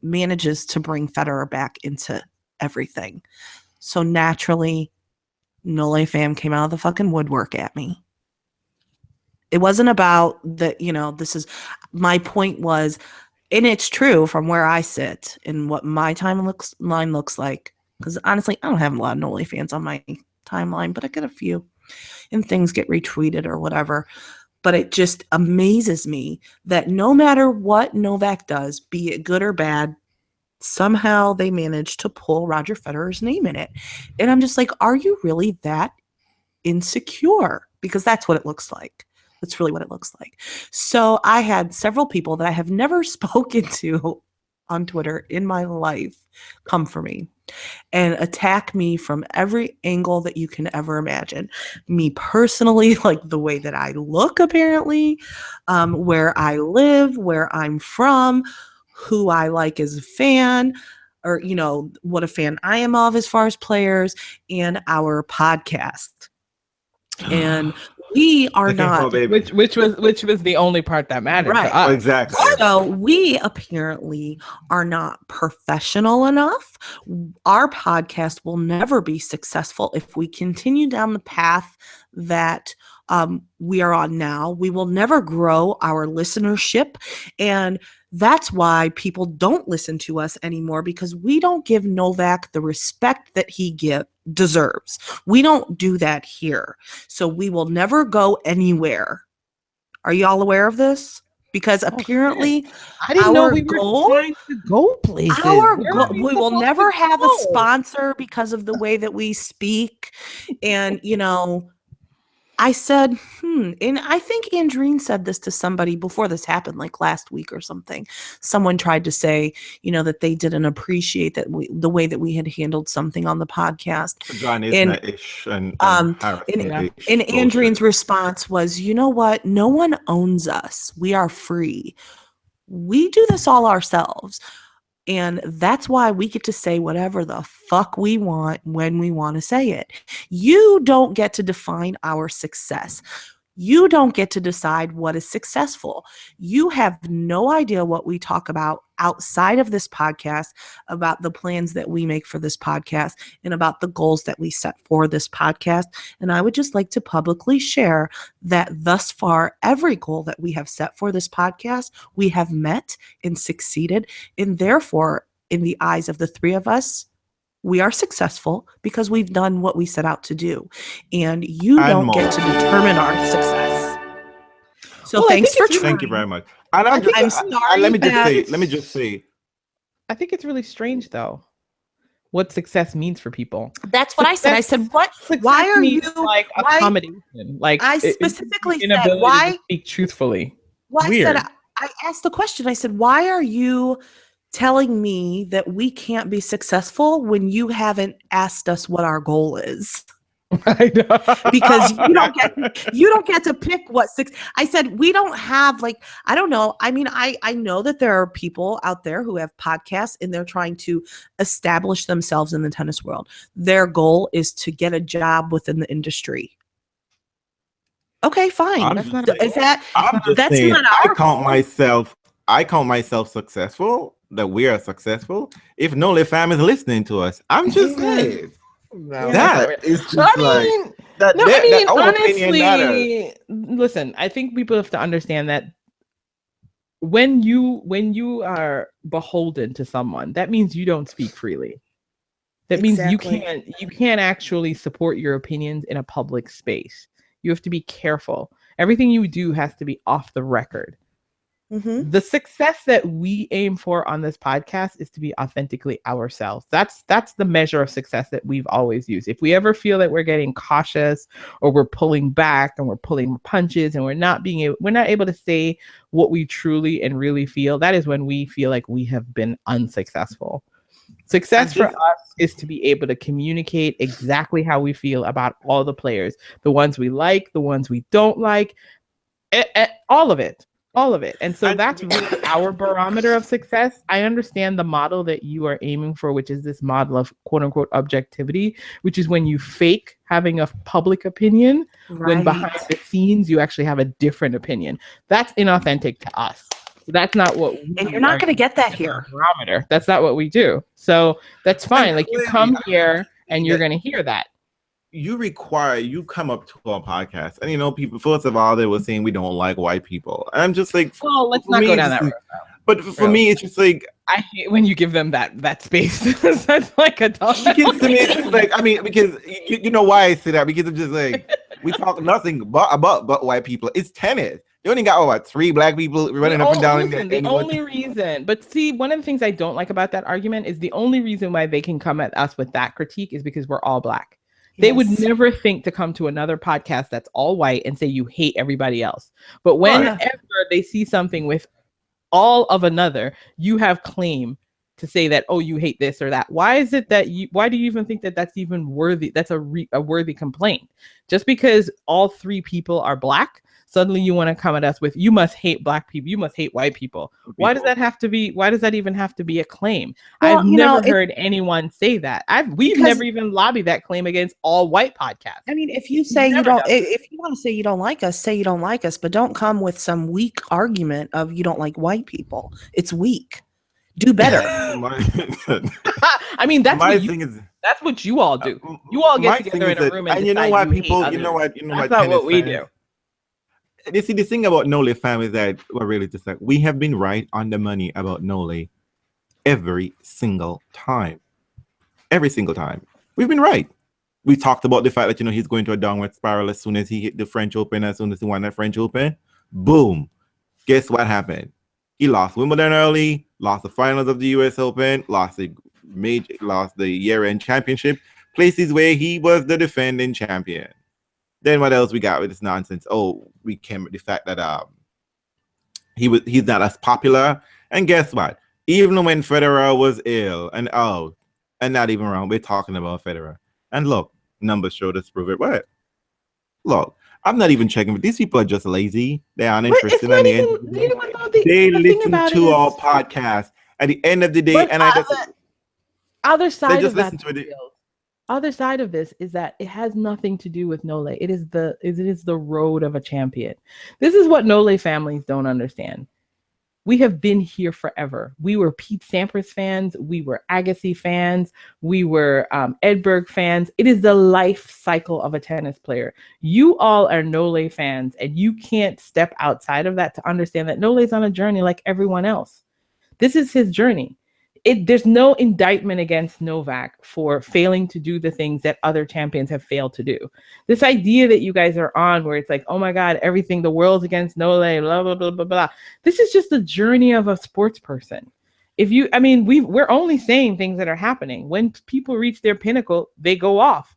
manages to bring Federer back into everything. So naturally, NoleFam came out of the fucking woodwork at me. It wasn't about that, this is, my point was, and it's true from where I sit and what my timeline looks like. Because honestly, I don't have a lot of Nole fans on my timeline, but I get a few and things get retweeted or whatever. But it just amazes me that no matter what Novak does, be it good or bad, somehow they manage to pull Roger Federer's name in it. And I'm just like, are you really that insecure? Because that's what it looks like. That's really what it looks like. So I had several people that I have never spoken to on Twitter in my life come for me and attack me from every angle that you can ever imagine. Me personally, like the way that I look, apparently, where I live, where I'm from, who I like as a fan, or, what a fan I am of as far as players, and our podcast. And we are not, which was the only part that mattered, right? To us. Exactly. So we apparently are not professional enough. Our podcast will never be successful if we continue down the path that we are on now. We will never grow our listenership, and that's why people don't listen to us anymore, because we don't give Novak the respect that he deserves. We don't do that here. So we will never go anywhere. Are y'all aware of this? Because apparently I didn't know we were trying to go places. We will never have a sponsor because of the way that we speak. And, I said, and I think Andreen said this to somebody before this happened, like last week or something. Someone tried to say, that they didn't appreciate that the way that we had handled something on the podcast. And Andreen's response was, you know what? No one owns us. We are free. We do this all ourselves. And that's why we get to say whatever the fuck we want when we want to say it. You don't get to define our success. You don't get to decide what is successful. You have no idea what we talk about outside of this podcast, about the plans that we make for this podcast, and about the goals that we set for this podcast. And I would just like to publicly share that thus far, every goal that we have set for this podcast, we have met and succeeded. And therefore, in the eyes of the three of us, we are successful because we've done what we set out to do. And you don't get to determine our success. So thanks for trying. Thank you very much. And I'm sorry. Let me just say. I think it's really strange, though, what success means for people. That's what I said. I said, what? Why are you like accommodation? Like I specifically said, why to speak truthfully? Well, I asked the question. I said, why are you telling me that we can't be successful when you haven't asked us what our goal is? I know. Because you don't get to pick what I said we don't have, like, I don't know. I mean, I know that there are people out there who have podcasts and they're trying to establish themselves in the tennis world. Their goal is to get a job within the industry. Okay, fine. I'm just saying, I count myself successful, that we are successful. If NoleFam is listening to us, I'm just saying. No, that is just honestly, listen, I think people have to understand that when you are beholden to someone, that means you don't speak freely. That means you can't actually support your opinions in a public space. You have to be careful. Everything you do has to be off the record. Mm-hmm. The success that we aim for on this podcast is to be authentically ourselves. That's the measure of success that we've always used. If we ever feel that we're getting cautious or we're pulling back and we're pulling punches and we're not able to say what we truly and really feel, that is when we feel like we have been unsuccessful. Success for us is to be able to communicate exactly how we feel about all the players, the ones we like, the ones we don't like, all of it. All of it. And so that's really our barometer of success. I understand the model that you are aiming for, which is this model of quote unquote objectivity, which is when you fake having a public opinion, when behind the scenes you actually have a different opinion. That's inauthentic to us. That's not what we and you're not going to get that here. Barometer. That's not what we do. So that's fine. Like you come here and you're going to hear that. You come up to our podcast and people, first of all, they were saying we don't like white people, and I'm just like, well, let's not go down that road. But for me, it's just like, I hate when you give them that space. That's like a dog. Because to me, it's just like, because you know why I say that, because I'm just like, we talk nothing but white people. It's tennis. You only got 3 black people running up and down. The only reason, but see, one of the things I don't like about that argument is the only reason why they can come at us with that critique is because we're all black. They would never think to come to another podcast that's all white and say you hate everybody else. But whenever they see something with all of another, you have claim to say that, oh, you hate this or that. Why is it that why do you even think that that's even worthy? That's a worthy complaint. Just because all 3 people are black, suddenly you want to come at us with, you must hate black people, you must hate white people. Why does that even have to be a claim? Well, I've never heard anyone say that. We've never even lobbied that claim against all white podcasts. I mean, if you say you don't, if you want to say you don't like us, say you don't like us, but don't come with some weak argument of you don't like white people. It's weak. Do better. I mean, that's what you all do. You all get together in a room and you know what, people, you know what, that's not what we do. You see, the thing about NoleFam is that we're really just like, we have been right on the money about Nole every single time. Every single time. We've been right. We talked about the fact that, he's going to a downward spiral as soon as he hit the French Open, as soon as he won that French Open. Boom. Guess what happened? He lost Wimbledon early, lost the finals of the US Open, lost the year-end championship, places where he was the defending champion. Then what else we got with this nonsense? Oh, we came with the fact that he's not as popular. And guess what? Even when Federer was ill and out, and not even wrong, we're talking about Federer. And look, numbers show this prove it. What? Look, I'm not even checking, but these people are just lazy. They aren't interested in the They listen to our podcast at the end of the day, and other side of that. Other side of this is that it has nothing to do with Nole. It is the road of a champion. This is what Nole families don't understand. We have been here forever. We were Pete Sampras fans. We were Agassi fans. We were Edberg fans. It is the life cycle of a tennis player. You all are Nole fans, and you can't step outside of that to understand that Nole's on a journey like everyone else. This is his journey. There's no indictment against Novak for failing to do the things that other champions have failed to do. This idea that you guys are on where it's like, oh my God, everything, the world's against Nole, blah, blah, blah, blah, blah. This is just the journey of a sports person. We're only saying things that are happening. When people reach their pinnacle, they go off.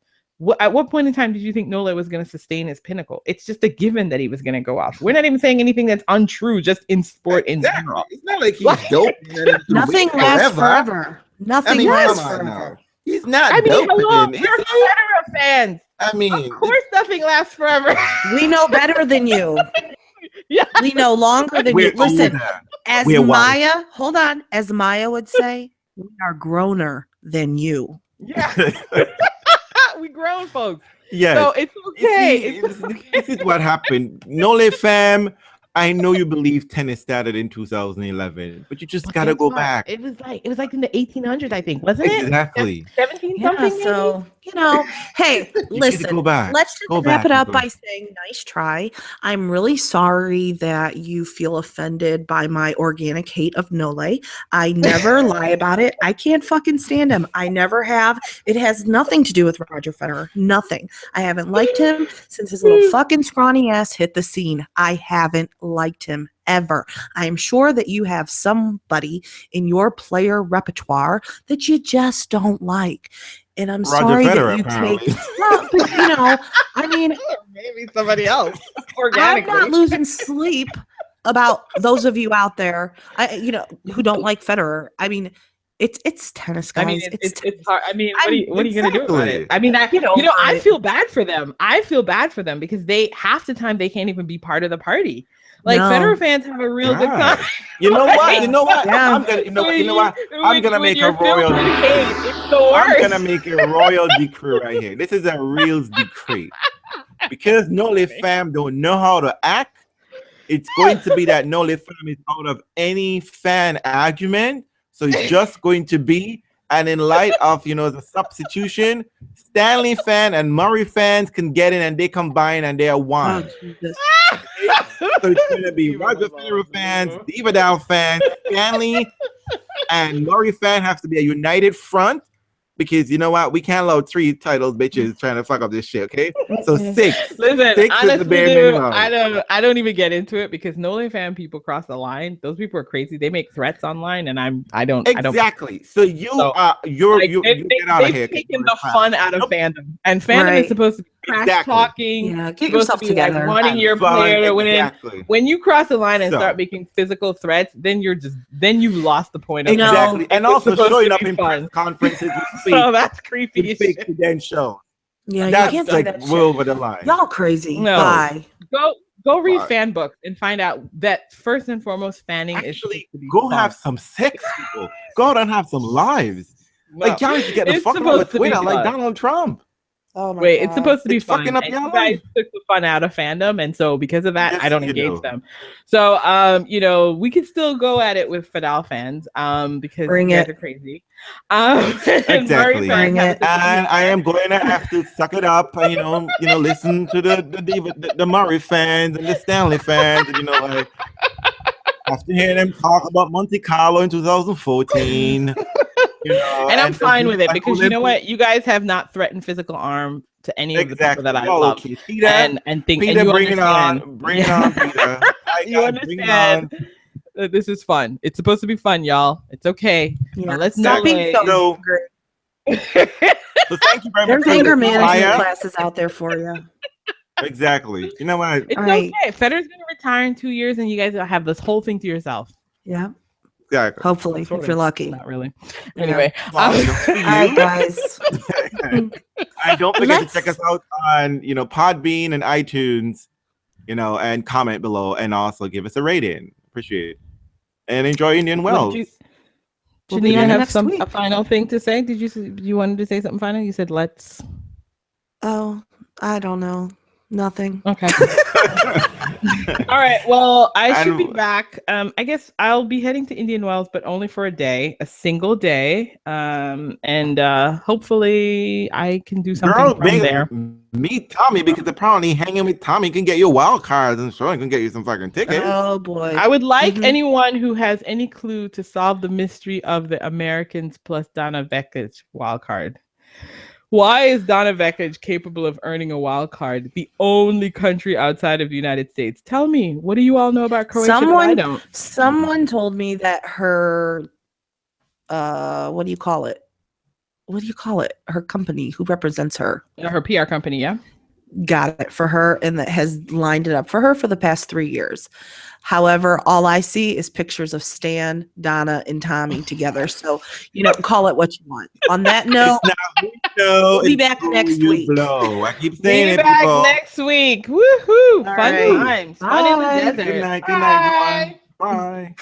At what point in time did you think Nole was going to sustain his pinnacle? It's just a given that he was going to go off. We're not even saying anything that's untrue, just in sport in general. It's not like he's dope. Nothing lasts forever. Nothing lasts forever. He's not dope. Hello, you're Federer fans. Of course nothing lasts forever. We know better than you. Yeah. We know longer than you. Listen, as Maya would say, we are growner than you. Yeah. We grown folks. Yeah. So it's okay. This is what happened. NoleFam, I know you believe tennis started in 2011, but you just gotta go back. It was like in the 1800s, I think, wasn't it? Exactly. 17 something. So hey, listen. Let's just wrap it up by saying, nice try. I'm really sorry that you feel offended by my organic hate of Nole. I never lie about it. I can't fucking stand him. I never have. It has nothing to do with Roger Federer. Nothing. I haven't liked him since his little fucking scrawny ass hit the scene. I haven't liked him ever. I am sure that you have somebody in your player repertoire that you just don't like. And I'm sorry Federer, that you apparently. take, well, but, you know, I mean, maybe somebody else. I'm Organically. not losing sleep about those of you out there, who don't like Federer. I mean, it's tennis, guys. I mean, it's hard. I mean, what are you gonna do about it? Exactly. I mean, I feel bad for them. I feel bad for them because half the time they can't even be part of the party. Like No. Federer fans have a real good God. time. You know what? You know what? Yeah. I'm gonna make a royal. It's the worst. I'm gonna make a royal decree right here. This is a Realz decree because NoleFam don't know how to act. It's going to be that NoleFam is out of any fan argument, so it's just going to be. And in light of the substitution, Stanley fan and Murray fans can get in and they combine and they are one. Oh, Jesus. So it's going to be Roger Federer fans, Vidal fans, Stanley and Murray fan have to be a united front because you know what? We can't allow 3 titles bitches trying to fuck up this shit, okay? So 6. Listen, 6 honestly, is the bare minimum. I don't even get into it because NoleFam people cross the line. Those people are crazy. They make threats online, and I don't. Exactly. So you get out of here. They've taken the fun out of fandom, and fandom is supposed to be trash talking. Yeah, get yourself together. Like wanting your player to win. Exactly. When you cross the line and start making physical threats, then you've lost the point of exactly. And also showing up in fun. press conferences. So that's creepy. Fake credentials. Yeah, That's you can't like say that well shit. over the line. Y'all crazy. No. Bye. Go read Bye. fan books and find out that first and foremost fanning Actually, is go have some sex, people. Go out and have some lives. Like y'all need to get the It's fuck out supposed of to be Twitter, like fun. Donald Trump. Oh my Wait, God. it's supposed to be It's fun. fucking up And your you guys life. took the fun out of fandom, and so because of that, Yes, I don't you engage do. them. So, we could still go at it with Fidel fans, because Bring you guys it. are crazy. And Exactly. Murray fans Bring have it. a different And I am going to have to suck it up and listen to the Murray fans and the Stanley fans and like after hearing them talk about Monte Carlo in 2014. and I'm fine with it because you know what? You guys have not threatened physical harm to any of the people that I love. Okay. Peter, and think Peter, and you bring it understand. on. Bring it on, Peter. You understand that this is fun. It's supposed to be fun, y'all. It's okay. Yeah. Now let's Stop not being so angry. So thank you very There's much. anger for the management flyer. classes out there for you. Exactly. You know what? It's Right. okay. Federer's gonna retire in 2 years, and you guys will have this whole thing to yourself. Yeah. Exactly. Hopefully, Sort if of. you're lucky. Not really. Yeah. Anyway, Well, just for All right, you. guys. And don't forget Let's- to check us out on Podbean and iTunes, and comment below and also give us a rating. Appreciate it. And enjoy Indian Wells. We'll be Janina, there have next week. a final thing to say? Did you wanted to say something final? You said let's. Oh, I don't know. Nothing. Okay. All right. Well, I should be And- back. I guess I'll be heading to Indian Wells, but only for a single day. And hopefully I can do something Girl, from there. meet Tommy because apparently hanging with Tommy can get you wild cards and sure can get you some fucking tickets. Oh boy. I would like Mhm. anyone who has any clue to solve the mystery of the Americans plus Donna Vekic wild card. Why is Donna Vekic capable of earning a wild card, the only country outside of the United States? Tell me, what do you all know about Croatia that I don't? Someone told me that her what do you call it? Her company who represents her Her PR company, yeah? got it for her and that has lined it up for her for the past 3 years. However, all I see is pictures of Stan, Donna, and Tommy together. So, call it what you want. On that note, we'll be back next week. Blow. I keep saying Be it, back people. next week. Woohoo! Fun right. times. Fun in the Bye. desert. Good night, everyone. Bye.